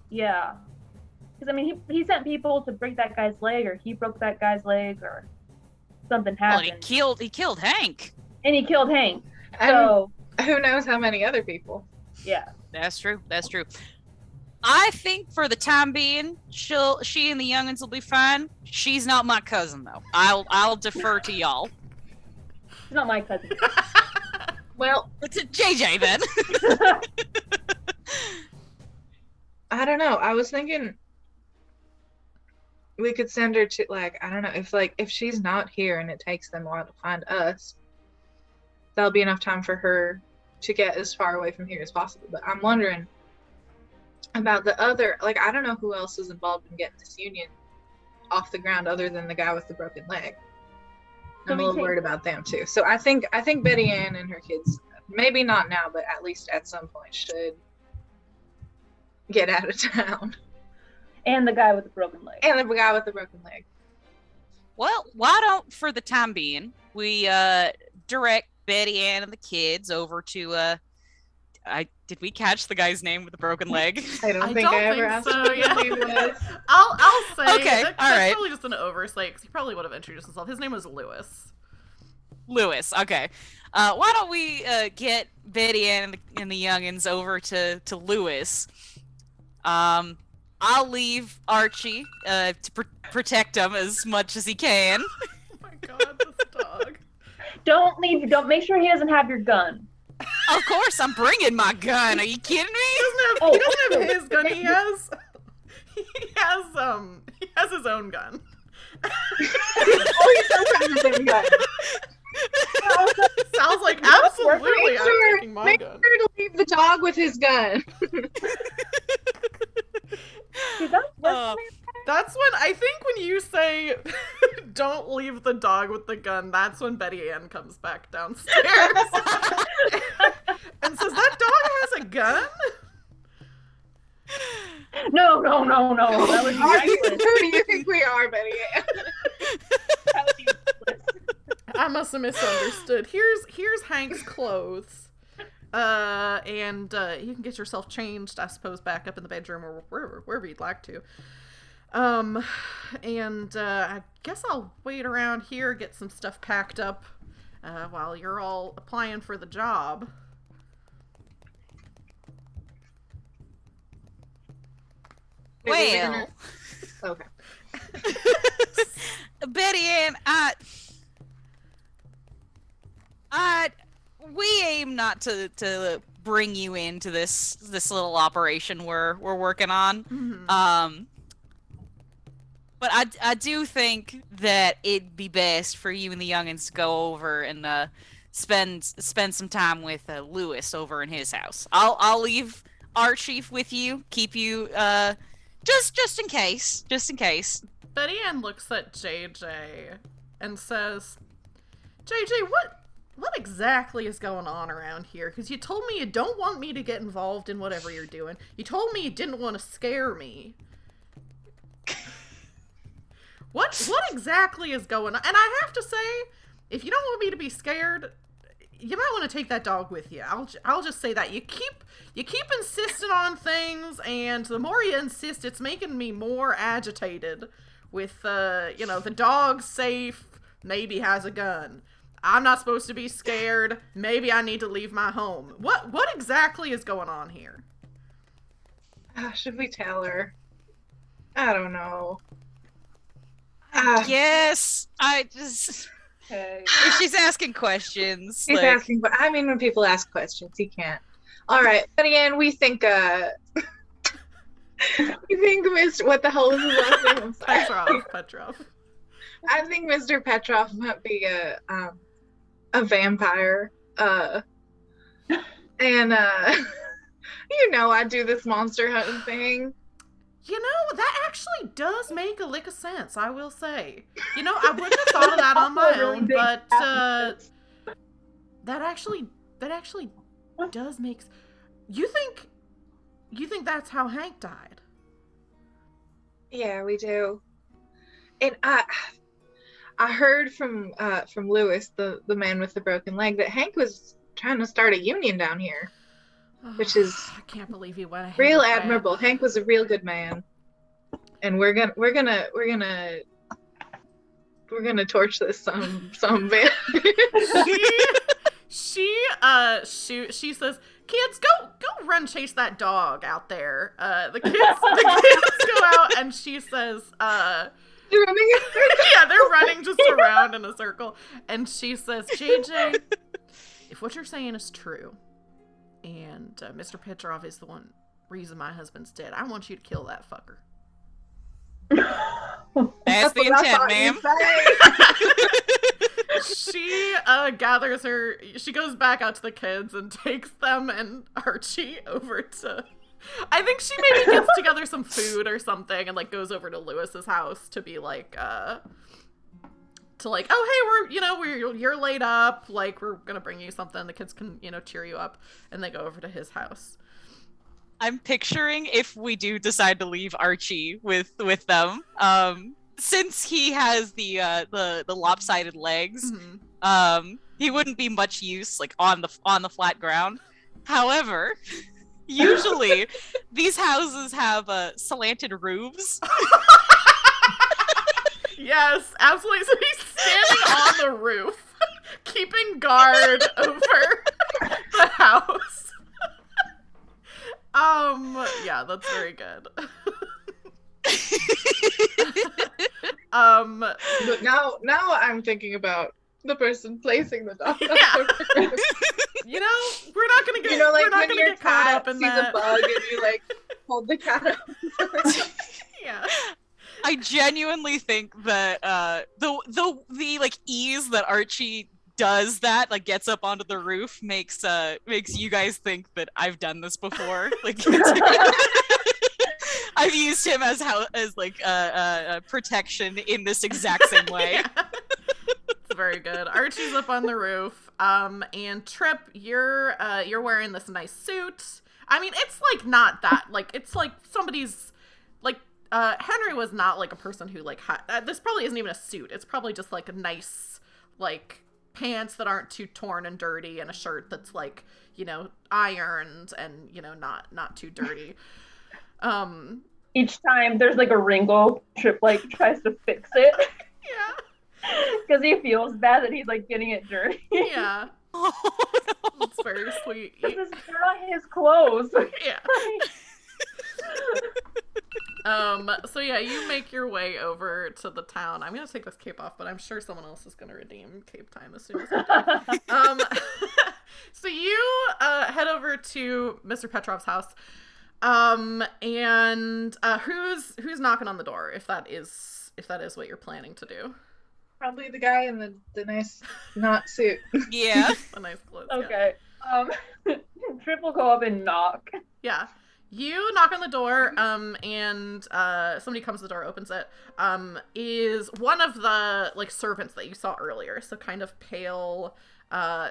yeah. Because I mean, he sent people to break that guy's leg, or he broke that guy's leg, or something Well, happened. he killed Hank. And he killed Hank. And So who knows how many other people? yeah. That's true. I think for the time being, she and the youngins will be fine. She's not my cousin though. I'll defer to y'all. He's not my cousin. Well, It's a JJ then. I don't know. I was thinking we could send her to, like, I don't know, if she's not here and it takes them a while to find us, that'll be enough time for her to get as far away from here as possible. But I'm wondering about the other, like, I don't know who else is involved in getting this union off the ground other than the guy with the broken leg. I'm a little worried about them too. So I think Betty Ann and her kids, maybe not now, but at least at some point, should get out of town. And the guy with the broken leg. And the guy with the broken leg. Well, why don't, for the time being, we direct Betty Ann and the kids over to did we catch the guy's name with the broken leg? I don't think I ever asked so, what his yeah. name was. I'll say Okay, that's all right. probably just an oversight because he probably would have introduced himself. His name was Lewis. Lewis. Okay. Why don't we get Betty Ann and the youngins over to Lewis? I'll leave Archie to protect him as much as he can. Oh my god, this dog. Don't make sure he doesn't have your gun. Of course, I'm bringing my gun. Are you kidding me? He doesn't have his gun. He has his own gun. Oh, he does have his own gun. Sounds like absolutely Make I'm sure, taking my make gun. sure to leave the dog with his gun. Dude, that's That's when I think when you say don't leave the dog with the gun, that's when Betty Ann comes back downstairs and says, "That dog has a gun?" No. That would be reckless. Who do you think we are, Betty Ann? That would be reckless. I must have misunderstood. Here's Hank's clothes. And you can get yourself changed, I suppose, back up in the bedroom or wherever you'd like to. And I guess I'll wait around here, get some stuff packed up, while you're all applying for the job. Well, Okay. Betty Ann, we aim not to bring you into this little operation we're working on. Mm-hmm. But I do think that it'd be best for you and the youngins to go over and spend some time with Lewis over in his house. I'll leave Archie with you, keep you just in case. Betty Ann looks at JJ and says, "JJ, what exactly is going on around here? Because you told me you don't want me to get involved in whatever you're doing. You told me you didn't want to scare me. What exactly is going on? And I have to say, if you don't want me to be scared, you might want to take that dog with you. I'll just say that. You keep insisting on things, and the more you insist, it's making me more agitated with, the dog's safe, maybe has a gun. I'm not supposed to be scared. Maybe I need to leave my home. What exactly is going on here? Should we tell her? I don't know. Yes, I just... Okay. If she's asking questions, He's asking, but I mean, when people ask questions, he can't. All right, but again, we think, Mr. What the hell is his last name? I'm sorry. Petrov. I think Mr. Petrov might be a vampire. I do this monster hunting thing. That actually does make a lick of sense, I will say. I wouldn't have thought of that on my own, but that actually does make... You think that's how Hank died? Yeah, we do. And I heard from Lewis, the man with the broken leg, that Hank was trying to start a union down here. Which is I can't believe he went ahead. Real admirable. Hank was a real good man, and we're gonna torch this some bit. She says, "Kids, go run chase that dog out there." The kids go out, and she says, They're running. Yeah, they're running just around in a circle, and she says, "JJ, if what you're saying is true, and Mr. Petrov is the reason my husband's dead, I want you to kill that fucker." That's the intent, ma'am. She gathers she goes back out to the kids and takes them and Archie over to... I think she maybe gets together some food or something and, goes over to Lewis's house to be oh, hey, you're laid up, we're gonna bring you something, the kids can, cheer you up, and they go over to his house. I'm picturing if we do decide to leave Archie with them, since he has the lopsided legs, he wouldn't be much use on the flat ground. However, usually these houses have slanted roofs. Yes, absolutely. So he's standing on the roof, keeping guard over the house. Yeah, that's very good. But now I'm thinking about the person placing the dog. Yeah. We're not gonna get we're not gonna get caught up in that. A bug and you hold the cat up. Yeah. I genuinely think that the ease that Archie does that, gets up onto the roof, makes you guys think that I've done this before. I've used him as protection in this exact same way. Yeah. It's very good. Archie's up on the roof, and Trip, you're wearing this nice suit. I mean, it's not that it's somebody's Henry was not a person who this probably isn't even a suit. It's probably just a nice pants that aren't too torn and dirty, and a shirt that's ironed and not too dirty. Each time there's a wrinkle, Trip tries to fix it. Yeah. Because he feels bad that he's getting it dirty. Yeah. Oh, no. It's very sweet. They're not his clothes. Yeah. So yeah, you make your way over to the town. I'm gonna take this cape off, but I'm sure someone else is gonna redeem cape time as soon as I do. So you head over to Mr. Petrov's house. And who's knocking on the door, if that is what you're planning to do? Probably the guy in the nice not suit. Yeah. The nice clothes. Okay. Trip will go up and knock. Yeah. You knock on the door, and somebody comes to the door, opens it, is one of the servants that you saw earlier. So kind of pale,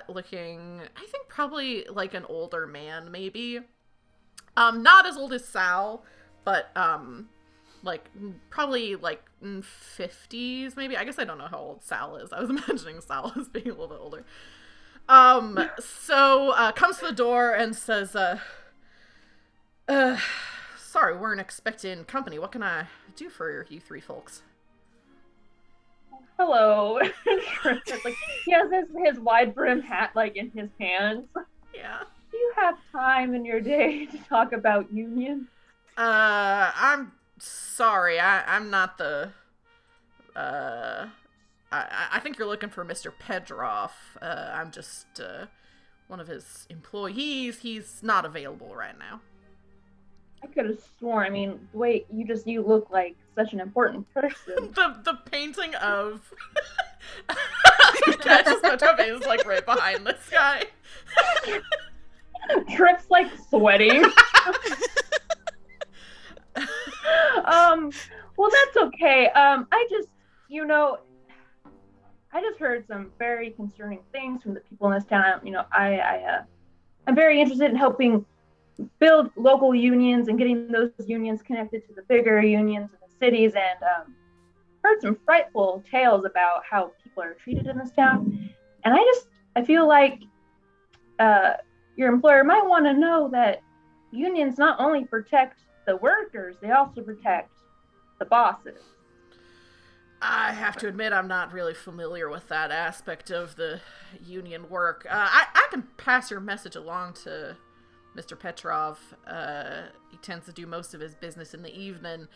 looking, I think probably like an older man, maybe. Not as old as Sal, but like probably like 50s maybe. I guess I don't know how old Sal is. I was imagining Sal as being a little bit older. So comes to the door and says, sorry, weren't expecting company. What can I do for you three folks? Hello. Like, he has his wide brim hat like in his hands. Yeah. Do you have time in your day to talk about union? I'm sorry. I'm not the. I think you're looking for Mr. Pedroff. I'm just one of his employees. He's not available right now. I could have sworn. I mean, the way you look like such an important person. the painting of Cassius is like right behind this guy. Trip's like sweating. Well, that's okay. I just heard some very concerning things from the people in this town. I'm very interested in helping build local unions and getting those unions connected to the bigger unions in the cities, and heard some frightful tales about how people are treated in this town. And I feel like your employer might want to know that unions not only protect the workers, they also protect the bosses. I have to admit, I'm not really familiar with that aspect of the union work. I can pass your message along to Mr. Petrov. He tends to do most of his business in the evening.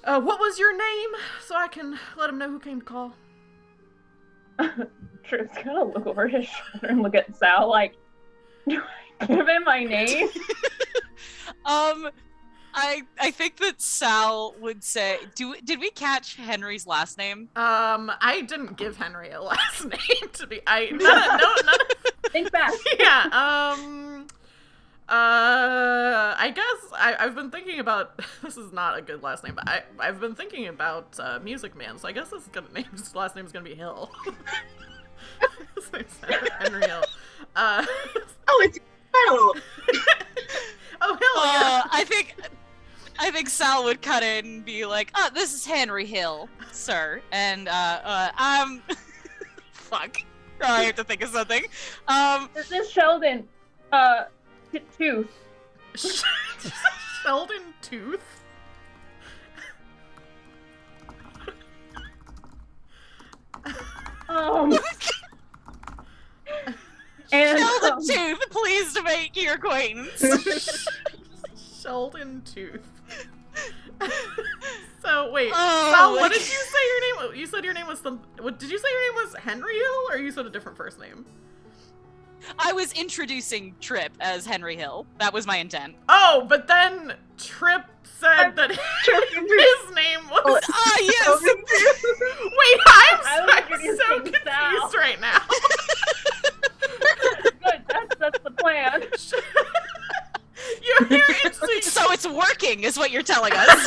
What was your name, so I can let him know who came to call? Trip's gonna look over his shoulder and look at Sal like, do I give him my name? I think that Sal would say, did we catch Henry's last name? I didn't give Henry a last name to be. None of. Think back. Yeah. I guess I've been thinking about. This is not a good last name, but I've been thinking about Music Man. So I guess his last name is gonna be Hill. His name's Henry Hill. Oh, it's Hill. Oh, Hill. Yeah. I think Sal would cut in and be like, "Oh, this is Henry Hill, sir," and I'm. Fuck. I have to think of something. This is Sheldon. Tooth. Sheldon Tooth. And Sheldon Tooth, pleased to make your acquaintance. Sheldon Tooth. So wait, Oh, Sal, what did you say your name? You said your name was did you say your name was Henry Hill, or you said a different first name? I was introducing Trip as Henry Hill. That was my intent. Oh, but then Trip said that his name was. Ah, yes. Wait, I'm so confused Sal. right now. Good, that's the plan. You're interesting. So it's working, is what you're telling us.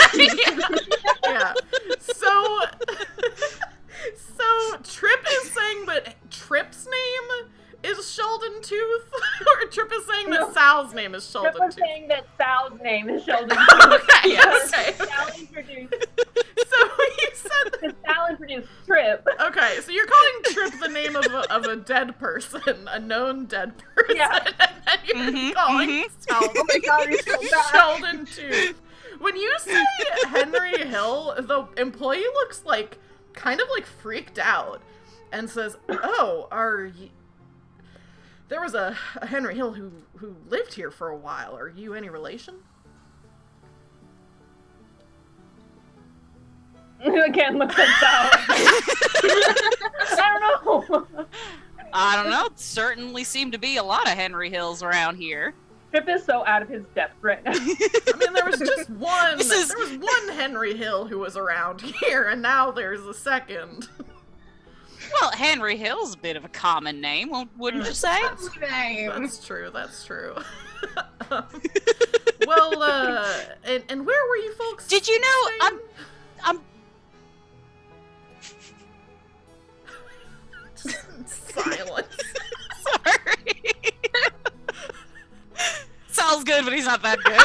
Yeah. So Trip is saying that Trip's name is Sheldon Tooth, or Trip is saying that Sal's name is Sheldon Trip was Tooth? saying that Sal's name is Sheldon Tooth. Okay, yes. Okay. Sal introduced. So you said. Because Sal introduced Trip. Okay, so you're calling Trip the name of a dead person, a known dead person, Yeah. and then you're calling Sal. Oh my god, he's so bad. Sheldon Tooth. When you say Henry Hill, the employee looks like kind of like freaked out and says, "Oh, are you?" There was a Henry Hill who lived here for a while. Are you any relation? Again, look at Sal. I don't know. I don't know. Certainly seem to be a lot of Henry Hills around here. Trip is so out of his depth right now. I mean, there was just one. This is- There was one Henry Hill who was around here, and now there's a second. Well, Henry Hill's a bit of a common name, wouldn't you say? That's true. That's true. Well, and where were you folks? Did you know staying? I'm Silence. smells good, but he's not that good.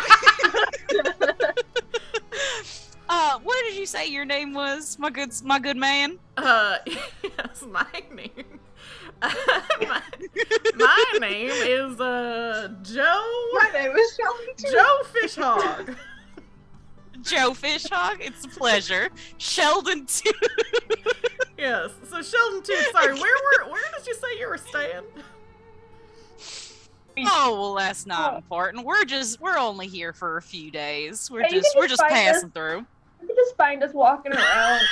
What did you say your name was, my good man? Yes, my name. my name is Joe. My name is Sheldon too. Joe Fishhog. Joe Fishhog, it's a pleasure. Sheldon too. Yes. So Sheldon too. Sorry, where did you say you were staying? Oh well, that's not important. We're only here for a few days. We're Hey, you just can just passing through. You can just find us walking around.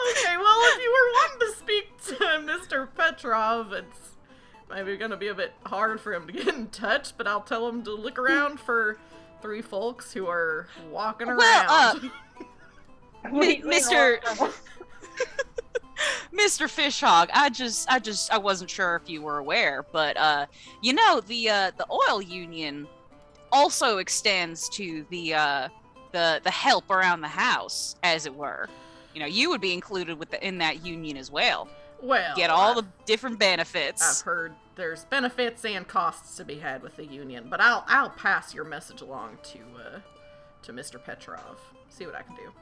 Okay, well, if you were wanting to speak to Mr. Petrov, it's maybe gonna be a bit hard for him to get in touch, but I'll tell him to look around for 3 folks who are walking around. Mr. Mr. Fishhog, I wasn't sure if you were aware, but you know, the oil union also extends to the help around the house, as it were. You know, you would be included in that union as well. Well, Get all the different benefits. I've heard there's benefits and costs to be had with the union, but I'll pass your message along to Mr. Petrov. See what I can do.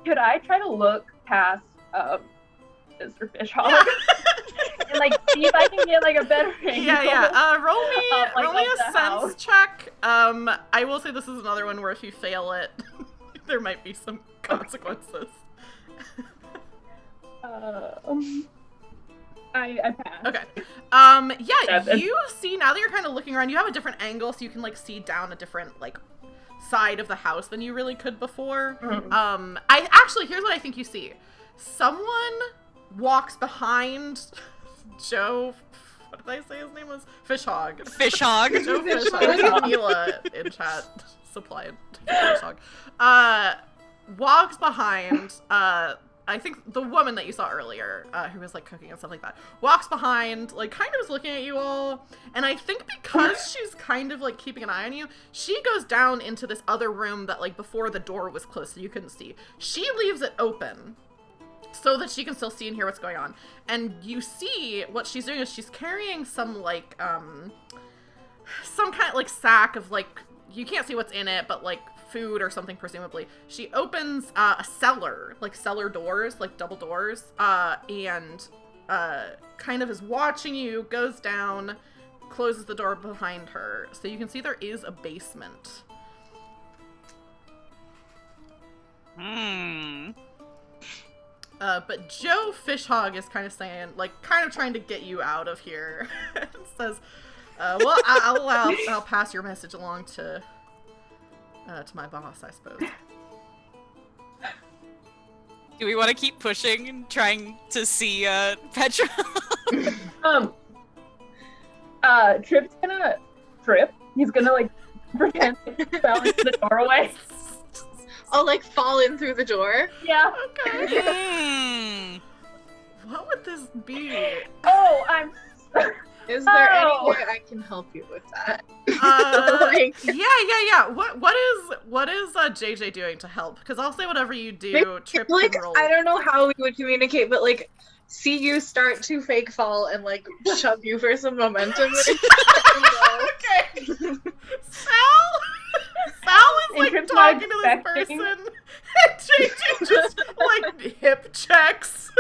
Could I try to look past Mr. Fishhog and like see if I can get like a better angle? Yeah. Roll me a sense house check. I will say this is another one where if you fail it, there might be some consequences. I pass. Okay. You see, now that you're kind of looking around, you have a different angle, so you can like see down a different like side of the house than you really could before. Mm-hmm. Here's what I think you see. Someone walks behind Joe. What did I say his name was? Fishhog. Fishhog. Joe Fishhog. Mila in chat supplied Fishhog. Walks behind, I think the woman that you saw earlier, who was like cooking and stuff like that, walks behind, like kind of is looking at you all, and I think because she's kind of like keeping an eye on you, she goes down into this other room that like before the door was closed so you couldn't see. She leaves it open so that she can still see and hear what's going on. And you see what she's doing is she's carrying some like, some kind of like sack of like, you can't see what's in it, but like food or something presumably. She opens a cellar, like cellar doors, like double doors, and kind of is watching you, goes down, closes the door behind her. So you can see there is a basement. But Joe Fishhog is kind of saying, like, kind of trying to get you out of here. And says, well, I'll pass your message along to my boss, I suppose. Do we want to keep pushing and trying to see Petra? Trip's gonna trip. He's gonna like pretend he fell into the doorway. I'll like fall in through the door. Yeah. Okay. What would this be? Oh, I'm. Is there any way I can help you with that? Yeah. What is JJ doing to help? Because I'll say whatever you do. Trip like, can roll. I don't know how we would communicate, but like, see you start to fake fall and like shove you for some momentum. Okay. Sal is like Trip's talking not to this expecting. person, and JJ just like hip checks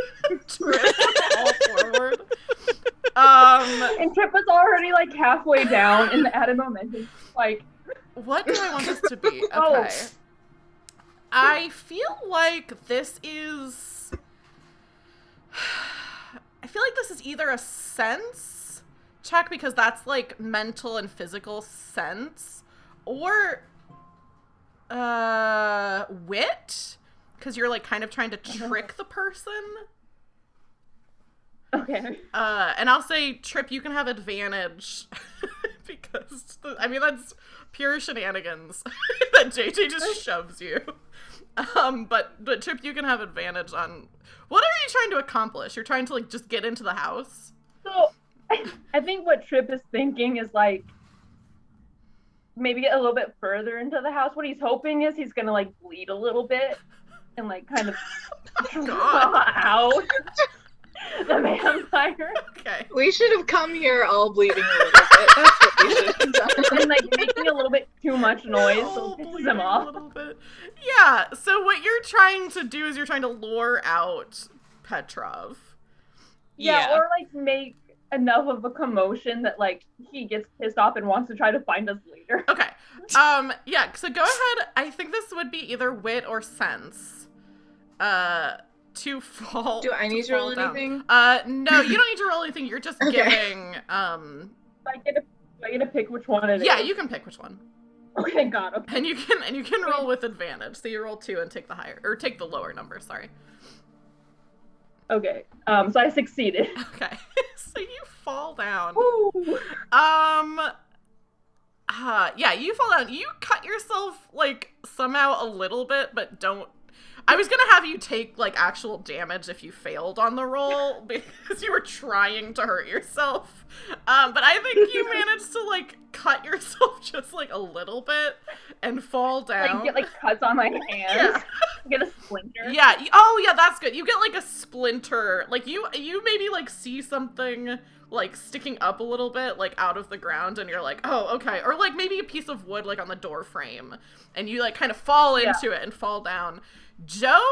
Trip all forward. And Trip was already like halfway down in the added momentum. Like, what do I want this to be? Okay. Oh. I feel like this is... I feel like this is either a sense check, because that's like mental and physical sense, or wit, because you're like kind of trying to trick the person. okay. And I'll say, Trip, you can have advantage because that's pure shenanigans that JJ just shoves you. But Trip, you can have advantage on what are you trying to accomplish? You're trying to like just get into the house. So I think what Trip is thinking is like maybe get a little bit further into the house. What he's hoping is he's gonna like bleed a little bit and like kind of draw out. the vampire. Okay. We should have come here all bleeding a little bit. That's what we should have done. And like making a little bit too much noise, so it pisses him A off. little bit. Yeah, so what you're trying to do is you're trying to lure out Petrov. Yeah, Yeah. or like make enough of a commotion that like he gets pissed off and wants to try to find us later. Okay. Yeah, so go ahead. I think this would be either wit or sense. To fall. Do I need to roll down. anything? No, you don't need to roll anything. You're just Okay. giving, Do I get to pick which one it is? yeah, you can pick which one. Okay, God. Okay. And you can roll with advantage. So you roll 2 and take the higher, or take the lower number, sorry. Okay. So I succeeded. Okay. So you fall down. Woo! Yeah, you fall down. You cut yourself, like, somehow a little bit, but don't. I was gonna have you take, like, actual damage if you failed on the roll, because you were trying to hurt yourself. But I think you managed to, like, cut yourself just, like, a little bit and fall down. Like get like cuts on my hands. Yeah. Get a splinter. Yeah. Oh, yeah, that's good. You get, like, a splinter. Like, you maybe, like, see something, like, sticking up a little bit, like, out of the ground, and you're like, oh, okay. Or, like, maybe a piece of wood, like, on the door frame, and you, like, kind of fall into it and fall down. Joe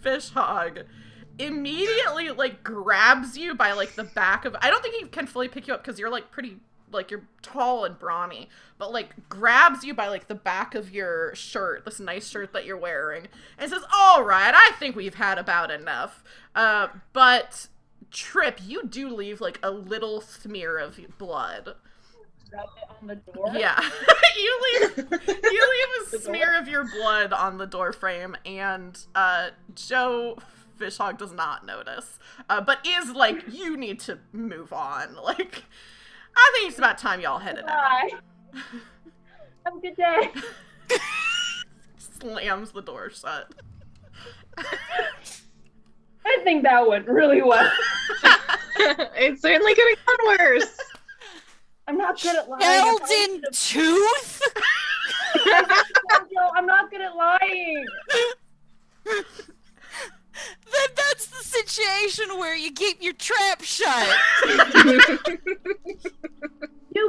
Fishhog immediately, like, grabs you by, like, the back of... I don't think he can fully pick you up because you're, like, pretty... Like, you're tall and brawny, but, like, grabs you by, like, the back of your shirt, this nice shirt that you're wearing, and says, all right, I think we've had about enough. But, Trip, you do leave, like, a little smear of blood. Rub it on the door. Yeah. you leave a smear of your blood on the door frame, and Joe Fishhog does not notice. But is like, you need to move on. Like, I think it's about time y'all headed out. Bye. Have a good day. Slams the door shut. I think that went really well. It's certainly could have gone worse. I'm not good at lying. Held in tooth? No, I'm not good at lying. Then that's the situation where you keep your trap shut. You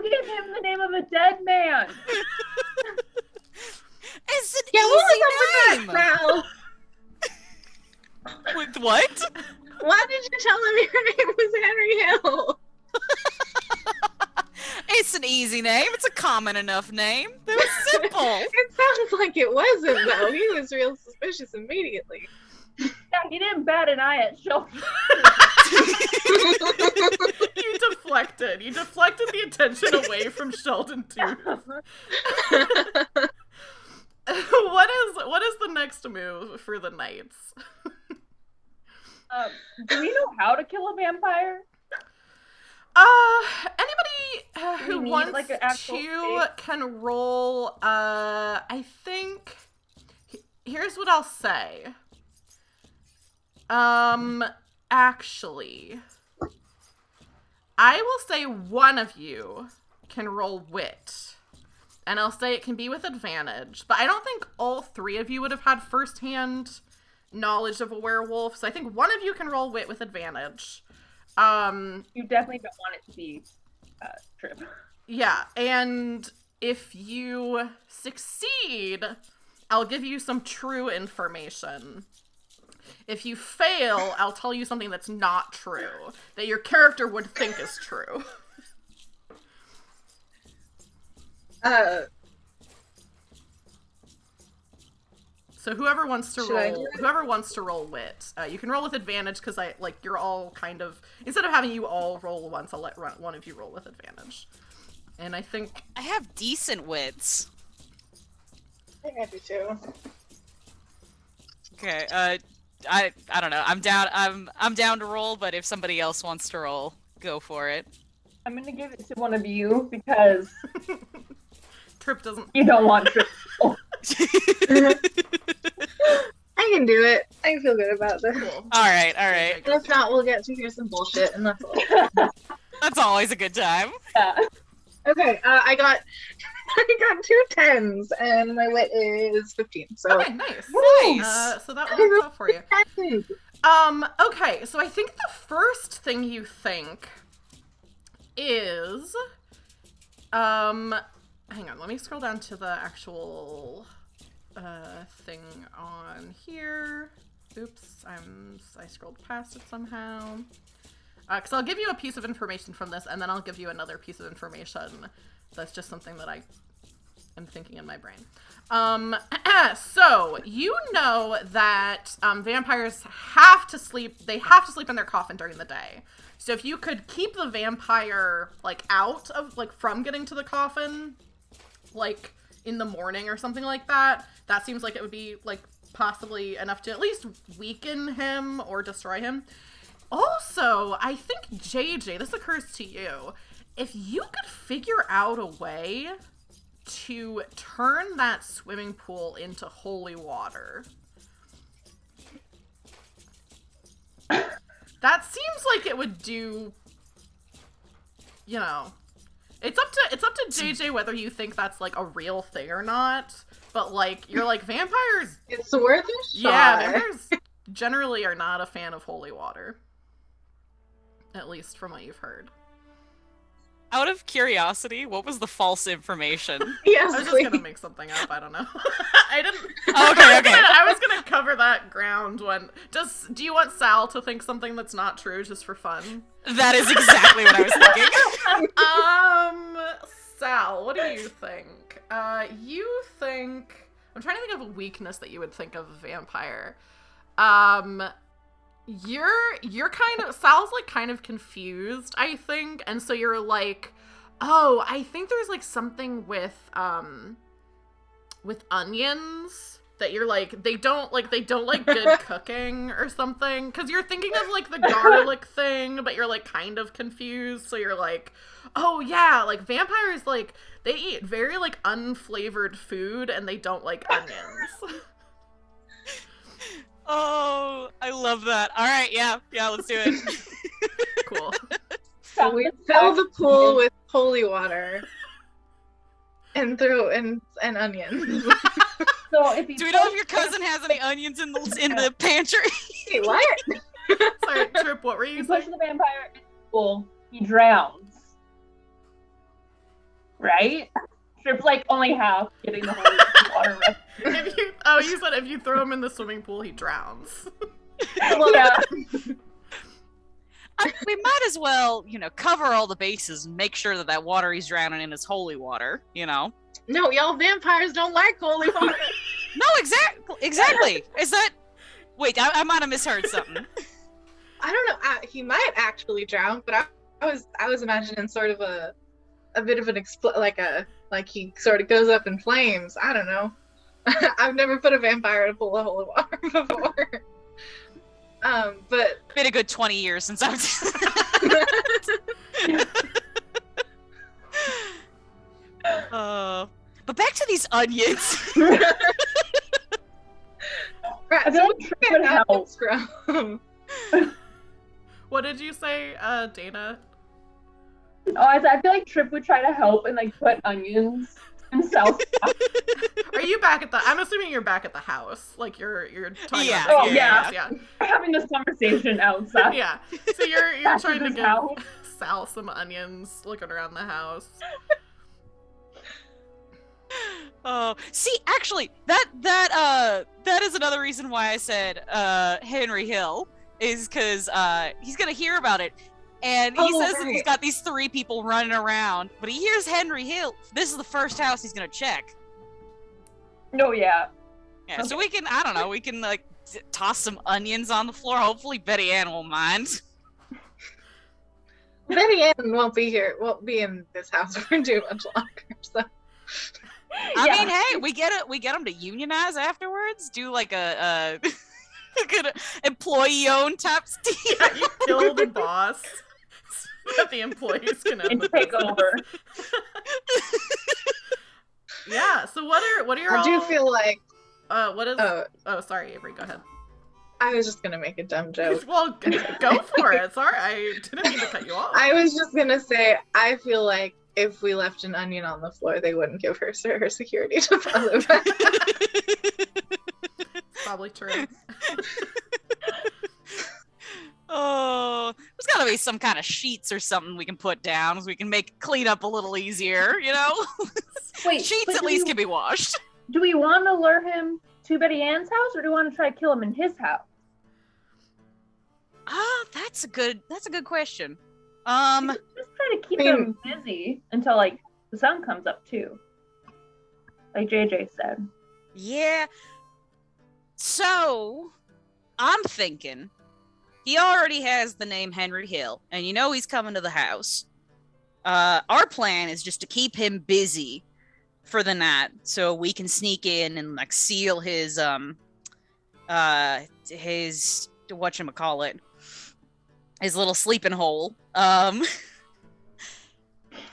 give him the name of a dead man. It's an Yeah, what was easy up name. with that, Mal? With what? Why did you tell him your name was Henry Hill? It's an easy name. It's a common enough name. It was simple. It sounds like it wasn't, though. He was real suspicious immediately. Yeah, he didn't bat an eye at Shelby. You deflected the attention away from Sheldon Tooth. What is the next move for the knights? Do we know how to kill a vampire? Anybody who need, wants like, an actual to face? can roll, I think, here's what I'll say. Actually, I will say one of you can roll wit, and I'll say it can be with advantage, but I don't think all 3 of you would have had firsthand knowledge of a werewolf, so I think one of you can roll wit with advantage. You definitely don't want it to be Trip. Yeah, and if you succeed, I'll give you some true information. If you fail, I'll tell you something that's not true, that your character would think is true. So whoever wants to Should I do roll, it? whoever wants to roll wit, you can roll with advantage because you're all kind of, instead of having you all roll once, I'll let one of you roll with advantage. And I think I have decent wits. I got you too. Okay, I don't know. I'm down to roll, but if somebody else wants to roll, go for it. I'm gonna give it to one of you because Trip doesn't. you don't want Trip. I can do it. I feel good about this. Cool. Alright. And if not, we'll get to hear some bullshit, and that's all. That's always a good time. Yeah. Okay, I got 2 10s, and my wit is 15. So Okay, nice. Nice. So that works out for you. Okay, so I think the first thing you think is, hang on, let me scroll down to the actual, thing on here. Oops, I scrolled past it somehow. Because I'll give you a piece of information from this, and then I'll give you another piece of information that's just something that I am thinking in my brain. So, you know that vampires have to sleep in their coffin during the day. So if you could keep the vampire, like, out of, like, from getting to the coffin, like, in the morning or something like that, that seems like it would be, like, possibly enough to at least weaken him or destroy him. Also, I think, JJ, this occurs to you, if you could figure out a way to turn that swimming pool into holy water. That seems like it would do, you know, it's up to JJ whether you think that's, like, a real thing or not, but, like, you're like, vampires... It's worth a shot. Yeah, vampires generally are not a fan of holy water. At least from what you've heard. Out of curiosity, what was the false information? Yes, I was just please. gonna make something up, I don't know. I didn't... Okay. I was gonna cover that ground when... Do you want Sal to think something that's not true, just for fun? That is exactly what I was thinking. Sal, what do you think? You think... I'm trying to think of a weakness that you would think of a vampire. You're kind of... Sal's, like, kind of confused, I think, and so you're like, oh, I think there's, like, something with onions that you're like, they don't like good cooking or something, because you're thinking of, like, the garlic thing, but you're, like, kind of confused, so you're like, oh, yeah, like, vampires, like, they eat very, like, unflavored food, and they don't like onions. Oh, I love that. All right, yeah, let's do it. Cool. So we fill the pool with holy water and throw and onions. So if you Do we know if your cousin has any onions in the pantry? Wait, what? Sorry, Trip, what were you push saying? the vampire in the pool, he drowns. Right? Trip's like only half getting the holy water. You said if you throw him in the swimming pool, he drowns. Well, yeah. We might as well, cover all the bases and make sure that water he's drowning in is holy water, No, y'all vampires don't like holy water. No, exactly. Is that... Wait, I might have misheard something. I don't know. He might actually drown, but I was imagining sort of a bit of an like he sort of goes up in flames. I don't know. I've never put a vampire in a pool of holy water before. But Been a good 20 years since I've but back to these onions. right, I feel like Trip would help. Scrum. What did you say, Dana? Oh, I feel like Trip would try to help and like put onions himself. Are you back at the... I'm assuming you're back at the house. Like, you're talking Yeah. about... Oh, yeah. Yeah. We're having this conversation outside. Yeah. So you're trying to Cassius's give house. Sal some onions, looking around the house. Oh, see, actually, that is another reason why I said Henry Hill, is because he's gonna hear about it, and he says that he's got these 3 people running around, but he hears Henry Hill. This is the first house he's gonna check. No, yeah. Yeah, Okay. so we can like toss some onions on the floor. Hopefully Betty Ann won't mind. Betty Ann won't be in this house for too much longer. So. I Yeah. mean, hey, we get them to unionize afterwards. Do like a good employee-owned type steam. Yeah, you kill the boss so that the employees can own And the take business. over. Yeah, so what are your I do feel like... what is... Oh, Oh, sorry, Avery, go ahead. I was just gonna make a dumb joke. Well, go for it. Sorry, I didn't mean to cut you off. I was just gonna say, I feel like if we left an onion on the floor, they wouldn't give her security deposit. Probably true. probably some kind of sheets or something we can put down so we can make clean up a little easier, you know? Wait, Sheets at least can be washed. Do we want to lure him to Betty Ann's house, or do we want to try to kill him in his house? That's a good question. Just try to keep him busy until like the sun comes up too. Like JJ said. Yeah. So I'm thinking he already has the name Henry Hill, and you know he's coming to the house. Our plan is just to keep him busy for the night so we can sneak in and like seal his whatchamacallit, his little sleeping hole.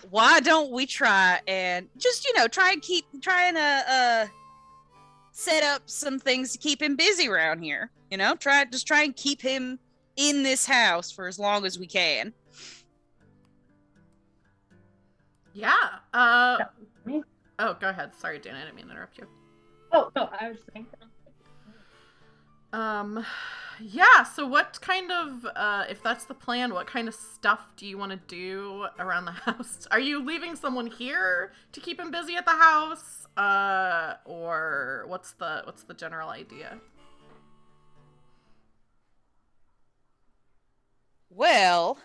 Why don't we try and just, try and set up some things to keep him busy around here, try and keep him in this house for as long as we can. Yeah. Me? Oh, go ahead. Sorry, Dana, I didn't mean to interrupt you. Oh, no, I was saying. Yeah, so what kind of, if that's the plan, what kind of stuff do you want to do around the house? Are you leaving someone here to keep him busy at the house? Or what's the general idea? Well,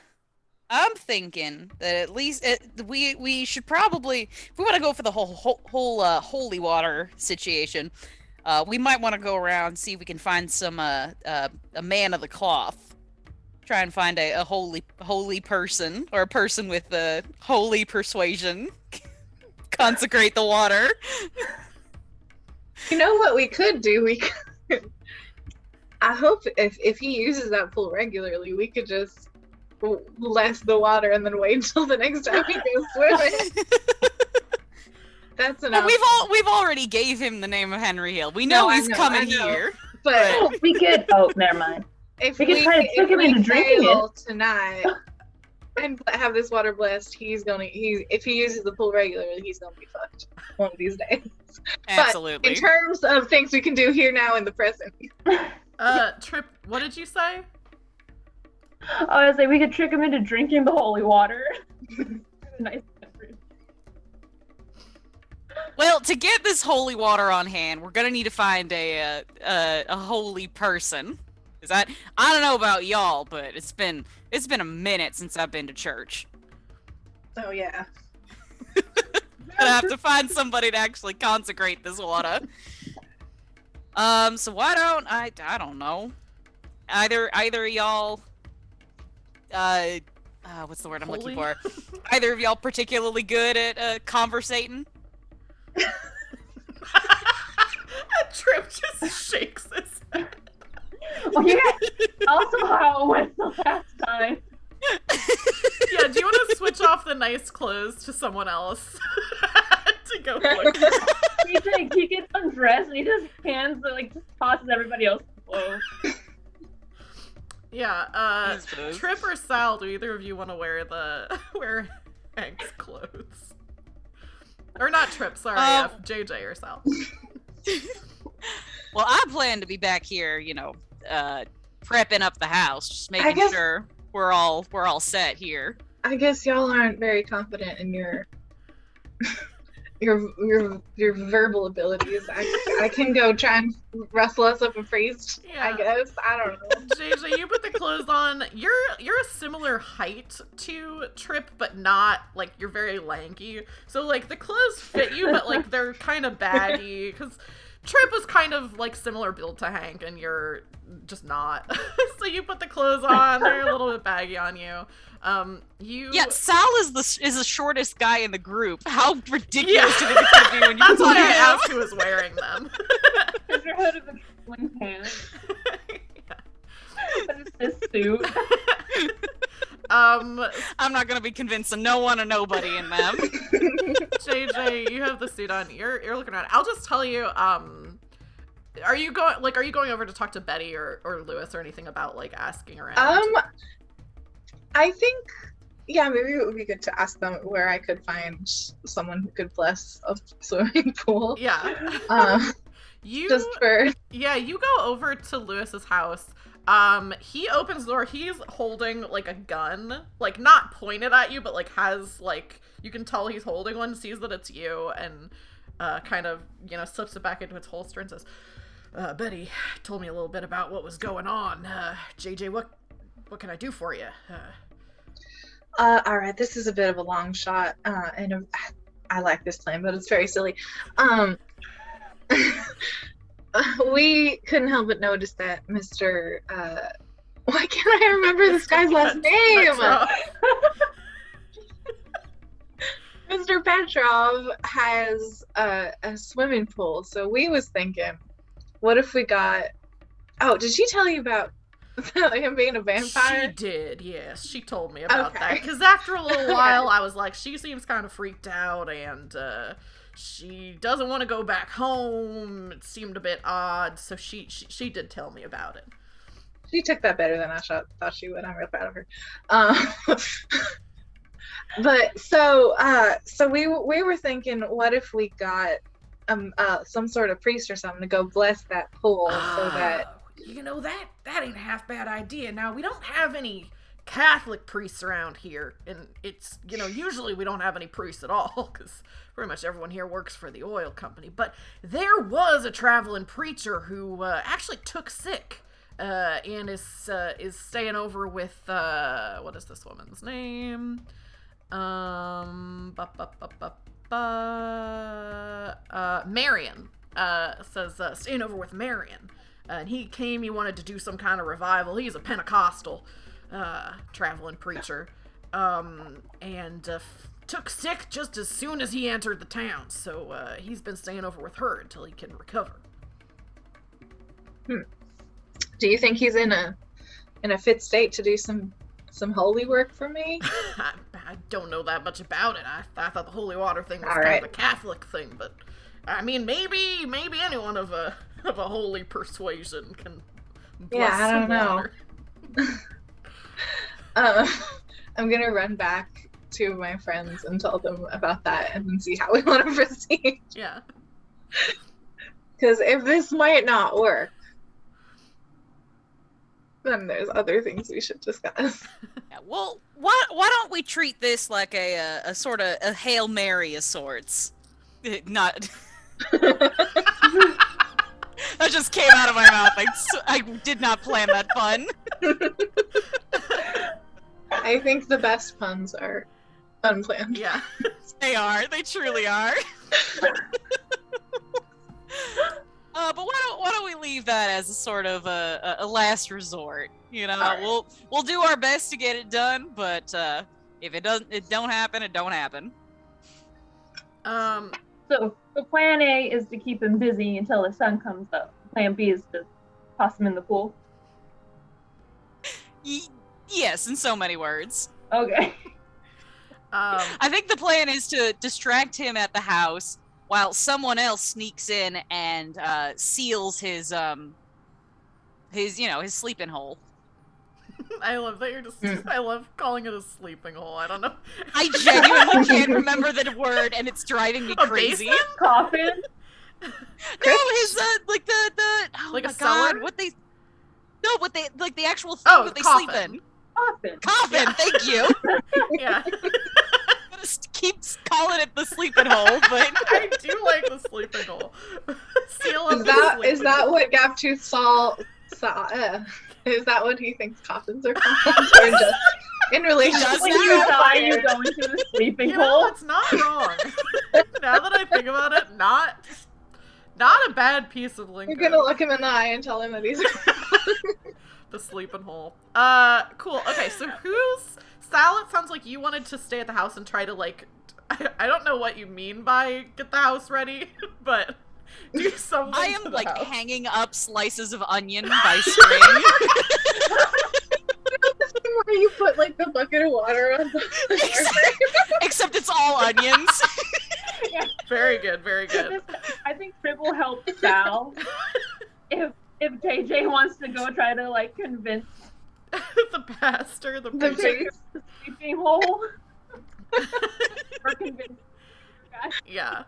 I'm thinking that at least we should probably, if we want to go for the whole holy water situation, we might want to go around and see if we can find some a man of the cloth. Try and find a holy person, or a person with holy persuasion. Consecrate the water. You know what we could do? We could. I hope if he uses that pool regularly, we could just bless the water and then wait until the next time he goes swimming. That's enough. Well, we've already gave him the name of Henry Hill. We know he's coming here. But we could. Oh, never mind. If we could try to trick him into drinking it tonight and have this water blessed, if he uses the pool regularly, he's gonna be fucked one of these days. Absolutely. But in terms of things we can do here now in the present. Trip, what did you say? I was like, we could trick him into drinking the holy water. Nice. Well, to get this holy water on hand, we're gonna need to find a holy person. I don't know about y'all, but it's been a minute since I've been to church. Oh yeah. I have to find somebody to actually consecrate this water. So why don't I don't know. Either y'all what's the word I'm looking for? Either of y'all particularly good at conversating? Trip just shakes his head. Well, yeah. Also, how it went the last time. Yeah, do you want to switch off the nice clothes to someone else to go look? He gets undressed and he just just tosses everybody else's clothes. Yeah, Trip or Sal, do either of you want to wear Hank's clothes? Or not Trip, sorry, JJ or Sal. Well, I plan to be back here, prepping up the house, just making sure we're all set here. I guess y'all aren't very confident in your verbal abilities. I can go try and rustle us up a phrase. Yeah. I guess I don't know. JJ, you put the clothes on. You're a similar height to Trip, but not like you're very lanky. So like the clothes fit you, but like they're kind of baggy because Trip was kind of like similar build to Hank, and you're just not. So you put the clothes on; they're a little bit baggy on you. Yeah, Sal is the shortest guy in the group. How ridiculous do you think it's gonna be when you? That's why I asked who was wearing them. Is your hood of a sling pants? But it's this suit. I'm not gonna be convincing no one or nobody in them. JJ, you have the suit on. You're looking around. I'll just tell you. Are you going over to talk to Betty or Lewis or anything about like asking around? I think, yeah, maybe it would be good to ask them where I could find someone who could bless a swimming pool. Yeah. You go over to Lewis's house. He opens the door. He's holding, like, a gun. Like, not pointed at you, but, like, has, like, you can tell he's holding one, sees that it's you, and, kind of, you know, slips it back into its holster and says, Betty told me a little bit about what was going on. JJ, what can I do for you? Alright, this is a bit of a long shot, and I like this plan, but it's very silly. We couldn't help but notice that Mr. Why can't I remember this guy's last name? Mr. Petrov has a swimming pool, so we was thinking, what if we got... Oh, did she tell you about him being a vampire? She did, yes. She told me about that. Because after a little while, I was like, she seems kind of freaked out, and she doesn't want to go back home. It seemed a bit odd, so she did tell me about it. She took that better than I thought she would. I'm real proud of her. But so we were thinking, what if we got some sort of priest or something to go bless that pool so that... You know, that ain't a half bad idea. Now, we don't have any Catholic priests around here, and it's, you know, usually we don't have any priests at all, because pretty much everyone here works for the oil company, but there was a traveling preacher who actually took sick, and is staying over with, what is this woman's name? Marion, says, staying over with Marion. And he wanted to do some kind of revival. He's a Pentecostal traveling preacher. And took sick just as soon as he entered the town. So he's been staying over with her until he can recover. Do you think he's in a fit state to do some holy work for me? I don't know that much about it. I thought the holy water thing was kind of a Catholic thing, but I mean, maybe anyone of a holy persuasion can bless I don't know. I'm gonna run back to my friends and tell them about that and then see how we want to proceed. Yeah. Because if this might not work, then there's other things we should discuss. Yeah, well, why don't we treat this like a sort of a Hail Mary of sorts? Not... That just came out of my mouth. I did not plan that pun. I think the best puns are unplanned. Yeah. They are. They truly are. But why don't we leave that as a sort of a last resort? You know, right. We'll do our best to get it done, but if it don't happen, it don't happen. So plan A is to keep him busy until the sun comes up. Plan B is to toss him in the pool. Yes, in so many words. Okay. I think the plan is to distract him at the house while someone else sneaks in and seals his sleeping hole. I love that you're just. I love calling it a sleeping hole. I don't know. I genuinely can't remember the word, and it's driving me crazy. Basement? Coffin? No, his like the oh like my a god, cellar? what they like the actual thing that they coffin. sleep in. Coffin. Coffin. Yeah. Thank you. Yeah. Keeps calling it the sleeping hole, but I do like the sleeping hole. Seal up Is that what Gaptooth saw? Is that what he thinks coffins are called? Or just in relation does to When now? you die, you go into the sleeping You know, hole. it's not wrong. Now that I think about it, not a bad piece of lingo. You're gonna look him in the eye and tell him that he's The sleeping hole. Cool. Okay, so Sal, it sounds like you wanted to stay at the house and try to, like, I don't know what you mean by get the house ready, but do something I to am the like house. hanging up slices of onion by string. where you put like the bucket of water on the Except it's all onions. Yeah. Very good, very good. I think Tribble helped Sal. if JJ wants to go try to like convince The pastor, the The preacher. the sleeping hole, or convince. Yeah.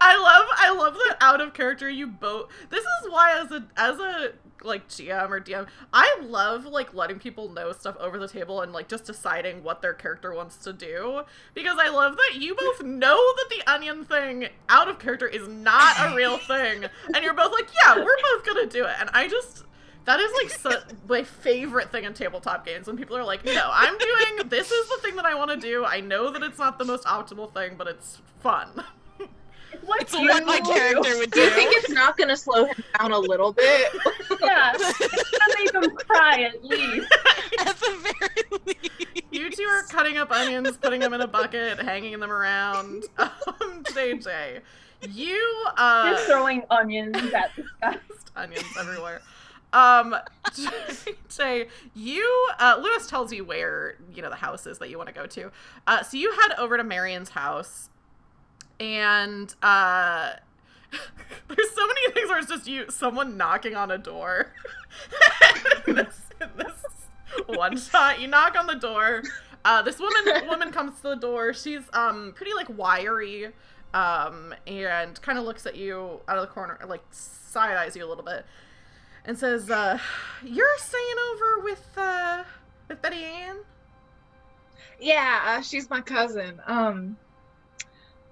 I I love that out of character you both. This is why as a like GM or DM, I love like letting people know stuff over the table and like just deciding what their character wants to do, because I love that you both know that the onion thing out of character is not a real thing, and you're both like, yeah, we're both gonna do it. And I just, that is like my favorite thing in tabletop games, when people are like, no, I'm doing, this is the thing that I want to do. I know that it's not the most optimal thing, but it's fun. It's what my character would do. Do you think it's not going to slow him down a little bit? Yeah, it's gonna make him cry at least. At the very least. You two are cutting up onions, putting them in a bucket, hanging them around. JJ, you Just throwing onions at this guy. onions everywhere. JJ, you Lewis tells you where, you know, the house is that you want to go to. So you head over to Marion's house. And there's so many things where it's just someone knocking on a door. in this one shot, you knock on the door. This woman comes to the door. She's pretty like wiry, and kind of looks at you out of the corner, like side eyes you a little bit, and says, "You're staying over with Betty Ann?" Yeah, she's my cousin.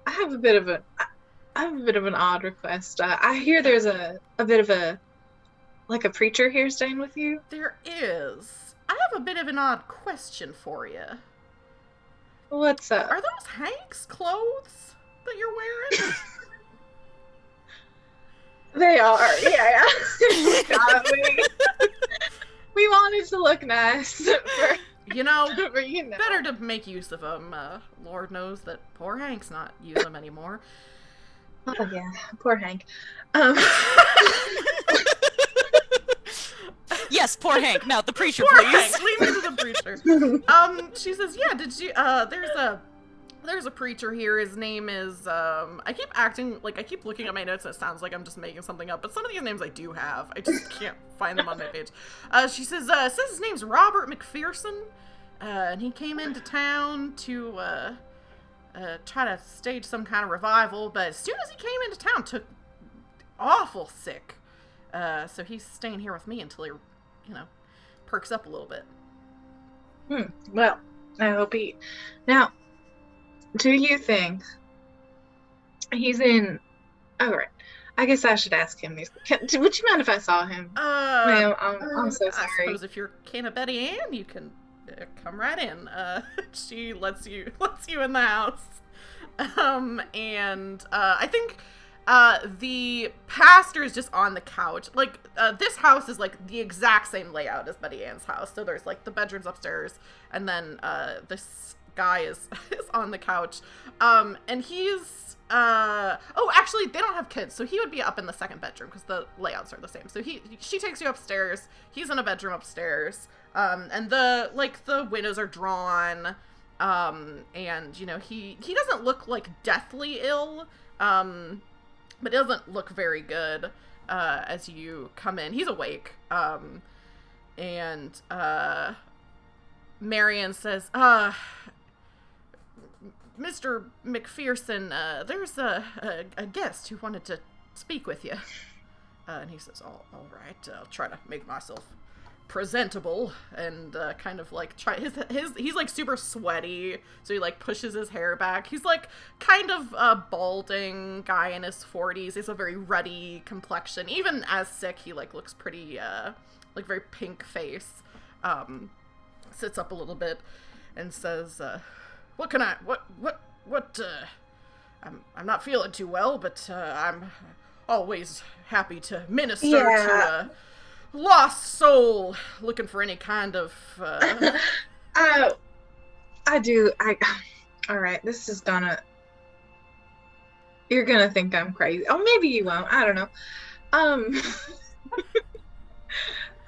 I have a bit of an odd request. I hear there's a bit of a preacher here staying with you. There is. I have a bit of an odd question for you. What's up? Are those Hank's clothes that you're wearing? They are. Yeah. We wanted to look nice. You know, You know. better to make use of them. Lord knows that poor Hank's not using them anymore. Oh yeah, poor Hank. Yes, poor Hank. Now the preacher, Poor please. Hank, leave me to the preacher. She says, yeah, did you, there's a preacher here. His name is, I keep acting like I keep looking at my notes and it sounds like I'm just making something up, but some of these names I do have. I just can't find them on my page. She says his name's Robert McPherson, and he came into town to, try to stage some kind of revival, but as soon as he came into town, took awful sick. So he's staying here with me until he, you know, perks up a little bit. Well, I hope he... Now, do you think he's in... Oh, right. I guess I should ask him these... Would you mind if I saw him? Ma'am, I'm so sorry. I suppose if you're kin of Betty Ann, you can come right in. She lets you in the house. And I think the pastor is just on the couch. Like, this house is like the exact same layout as Betty Ann's house. So there's like the bedrooms upstairs, and then this guy is on the couch. And he's actually they don't have kids, so he would be up in the second bedroom because the layouts are the same. So she takes you upstairs. He's in a bedroom upstairs. And the windows are drawn. And you know, he doesn't look like deathly ill. But it doesn't look very good as you come in. He's awake. And Marion says, Mr. McPherson, there's a guest who wanted to speak with you. And he says, all right, I'll try to make myself presentable, and kind of like try he's like super sweaty, so he like pushes his hair back. He's like kind of a balding guy in his 40s. He's a very ruddy complexion. Even as sick, he like looks pretty like very pink face. Sits up a little bit and says, I'm not feeling too well, but I'm always happy to minister to a lost soul looking for any kind of alright, this is you're gonna think I'm crazy. Oh, maybe you won't, I don't know.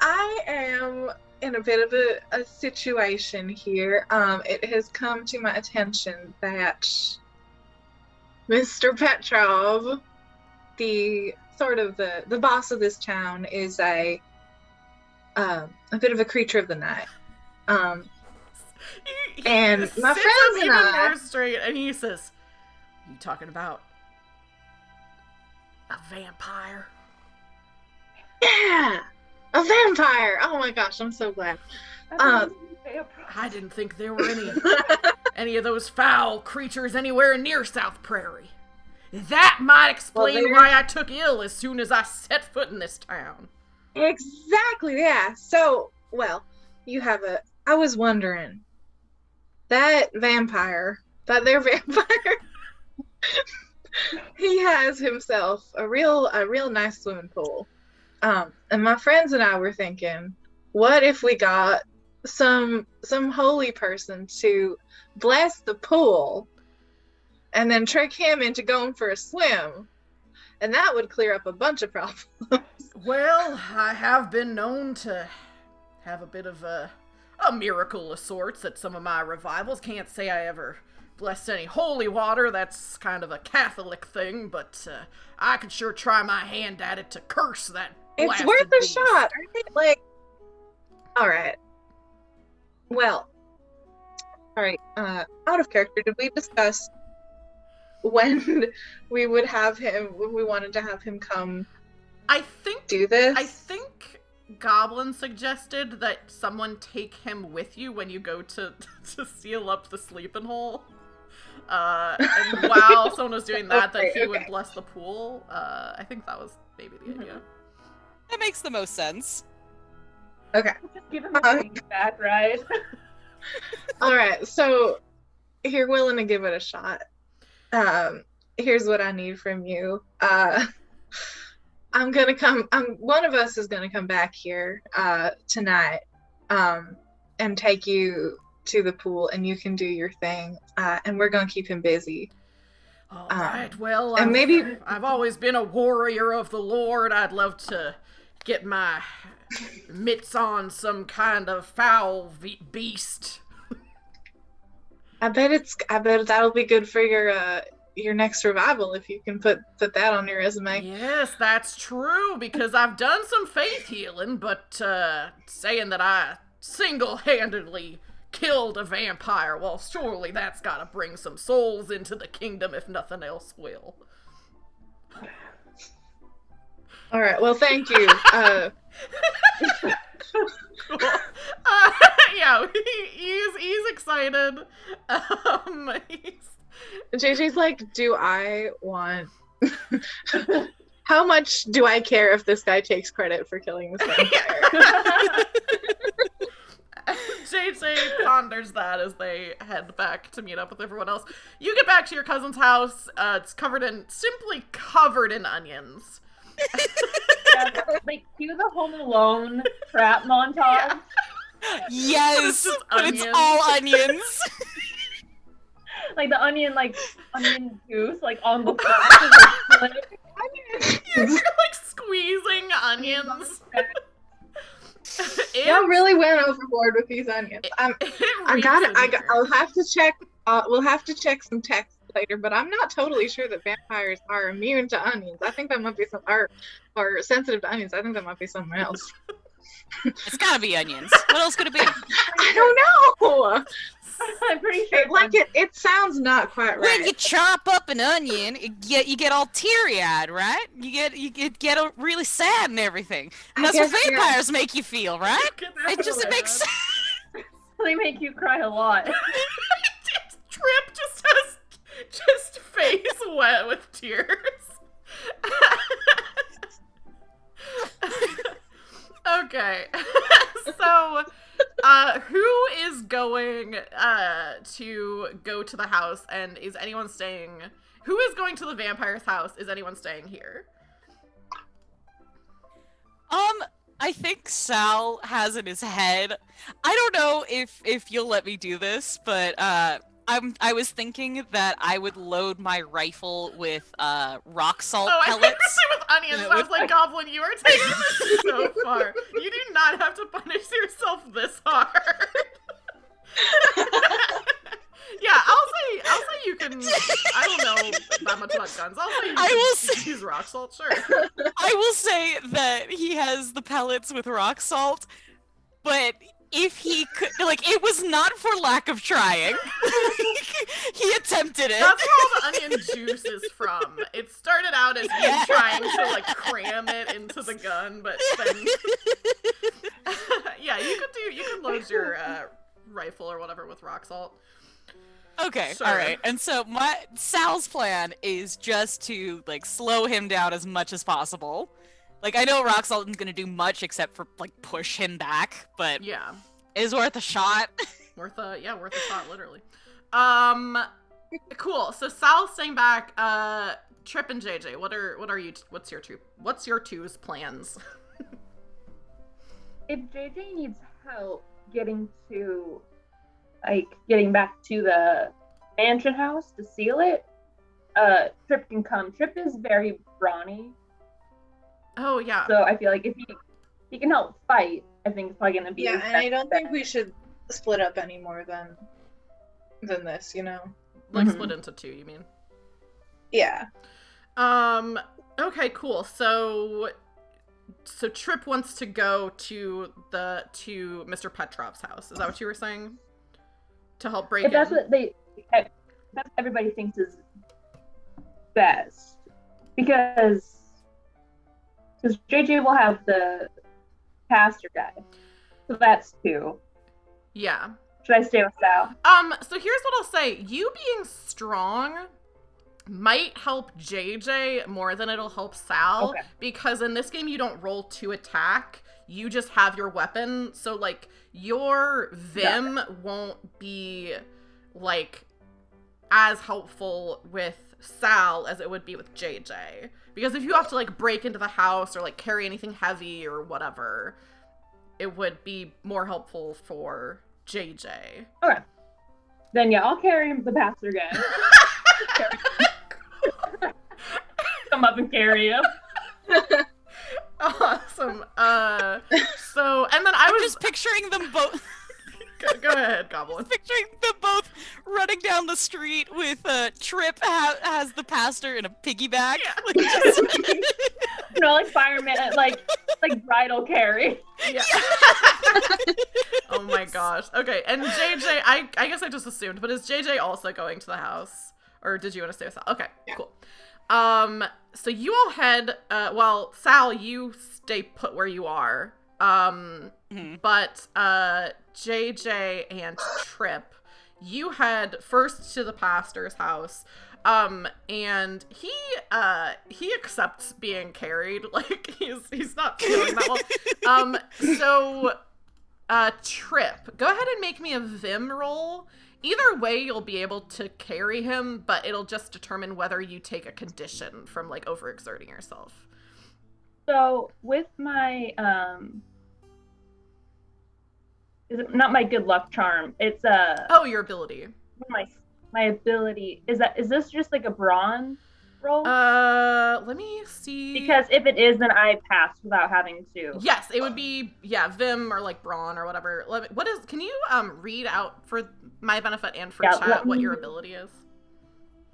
I am in a bit of a situation here. It has come to my attention that Mr. Petrov, the boss of this town, is a bit of a creature of the night. And my friends and I... more straight, and he says, "You talking about vampire. Yeah! A vampire! Oh my gosh, I'm so glad. I didn't think there were any of those foul creatures anywhere near South Prairie. That might explain why I took ill as soon as I set foot in this town. Exactly, yeah. So, well, I was wondering, that their vampire, he has himself a real nice swimming pool. And my friends and I were thinking, what if we got some holy person to bless the pool and then trick him into going for a swim, and that would clear up a bunch of problems. Well, I have been known to have a bit of a miracle of sorts at some of my revivals. Can't say I ever blessed any holy water. That's kind of a Catholic thing, but I could sure try my hand at it to curse that It's blasted worth a beast. shot, right? Alright. Well, alright, out of character, did we discuss when we wanted to have him come do this? I think Goblin suggested that someone take him with you when you go to seal up the sleeping hole. And while someone was doing that, he would bless the pool. I think that was maybe the idea. That makes the most sense. Okay. Just give him a ring back, right? Alright, so you're willing to give it a shot. Here's what I need from you. One of us is gonna come back here tonight and take you to the pool, and you can do your thing, and we're gonna keep him busy. All right, well, and I've always been a warrior of the Lord. I'd love to get my mitts on some kind of foul beast. I bet that'll be good for your next revival if you can put that on your resume. Yes, that's true, because I've done some faith healing, but saying that I single-handedly killed a vampire, well, surely that's gotta bring some souls into the kingdom if nothing else will. Alright, well, thank you. Cool. Yeah, he's excited. JJ's like, do I want... How much do I care if this guy takes credit for killing this vampire? JJ ponders that as they head back to meet up with everyone else. You get back to your cousin's house. It's simply covered in onions. Yeah, like, do the Home Alone trap montage. Yeah. Yes, but it's all onions. Like the onion juice, like on the floor. You're like squeezing onions. Y'all really went overboard with these onions. I'll have to check. We'll have to check some text later, but I'm not totally sure that vampires are immune to onions. I think that might be or sensitive to onions. I think that might be something else. It's gotta be onions. What else could it be? I don't know. I'm pretty sure. It sounds not quite right. When you chop up an onion, you get all teary-eyed, right? You get really sad and everything. And that's what vampires make you feel, right? It makes sense. They make you cry a lot. Trip just has face wet with tears. Okay, so who is going to go to the house, and is anyone staying? Who is going to the vampire's house? Is anyone staying here? I think Sal has in his head. I don't know if you'll let me do this, but I was thinking that I would load my rifle with rock salt pellets. I think with onions. I was like, Goblin, you are taking this so far. You do not have to punish yourself this hard. Yeah, I'll say you can. I don't know that much about guns. I'll say you can use rock salt. Sure. I will say that he has the pellets with rock salt, but if he could, like, it was not for lack of trying. He attempted it. That's where all the onion juice is from. It started out as you trying to like cram it into the gun, but then yeah, you could load your rifle or whatever with rock salt. Okay, Sure. all right. And so Sal's plan is just to like slow him down as much as possible. Like, I know rock salt isn't gonna do much except for like push him back, but Yeah. it is worth a shot. Worth a shot, literally. Cool. So Sal's staying back. Trip and JJ, what's your two's plans? If JJ needs help getting back to the mansion house to seal it, Trip can come. Trip is very brawny, Oh yeah. so I feel like if he can help fight, I think it's probably gonna be Yeah, his and I best don't bet. think we should split up any more than this, you know? Like Mhm. split into two, you mean? Yeah. Okay, cool. So Trip wants to go to Mr. Petrov's house. Is that what you were saying? To help break If that's in? what that's what everybody thinks is best, because JJ will have the pastor guy, so that's two. Yeah. Should I stay with Sal? So here's what I'll say. You being strong might help JJ more than it'll help Sal. Okay. Because in this game you don't roll to attack. You just have your weapon. So like your Vim won't be like as helpful with Sal as it would be with JJ. Because if you have to like break into the house or like carry anything heavy or whatever, it would be more helpful for JJ. Okay. Then yeah, I'll carry the pastor guy. Come up and carry him. Awesome. So, and then I I'm was just picturing them both. go ahead, Goblin. Picturing them both running down the street with Trip has the pastor in a piggyback. Yeah. Like, just- Like fireman, like bridal carry. Yeah. Oh my gosh. Okay, and JJ, I guess I just assumed, but is JJ also going to the house, or did you want to stay with Sal? Okay, cool. So you all head. Well, Sal, you stay put where you are. But JJ and Trip, you head first to the pastor's house. And he accepts being carried. Like he's not feeling that well. So Trip, go ahead and make me a Vim roll. Either way, you'll be able to carry him, but it'll just determine whether you take a condition from like overexerting yourself. So with my is it not my good luck charm? It's Oh, your ability. my ability. Is this just like a brawn roll? Let me see. Because if it is, then I pass without having to. Yes, it would be Vim or like Brawn or whatever. Can you read out for my benefit and for chat what your ability is?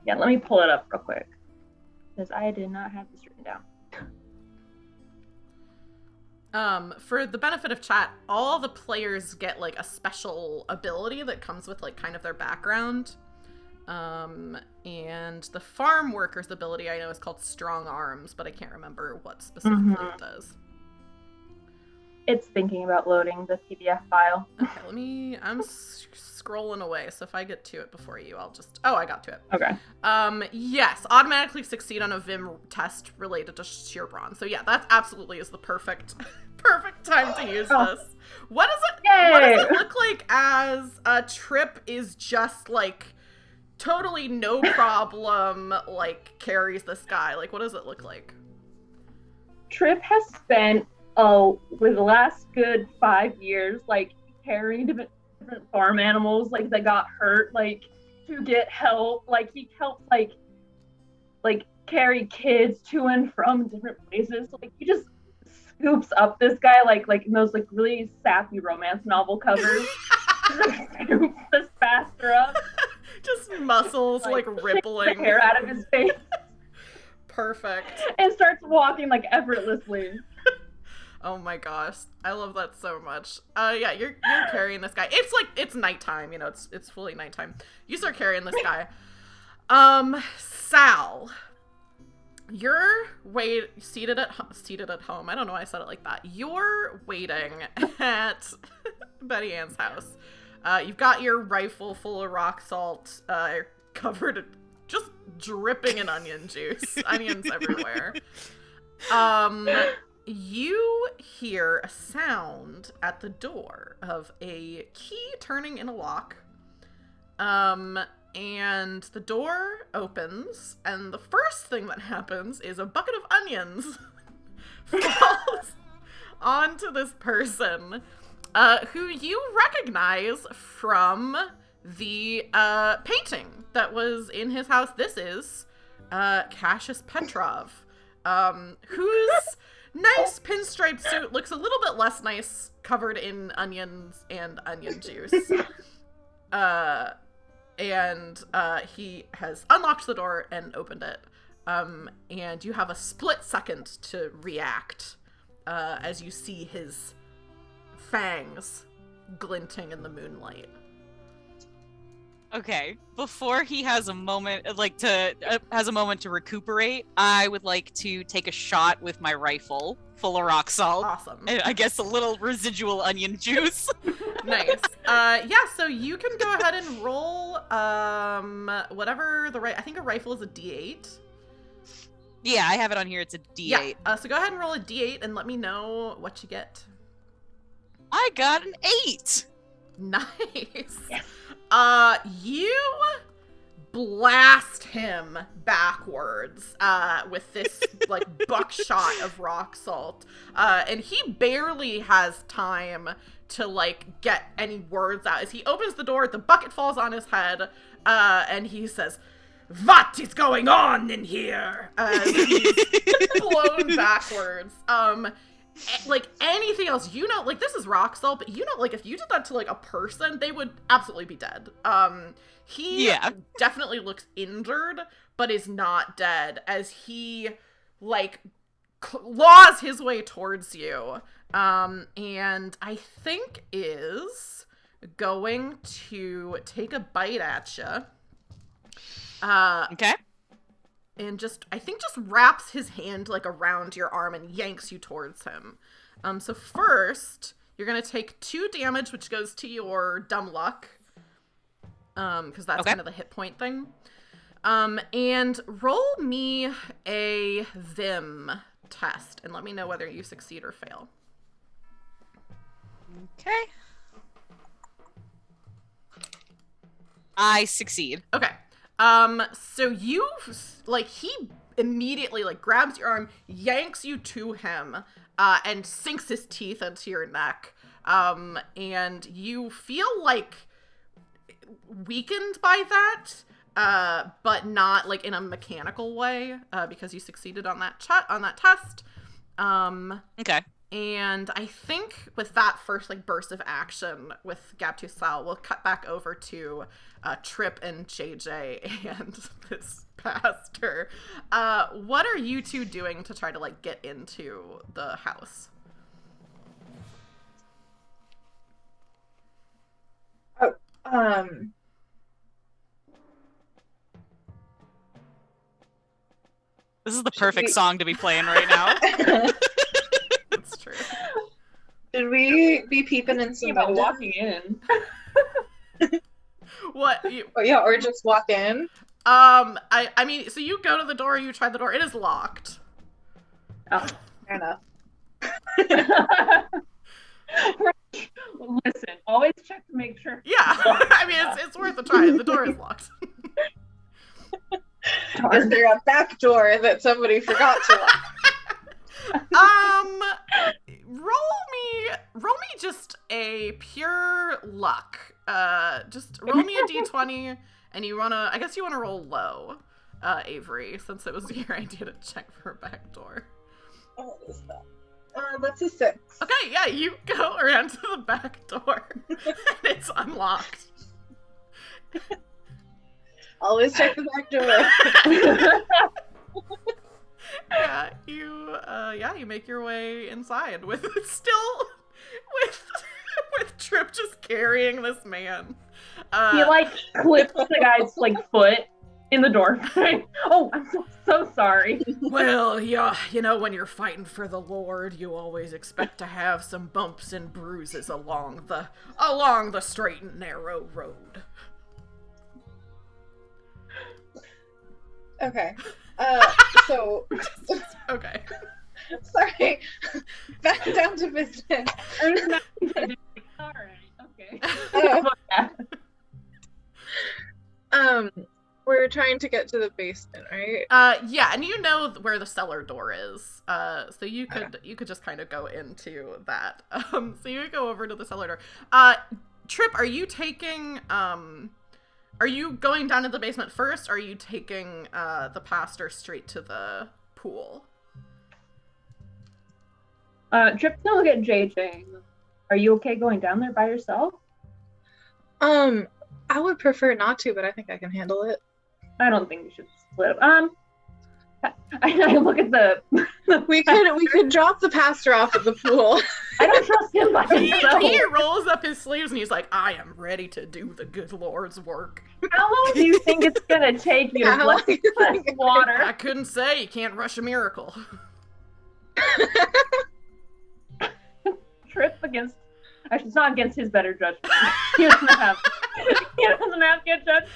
Yeah, let me pull it up real quick, because I did not have this written down. For the benefit of chat, all the players get like a special ability that comes with like kind of their background. And the farm worker's ability I know is called Strong Arms, but I can't remember what specifically it does. It's thinking about loading the PDF file. Okay, I'm scrolling away, so if I get to it before you, I'll just... Oh, I got to it. Okay. Yes, automatically succeed on a Vim test related to sheer brawn. So yeah, that absolutely is the perfect time to use this. What does it look like as a Trip is just like totally no problem, like carries this guy? Like, what does it look like? Trip has spent with the last good 5 years, like carrying different farm animals, like that got hurt, like to get help. Like he helps, like carry kids to and from different places. So, like he just scoops up this guy, like in those like really sappy romance novel covers. Scoops this pastor up. Just muscles like rippling. The hair out of his face. Perfect. And starts walking like effortlessly. Oh my gosh, I love that so much. Yeah, you're carrying this guy. It's nighttime, you know, it's fully nighttime. You start carrying this guy. Sal, you're seated at home. I don't know why I said it like that. You're waiting at Betty Ann's house. You've got your rifle full of rock salt, covered, just dripping in onion juice. Onions everywhere. You hear a sound at the door of a key turning in a lock. And the door opens, and the first thing that happens is a bucket of onions falls onto this person, who you recognize from the painting that was in his house. This is Cassius Petrov, whose nice pinstripe suit looks a little bit less nice, covered in onions and onion juice. And he has unlocked the door and opened it. And you have a split second to react as you see his fangs glinting in the moonlight. Okay, before he has a moment, to recuperate, I would like to take a shot with my rifle full of rock salt. Awesome. And I guess a little residual onion juice. Nice. Yeah, so you can go ahead and roll whatever I think a rifle is a D8. Yeah, I have it on here. It's a D8. Yeah. So go ahead and roll a D8 and let me know what you get. I got an 8. Nice. Yes. You blast him backwards with this like buckshot of rock salt, and he barely has time to like get any words out. As he opens the door, the bucket falls on his head, and he says, "What is going on in here?" He's blown backwards. Like anything else, you know, like this is rock salt, but you know, like if you did that to like a person, they would absolutely be dead. He definitely looks injured, but is not dead as he like claws his way towards you. And I think is going to take a bite at you. Okay. And I think just wraps his hand like around your arm and yanks you towards him. So first, you're gonna take 2 damage, which goes to your dumb luck. Because that's kind of the hit point thing. And roll me a Vim test and let me know whether you succeed or fail. Okay. I succeed. Okay. So you, like, he immediately, like, grabs your arm, yanks you to him, and sinks his teeth into your neck. And you feel, like, weakened by that, but not, like, in a mechanical way, because you succeeded on that test. Okay. And I think with that first, like, burst of action with Gaptu Sal, we'll cut back over to Trip and JJ and this pastor. What are you two doing to try to, like, get into the house? This is the perfect song to be playing right now. That's true. Should we be peeping in some about windows? walking in. What? Oh, yeah, or just walk in? I mean, so you go to the door, you try the door, it is locked. Oh. Fair enough. Listen, always check to make sure. Yeah, I mean, it's worth a try. The door is locked. Is there a back door that somebody forgot to lock? Roll me just a pure luck. Just roll me a d20, and I guess you wanna roll low, Avery, since it was your idea to check for a back door. What is that? That's a 6. Okay, yeah, you go around to the back door, and it's unlocked. Always check the back door. You make your way inside with Trip just carrying this man. He like clips the guy's like foot in the doorway. Oh, I'm so sorry. Well, yeah, when you're fighting for the Lord, you always expect to have some bumps and bruises along the straight and narrow road. Okay. So. Okay. Sorry. Back down to business. All right. Okay. We're trying to get to the basement, right? Yeah, and you know where the cellar door is. So you could just kind of go into that. So you go over to the cellar door. Trip, are you taking are you going down to the basement first, or are you taking the pastor straight to the pool? Trip's gonna look at JJ. Are you okay going down there by yourself? I would prefer not to, but I think I can handle it. I don't think we should split up. I look at the. We could drop the pastor off at the pool. I don't trust him by himself. He rolls up his sleeves and he's like, "I am ready to do the good Lord's work." How long do you think it's gonna take you to bless this water? I couldn't say. You can't rush a miracle. Trip against. Actually, it's not against his better judgment. He doesn't have good judgment.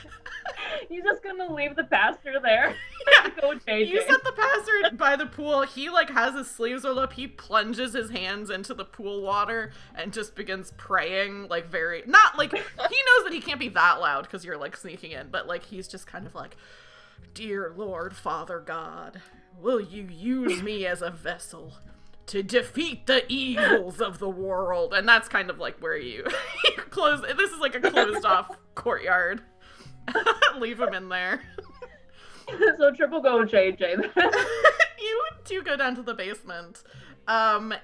He's just gonna leave the pastor there. Yeah. Go with JJ. You set the pastor by the pool. He has his sleeves rolled up. He plunges his hands into the pool water and just begins praying he knows that he can't be that loud because you're sneaking in, but he's just kind of "Dear Lord, Father God, will you use me as a vessel to defeat the evils of the world?" And that's kind of where you close. This is a closed off courtyard. Leave him in there. So Trip will go with JJ. You two go down to the basement.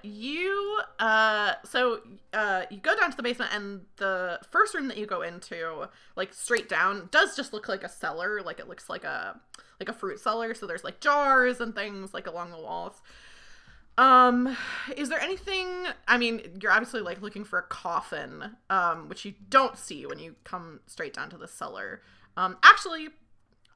You go down to the basement, and the first room that you go into, straight down, does just look like a cellar. It looks like a fruit cellar. So there's jars and things along the walls. Is there anything, you're obviously looking for a coffin, which you don't see when you come straight down to the cellar. Actually,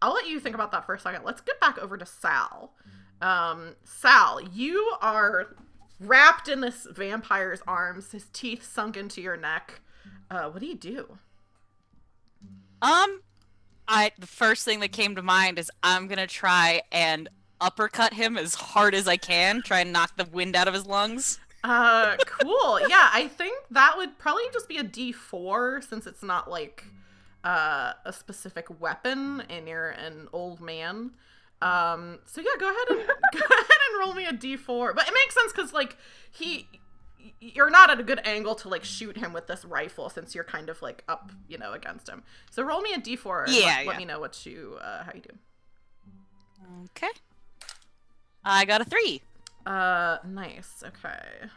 I'll let you think about that for a second. Let's get back over to Sal. Sal, you are wrapped in this vampire's arms, his teeth sunk into your neck. What do you do? The first thing that came to mind is I'm gonna try and uppercut him as hard as I can, try and knock the wind out of his lungs. Cool. Yeah, I think that would probably just be a D4 since it's not a specific weapon and you're an old man. So yeah, go ahead and roll me a D4. But it makes sense because you're not at a good angle to shoot him with this rifle since you're kind of up, against him. So roll me a D4 and let me know what how you do. Okay. I got a 3. Nice. Okay.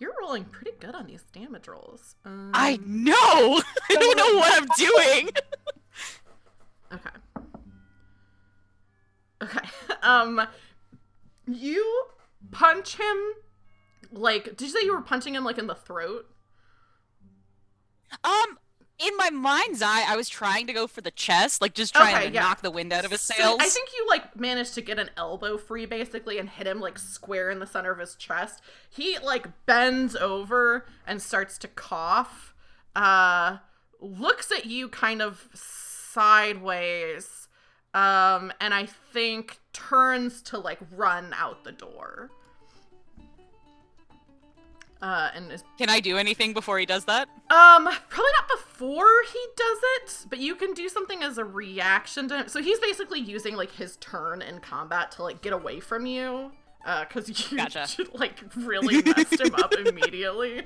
You're rolling pretty good on these damage rolls. I know! I don't know what I'm doing! Okay. You punch him, did you say you were punching him, in the throat? In my mind's eye, I was trying to go for the chest, just trying to knock the wind out of his sails. So I think you, managed to get an elbow free, basically, and hit him, square in the center of his chest. He, bends over and starts to cough, looks at you kind of sideways, and I think turns to, run out the door. Can I do anything before he does that? Probably not before he does it, but you can do something as a reaction to him. So he's basically using his turn in combat to get away from you, because you really messed him up immediately.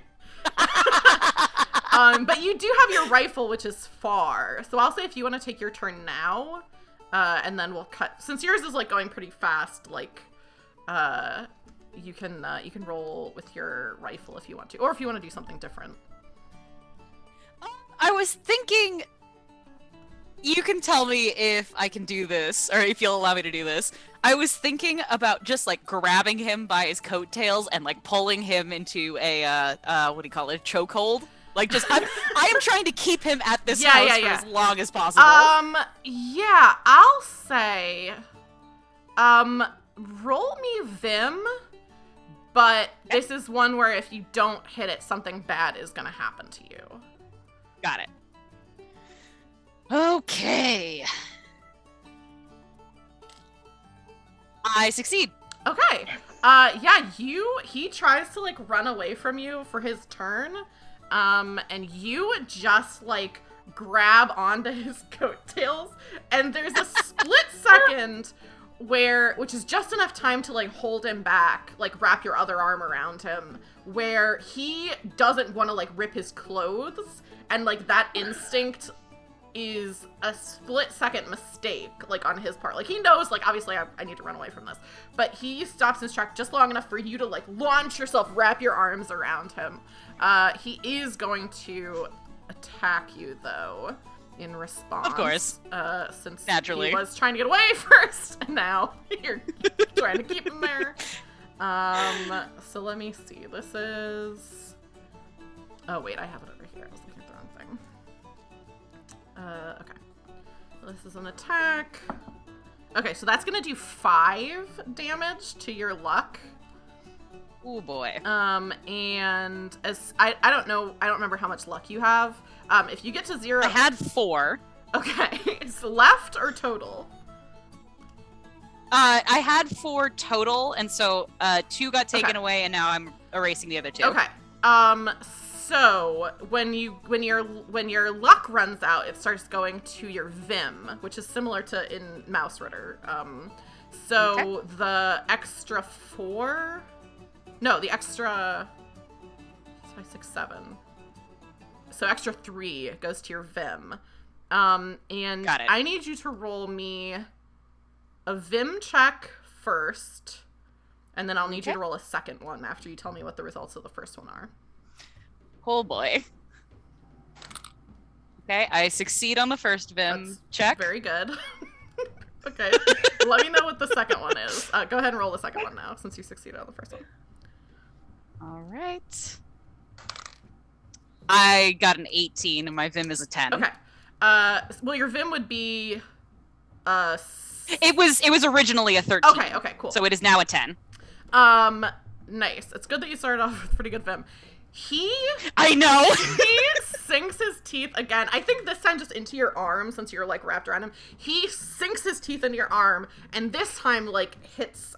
But you do have your rifle, which is far. So I'll say if you want to take your turn now, and then we'll cut. Since yours is going pretty fast, you can roll with your rifle if you want to, or if you want to do something different. I was thinking you can tell me if I can do this, or if you'll allow me to do this. I was thinking about just like grabbing him by his coattails and like pulling him into a what do you call it, chokehold? Like just I am trying to keep him at this house for as long as possible. Yeah, I'll say, roll me Vim, but this is one where if you don't hit it, something bad is gonna happen to you. Got it. Okay. I succeed. Okay. He tries to like run away from you for his turn. And you just like grab onto his coattails, and there's a split second which is just enough time to like hold him back, like wrap your other arm around him, where he doesn't want to like rip his clothes, and like that instinct is a split second mistake, like on his part. Like he knows, like obviously I need to run away from this, but he stops his track just long enough for you to like launch yourself, wrap your arms around him. He is going to attack you though, in response. Of course. Since naturally he was trying to get away first, and now you're trying to keep him there. So let me see. This is. Oh wait, I have it over here. I was looking at the wrong thing. Okay. This is an attack. Okay, so that's gonna do 5 damage to your luck. Oh boy. And as I don't know, I don't remember how much luck you have. If you get to 0, I had 4. Okay, it's left or total? I had 4 total, and so 2 got taken away, and now I'm erasing the other 2. Okay. So when your luck runs out, it starts going to your Vim, which is similar to in Mouse Ritter. So the extra 4. No, the extra 5, 6, 7. So extra 3 goes to your Vim. And got it. I need you to roll me a Vim check first, and then I'll need you to roll a second one after you tell me what the results of the first one are. Oh boy. Okay, I succeed on the first Vim check. Very good. Okay, let me know what the second one is. Go ahead and roll the second one now, since you succeeded on the first one. All right. I got an 18, and my Vim is a 10. Okay. Well, your Vim would be, It was originally a 13. Okay, cool. So it is now a 10. Nice. It's good that you started off with pretty good Vim. I know! He sinks his teeth again. I think this time just into your arm, since you're, like, wrapped around him. He sinks his teeth into your arm, and this time, like, hits,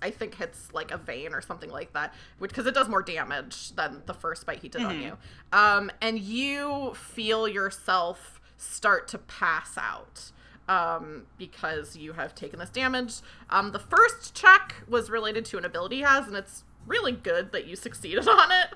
like, a vein or something like that, because it does more damage than the first bite he did on you. And you feel yourself start to pass out. Because you have taken this damage. The first check was related to an ability he has, and it's really good that you succeeded on it.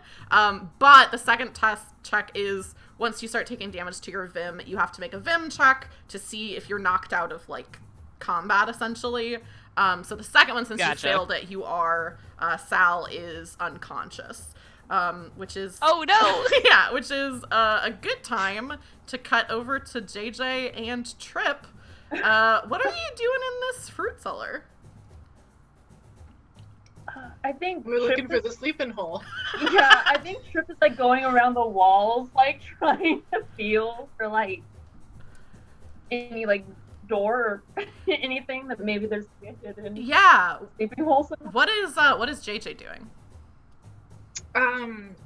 But the second check is, once you start taking damage to your Vim, you have to make a Vim check to see if you're knocked out of, like, combat, essentially. So the second one, since you failed it, you are, Sal is unconscious. Which is... Oh, no! Yeah, which is a good time to cut over to JJ and Trip. What are you doing in this fruit cellar? I think We're looking for the sleeping hole. Yeah, I think Trip is like going around the walls, like trying to feel for like any like door or anything that maybe there's in the sleeping hole. What is JJ doing?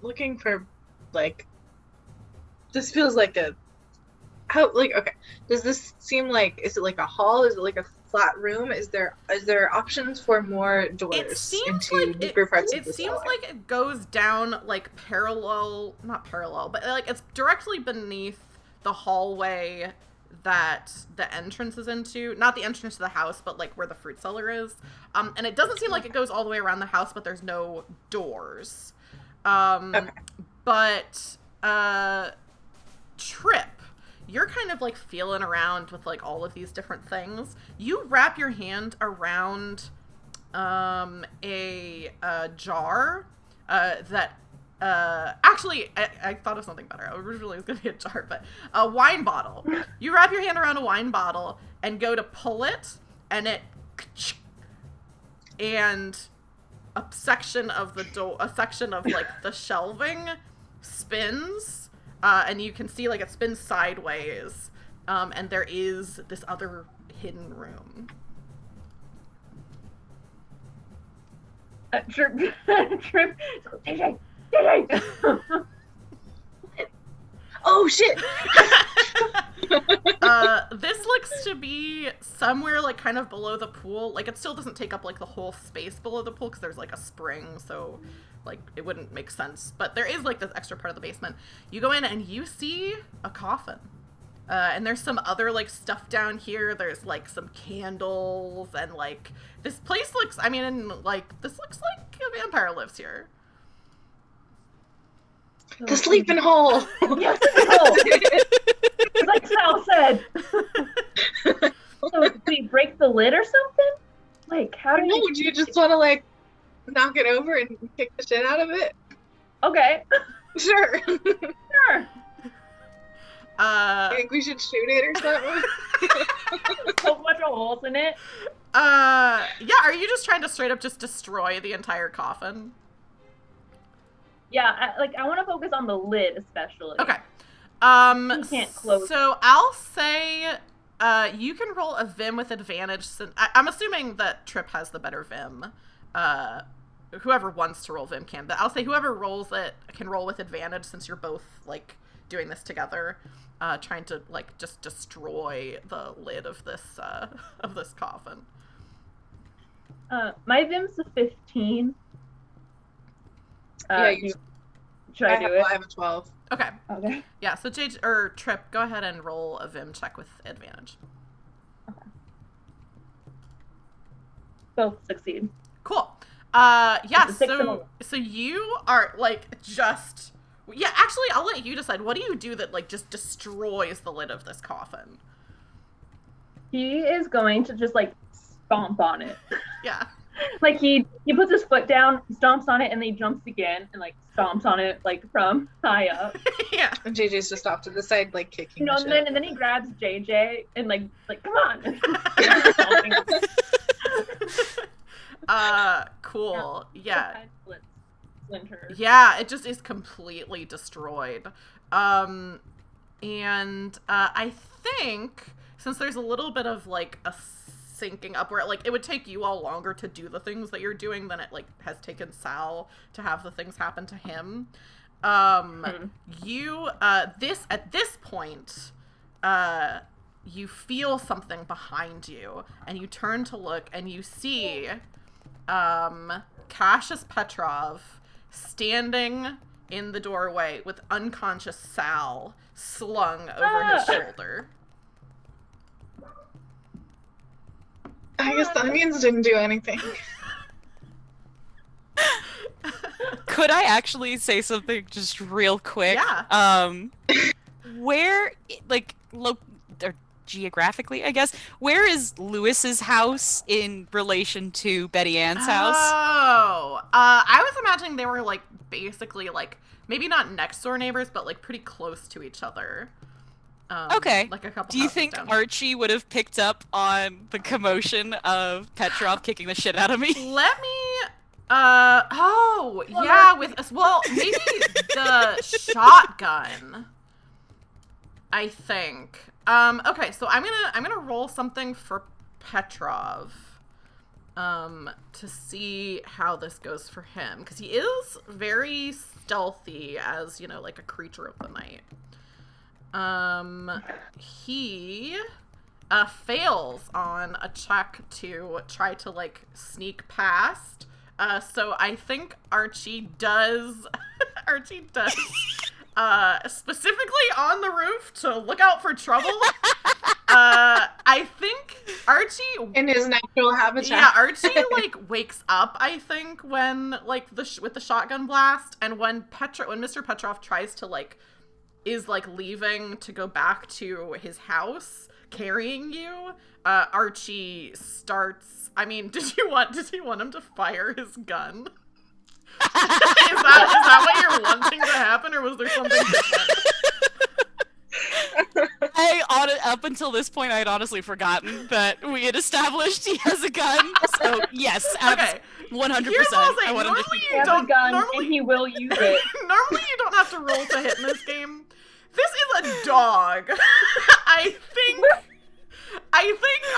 Looking for like. This feels like a. How like okay? Does this seem like? Is it like a hall? Is it like a flat room? Is there options for more doors into deeper parts of the cellar? It seems like it goes down like not parallel, but like it's directly beneath the hallway that the entrance is into. Not the entrance to the house, but like where the fruit cellar is. And it doesn't seem like it goes all the way around the house, but there's no doors. But Trip, you're kind of like feeling around with like all of these different things. You wrap your hand around a jar that Actually, I thought of something better. Originally it was going to be a jar, but a wine bottle. You wrap your hand around a wine bottle and go to pull it, and and a section of like the shelving spins, and you can see like it spins sideways, and there is this other hidden room. Trip. JJ. Oh shit! This looks to be somewhere like kind of below the pool. Like it still doesn't take up like the whole space below the pool because there's like a spring, so like it wouldn't make sense. But there is like this extra part of the basement. You go in and you see a coffin. And there's some other like stuff down here. There's like some candles and like this place looks, I mean, like this looks like a vampire lives here. The sleeping hole. Yes, it's like Sal said. So do we break the lid or something? Like how do No, would you just want to like knock it over and kick the shit out of it? Okay. Sure. Sure. I think we should shoot it or something. So much holes in it. Yeah, are you just trying to straight up just destroy the entire coffin? Yeah, I want to focus on the lid especially. Okay. You can't close. So I'll say, you can roll a Vim with advantage. Since I'm assuming that Trip has the better Vim. Whoever wants to roll Vim can, but I'll say whoever rolls it can roll with advantage since you're both like doing this together, trying to like just destroy the lid of this coffin. My Vim's a 15. Yeah, should I do it? I have a 12. Okay. Okay. Yeah, so JJ or Trip, go ahead and roll a Vim check with advantage. Okay. Both succeed. Cool. Yeah, It's a 6 and a- so you are like just, yeah, actually I'll let you decide. What do you do that like just destroys the lid of this coffin? He is going to just like stomp on it. Yeah. Like he puts his foot down, stomps on it, and then he jumps again and like stomps on it like from high up. Yeah. And JJ's just off to the side, like kicking. You know, the shit. and then he grabs JJ and like come on. Cool. Yeah. Splinters. Yeah, it just is completely destroyed. And I think since there's a little bit of like a syncing up where like it would take you all longer to do the things that you're doing than it like has taken Sal to have the things happen to him. You at this point you feel something behind you and you turn to look and you see Cassius Petrov standing in the doorway with unconscious Sal slung over his shoulder. I guess the onions didn't do anything. Could I actually say something just real quick? Yeah. Where, like, or geographically, I guess, where is Lewis's house in relation to Betty Ann's house? Oh, I was imagining they were like basically like maybe not next door neighbors, but like pretty close to each other. Okay. Like a couple. Do you houses think down. Archie would have picked up on the commotion of Petrov kicking the shit out of me? Let me. Oh, yeah. With us. Well, maybe the shotgun. I think. Okay. So I'm gonna roll something for Petrov. To see how this goes for him, because he is very stealthy as, you know, like a creature of the night. He fails on a check to try to like sneak past. So I think Archie does specifically on the roof to look out for trouble. I think Archie In his natural habitat. Yeah, Archie like wakes up, I think, when like with the shotgun blast, and when Mr. Petrov tries to like is like leaving to go back to his house carrying you, Archie starts. I mean, did you want him to fire his gun? that what you're wanting to happen, or was there something different? Up until this point, I had honestly forgotten that we had established he has a gun. So yes, Okay. 100%. Here's what I'll say. I want him to Normally He you has a don't. gun, Normally, and he will use it. normally you don't have to roll to hit in this game. This is a dog. I think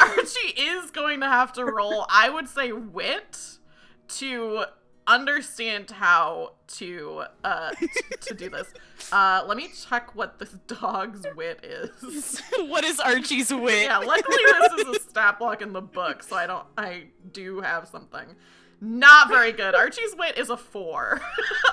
Archie is going to have to roll, I would say, wit to understand how to do this. Let me check what this dog's wit is. What is Archie's wit? Yeah, luckily this is a stat block in the book, so I do have something. Not very good. Archie's wit is a 4.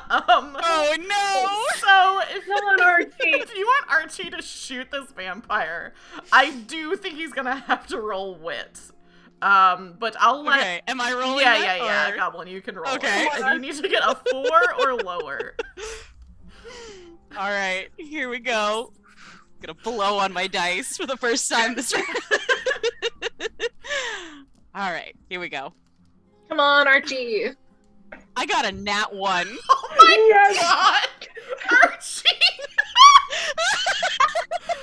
Oh no! So Come on, Archie. if you want Archie to shoot this vampire, I do think he's gonna have to roll wit. But I'll let. Okay, am I rolling? Yeah, or- Goblin, you can roll. Okay. It. And you need to get a 4 or lower. All right, here we go. Gonna blow on my dice for the first time this round. All right, here we go. Come on, Archie. I got a nat 1. Oh my Yes. god, Archie!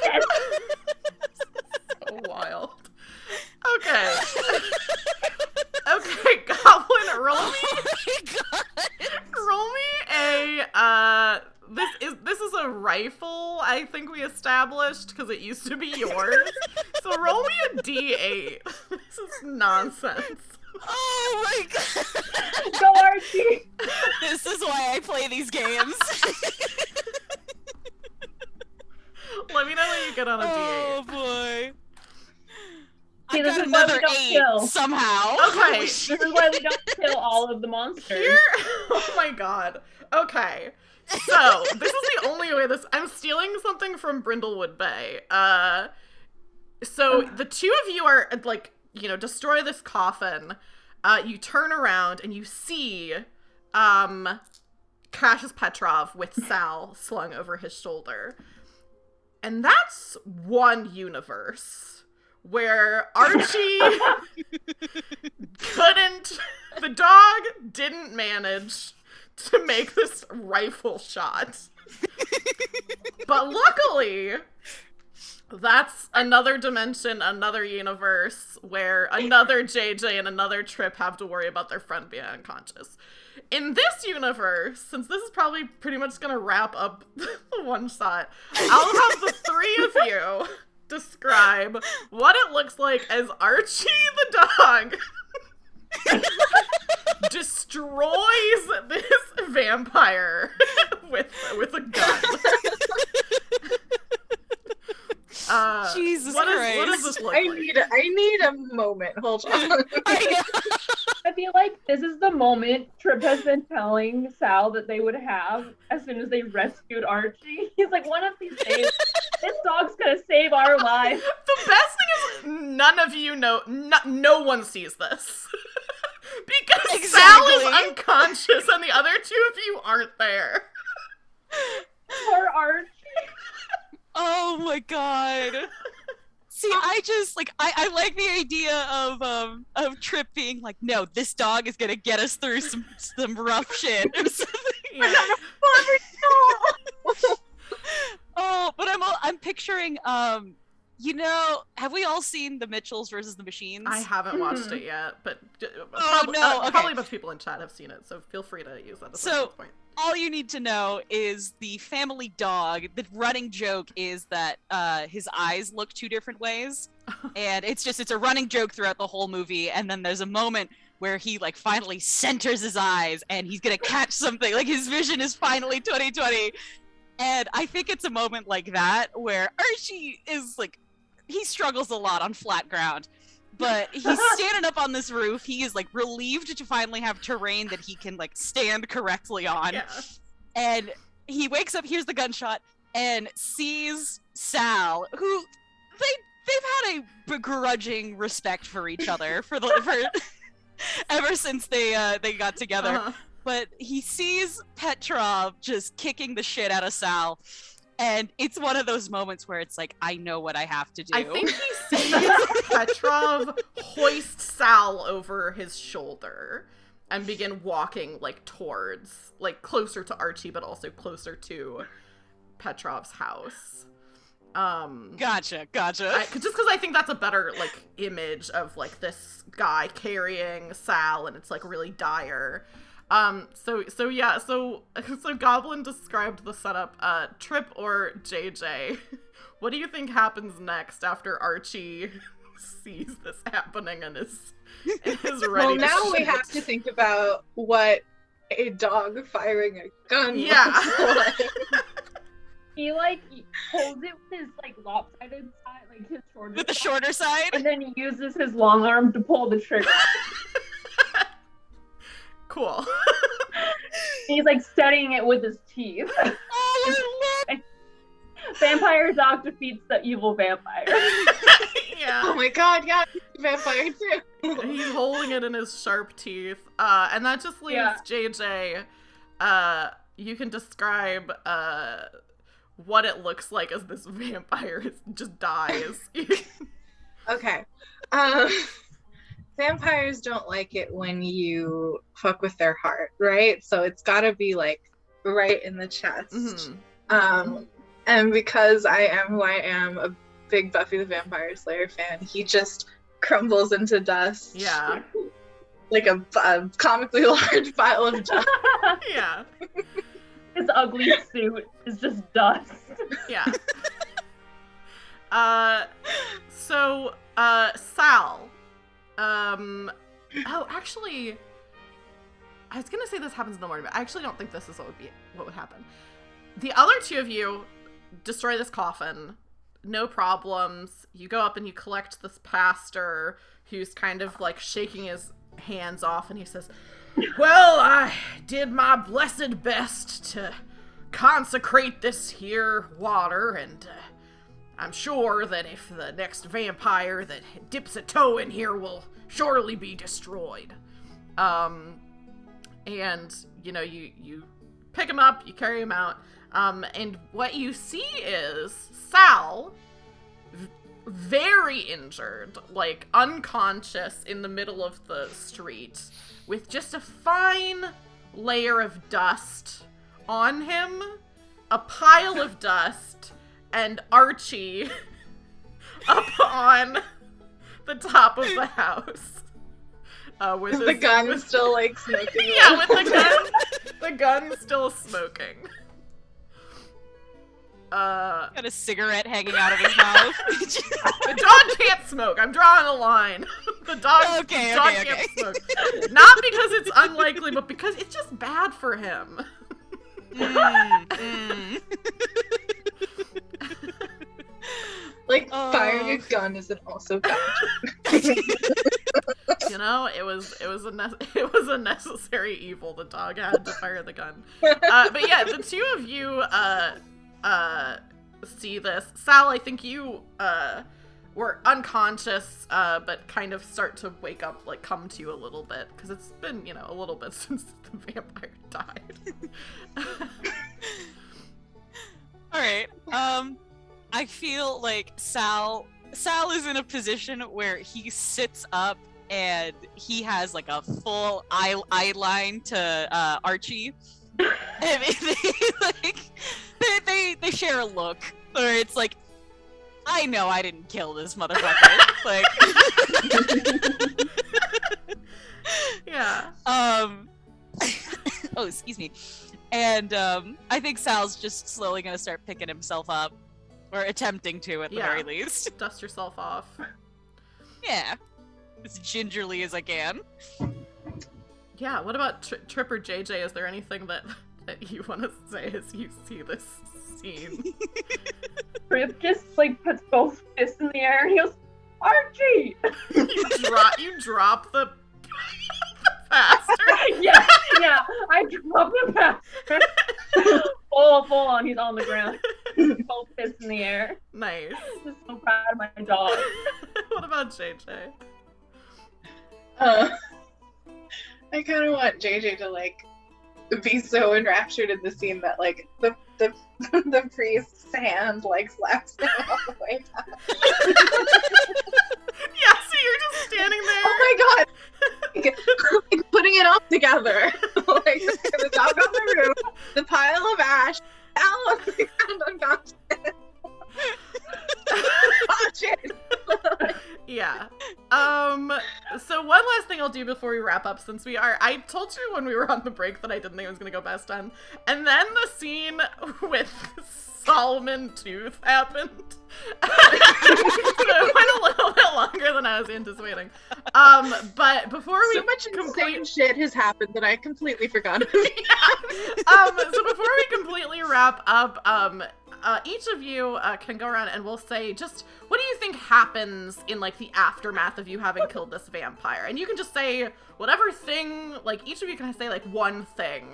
Yes. So wild. Okay. Okay, Goblin, roll Oh me my god! a this is a rifle, I think we established, because it used to be yours. So roll me a D8. This is nonsense. Oh my god! Go, Archie. This is why I play these games. Let me know when you get on a Oh D8. boy. See, I this got is why we another don't 8 kill. somehow. Okay. This is why we don't kill all of the monsters. Here, oh my god. Okay. So, this is the only way I'm stealing something from Brindlewood Bay. So the two of you are, like, destroy this coffin. You turn around and you see, Cassius Petrov with Sal slung over his shoulder. And that's one universe where Archie the dog didn't manage to make this rifle shot. But luckily, that's another dimension, another universe where another JJ and another Trip have to worry about their friend being unconscious. In this universe, since this is probably pretty much going to wrap up the one shot, I'll have the three of you describe what it looks like as Archie the dog destroys this vampire with a gun. Jesus what Christ. does this look I like? need a moment. Hold on. I feel like this is the moment Trip has been telling Sal that they would have as soon as they rescued Archie. He's like, one of these days, this dog's gonna save our lives. The best thing is none of you know, no one sees this. Because Sal is Exactly. unconscious and the other two of you aren't there. Poor Archie. Oh my god. See, I just I like the idea of Trip being like, no, this dog is gonna get us through some rough shit or something. Yeah. Oh, but I'm picturing have we all seen The Mitchells versus the Machines? I haven't watched it yet, but Oh, no, okay. probably a bunch of people in chat have seen it, so feel free to use that as a So- point. All you need to know is the family dog. The running joke is that his eyes look two different ways, and it's a running joke throughout the whole movie. And then there's a moment where he finally centers his eyes, and he's gonna catch something. Like his vision is finally 20/20. And I think it's a moment like that where Archie is he struggles a lot on flat ground. But he's standing up on this roof. He is relieved to finally have terrain that he can stand correctly on. Yeah. And he wakes up, hears the gunshot, and sees Sal, who they've had a begrudging respect for each other for ever since they got together. Uh-huh. But he sees Petrov just kicking the shit out of Sal. And it's one of those moments where it's I know what I have to do. I think he sees Petrov hoist Sal over his shoulder. and begin walking, like, towards, like, closer to Archie, but also closer to Petrov's house. Gotcha. Just because I think that's a better, like, image of, like, this guy carrying Sal, and it's, like, really dire. So Goblin described the setup. Trip or JJ, what do you think happens next after Archie sees this happening and is ready Well, now to we shoot? have to think about what a dog firing a gun Yeah. looks like. He like holds it with his like lopsided side, like his shorter With the side, shorter side? and then he uses his long arm to pull the trigger. Cool. He's like steadying it with his teeth. Oh, I Vampire dog defeats the evil vampire. Yeah. Oh my god, yeah, vampire too. He's holding it in his sharp teeth. And that just leaves JJ. You can describe what it looks like as this vampire just dies. Okay. Vampires don't like it when you fuck with their heart, right? So it's gotta be like right in the chest. Mhm. And because I am who I am, a big Buffy the Vampire Slayer fan, he just crumbles into dust. Yeah. Like a comically large pile of dust. Yeah. His ugly suit is just dust. Yeah. So, Sal. Oh, actually, I was gonna say this happens in the morning, but I actually don't think this is what would happen. The other two of you destroy this coffin. No problems. You go up and you collect this pastor who's kind of like shaking his hands off, and he says, well, I did my blessed best to consecrate this here water, and I'm sure that if the next vampire that dips a toe in here will surely be destroyed. And, you know, you pick him up, you carry him out, and what you see is Sal, very injured, like unconscious in the middle of the street, with just a fine layer of dust on him, a pile of dust, and Archie up on the top of the house. With The gun still like smoking. yeah, with the gun still smoking. got a cigarette hanging out of his mouth. The dog can't smoke. I'm drawing a line. The dog Okay. can't smoke. Not because it's unlikely, but because it's just bad for him. Like Oh. firing a gun isn't also bad. You know, it was a necessary evil. The dog had to fire the gun. But yeah, the two of you see this. Sal, I think you were unconscious, but kind of start to wake up, like come to you a little bit, because it's been, you know, a little bit since the vampire died. All right. I feel like Sal is in a position where he sits up and he has like a full eye line to Archie. And they share a look where it's like, I know I didn't kill this motherfucker. Like, Yeah. Oh, excuse me. And I think Sal's just slowly gonna start picking himself up, or attempting to at the very least. Dust yourself off. Yeah, as gingerly as I can. Yeah, what about Trip or JJ? Is there anything that you want to say as you see this scene? Trip just like puts both fists in the air and he goes, Archie! You drop the pastor. yeah, I drop the pastor. full on, he's on the ground. Both fists in the air. Nice. I'm just so proud of my dog. What about JJ? I kind of want JJ to like be so enraptured in the scene that like the priest's hand like slaps him all the way down. Yeah, so you're just standing there. Oh my god! Like, put putting it all together. Like the dog on the roof, the pile of ash, Al on the ground unconscious. Watch it. Yeah. So one last thing I'll do before we wrap up, since I told you when we were on the break that I didn't think it was gonna go best on. And then the scene with Solomon Tooth happened. So it went a little bit longer than I was anticipating. But before we so much insane shit has happened that I completely forgot about. So before we completely wrap up, each of you can go around and we'll say just what do you think happens in like the aftermath of you having killed this vampire, and you can just say whatever thing, like each of you can say like one thing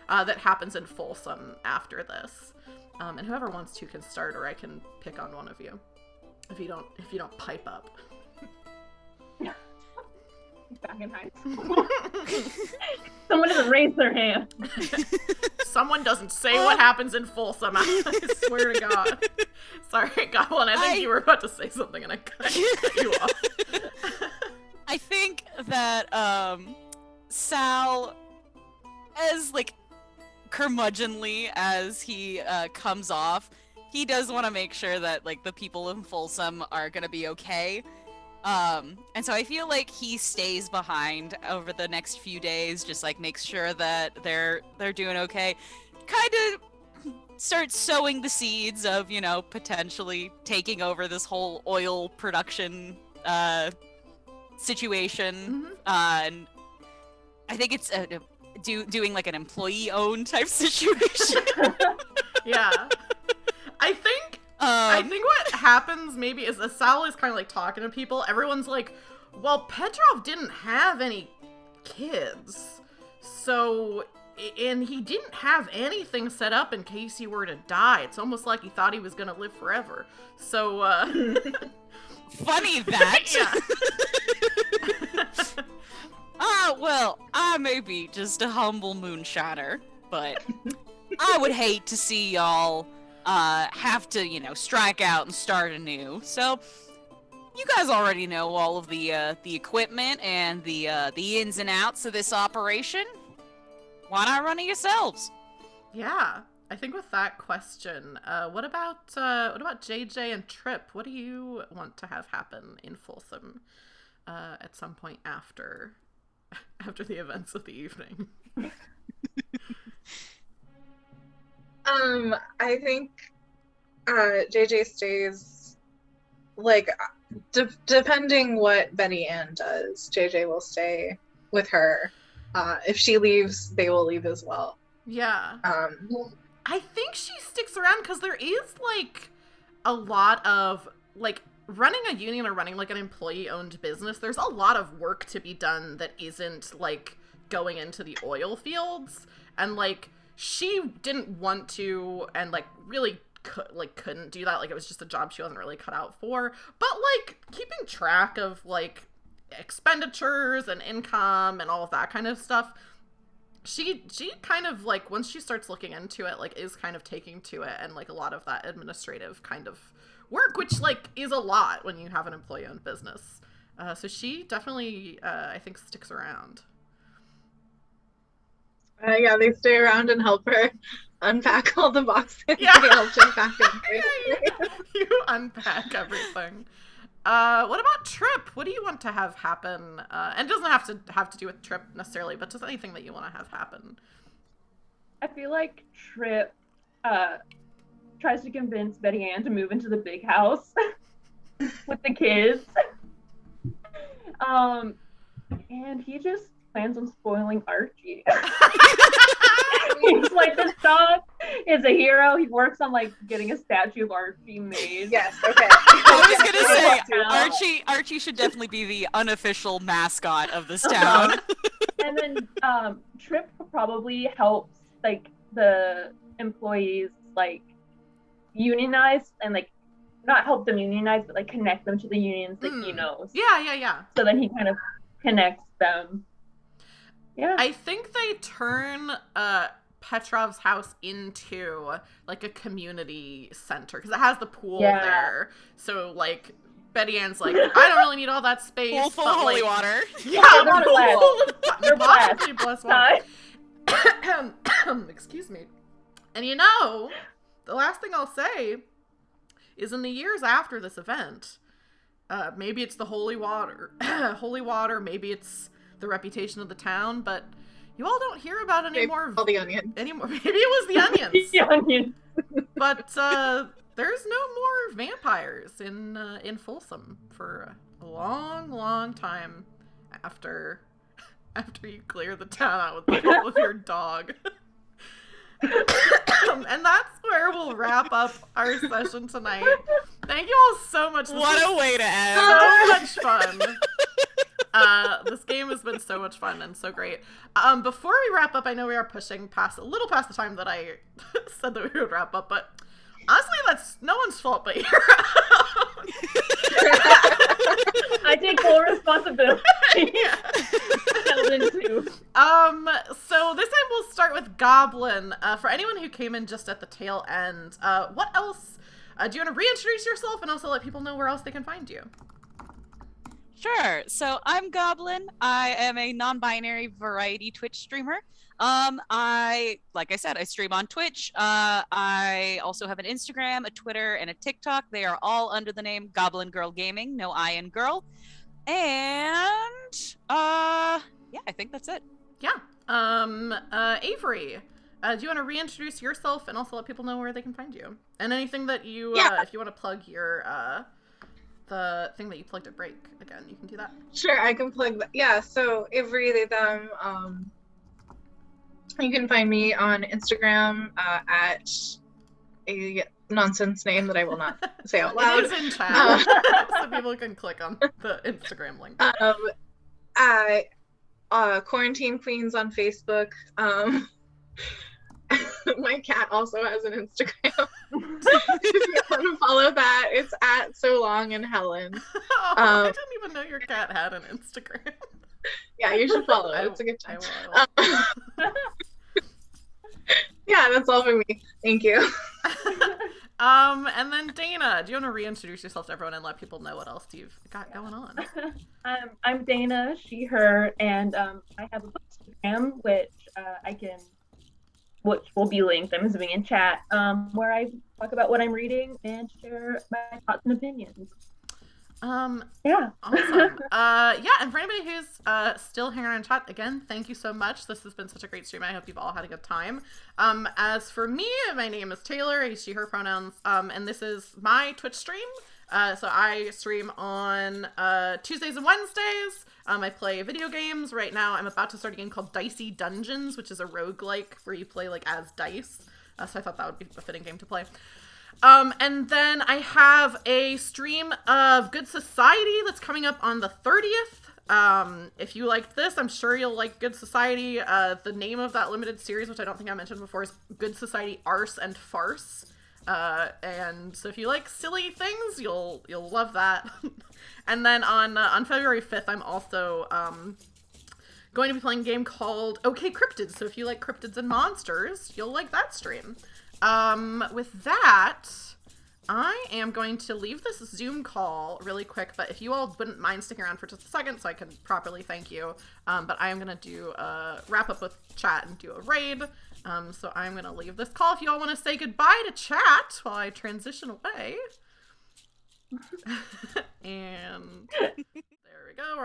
that happens in Folsom after this, and whoever wants to can start, or I can pick on one of you if you don't pipe up. Back in high school. Someone doesn't raise their hand. Someone doesn't say what happens in Folsom. I swear to God. Sorry, Goblin. I think you were about to say something and I cut you off. I think that Sal, as like curmudgeonly as he comes off, he does want to make sure that like the people in Folsom are gonna be okay. And so I feel like he stays behind over the next few days, just like makes sure that they're doing okay. Kind of starts sowing the seeds of, you know, potentially taking over this whole oil production situation. And I think it's doing like an employee-owned type situation. Yeah. I think what happens maybe is Sal is kind of like talking to people. Everyone's like, well, Petrov didn't have any kids. So, and he didn't have anything set up in case he were to die. It's almost like he thought he was going to live forever. So, funny that. Yeah. Well, I may be just a humble moonshiner, but I would hate to see y'all have to, you know, strike out and start anew. So, you guys already know all of the equipment and the ins and outs of this operation. Why not run it yourselves? Yeah, I think with that question, what about JJ and Trip? What do you want to have happen in Folsom at some point after the events of the evening? I think JJ stays, like, depending what Betty Ann does, JJ will stay with her. If she leaves, they will leave as well. Yeah. I think she sticks around because there is, like, a lot of, like, running a union or running, like, an employee-owned business, there's a lot of work to be done that isn't, like, going into the oil fields. And, like, she didn't want to and, like, really couldn't do that. Like, it was just a job she wasn't really cut out for. But, like, keeping track of, like, expenditures and income and all of that kind of stuff, she kind of, like, once she starts looking into it, like, is kind of taking to it, and, like, a lot of that administrative kind of work, which, like, is a lot when you have an employee-owned business. So she definitely, I think, sticks around. Yeah, they stay around and help her unpack all the boxes. Yeah. They help her pack them. You unpack everything. What about Trip? What do you want to have happen? And it doesn't have to do with Trip necessarily, but just anything that you want to have happen. I feel like Trip tries to convince Betty Ann to move into the big house with the kids. And he just plans on spoiling Archie. He's like, this dog is a hero. He works on, like, getting a statue of Archie made. Yes, okay. I was gonna say, Archie should definitely be the unofficial mascot of this town. And then Trip probably helps, like, the employees, like, unionize and, like, not help them unionize, but, like, connect them to the unions that he knows. Yeah. So then he kind of connects them. Yeah. I think they turn Petrov's house into, like, a community center because it has the pool there. So, like, Betty Ann's like, I don't really need all that space. Pool full but, of holy like, water. Yeah, they're pool blessed. full of They're possibly blessed water. Hi. Excuse me. And you know, the last thing I'll say is in the years after this event, maybe it's the holy water, maybe it's the reputation of the town, but you all don't hear about any more. All the onion. Anymore. Maybe it was the onions. The onion. But there's no more vampires in Folsom for a long, long time after you clear the town out with the help of your dog. And that's where we'll wrap up our session tonight. Thank you all so much. What a way to end. So much fun. This game has been so much fun and so great. Before we wrap up, I know we are pushing a little past the time that I said that we would wrap up, but honestly, that's no one's fault but your own. I take full responsibility. Yeah. Sheldon too. So this time we'll start with Goblin. For anyone who came in just at the tail end, what else? Do you want to reintroduce yourself and also let people know where else they can find you? Sure. So I'm Goblin. I am a non-binary variety Twitch streamer. Like I said, I stream on Twitch. I also have an Instagram, a Twitter, and a TikTok. They are all under the name Goblin Girl Gaming. No I in girl. And yeah, I think that's it. Yeah. Avery, do you want to reintroduce yourself and also let people know where they can find you? And anything that you, if you want to plug your, the thing that you plugged at break again, you can do that. Sure, I can plug that. Yeah, so Avery, they, them, you can find me on Instagram at a nonsense name that I will not say out loud. It is in chat, so people can click on the Instagram link. Quarantine Queens on Facebook. My cat also has an Instagram. If you want to follow that, it's at So Long and Helen. I didn't even know your cat had an Instagram. Yeah, you should follow it. It's a good time. Yeah, that's all for me. Thank you. And then Dana, do you want to reintroduce yourself to everyone and let people know what else you've got going on? I'm Dana, she, her, and I have a book Instagram which will be linked, I'm assuming, in chat, where I talk about what I'm reading and share my thoughts and opinions. Yeah. Awesome. And for anybody who's still hanging around chat, again, thank you so much. This has been such a great stream. I hope you've all had a good time. As for me, my name is Taylor, I use she, her pronouns, and this is my Twitch stream. So I stream on Tuesdays and Wednesdays. I play video games. Right now, I'm about to start a game called Dicey Dungeons, which is a roguelike where you play like as dice. So I thought that would be a fitting game to play. And then I have a stream of Good Society that's coming up on the 30th. If you liked this, I'm sure you'll like Good Society. The name of that limited series, which I don't think I mentioned before, is Good Society Arse and Farce. And so if you like silly things, you'll love that. And then on February 5th, I'm also going to be playing a game called OK Cryptids. So if you like cryptids and monsters, you'll like that stream. With that, I am going to leave this Zoom call really quick, but if you all wouldn't mind sticking around for just a second so I can properly thank you, but I am going to do a wrap up with chat and do a raid. So I'm going to leave this call. If you all want to say goodbye to chat while I transition away. And there we go.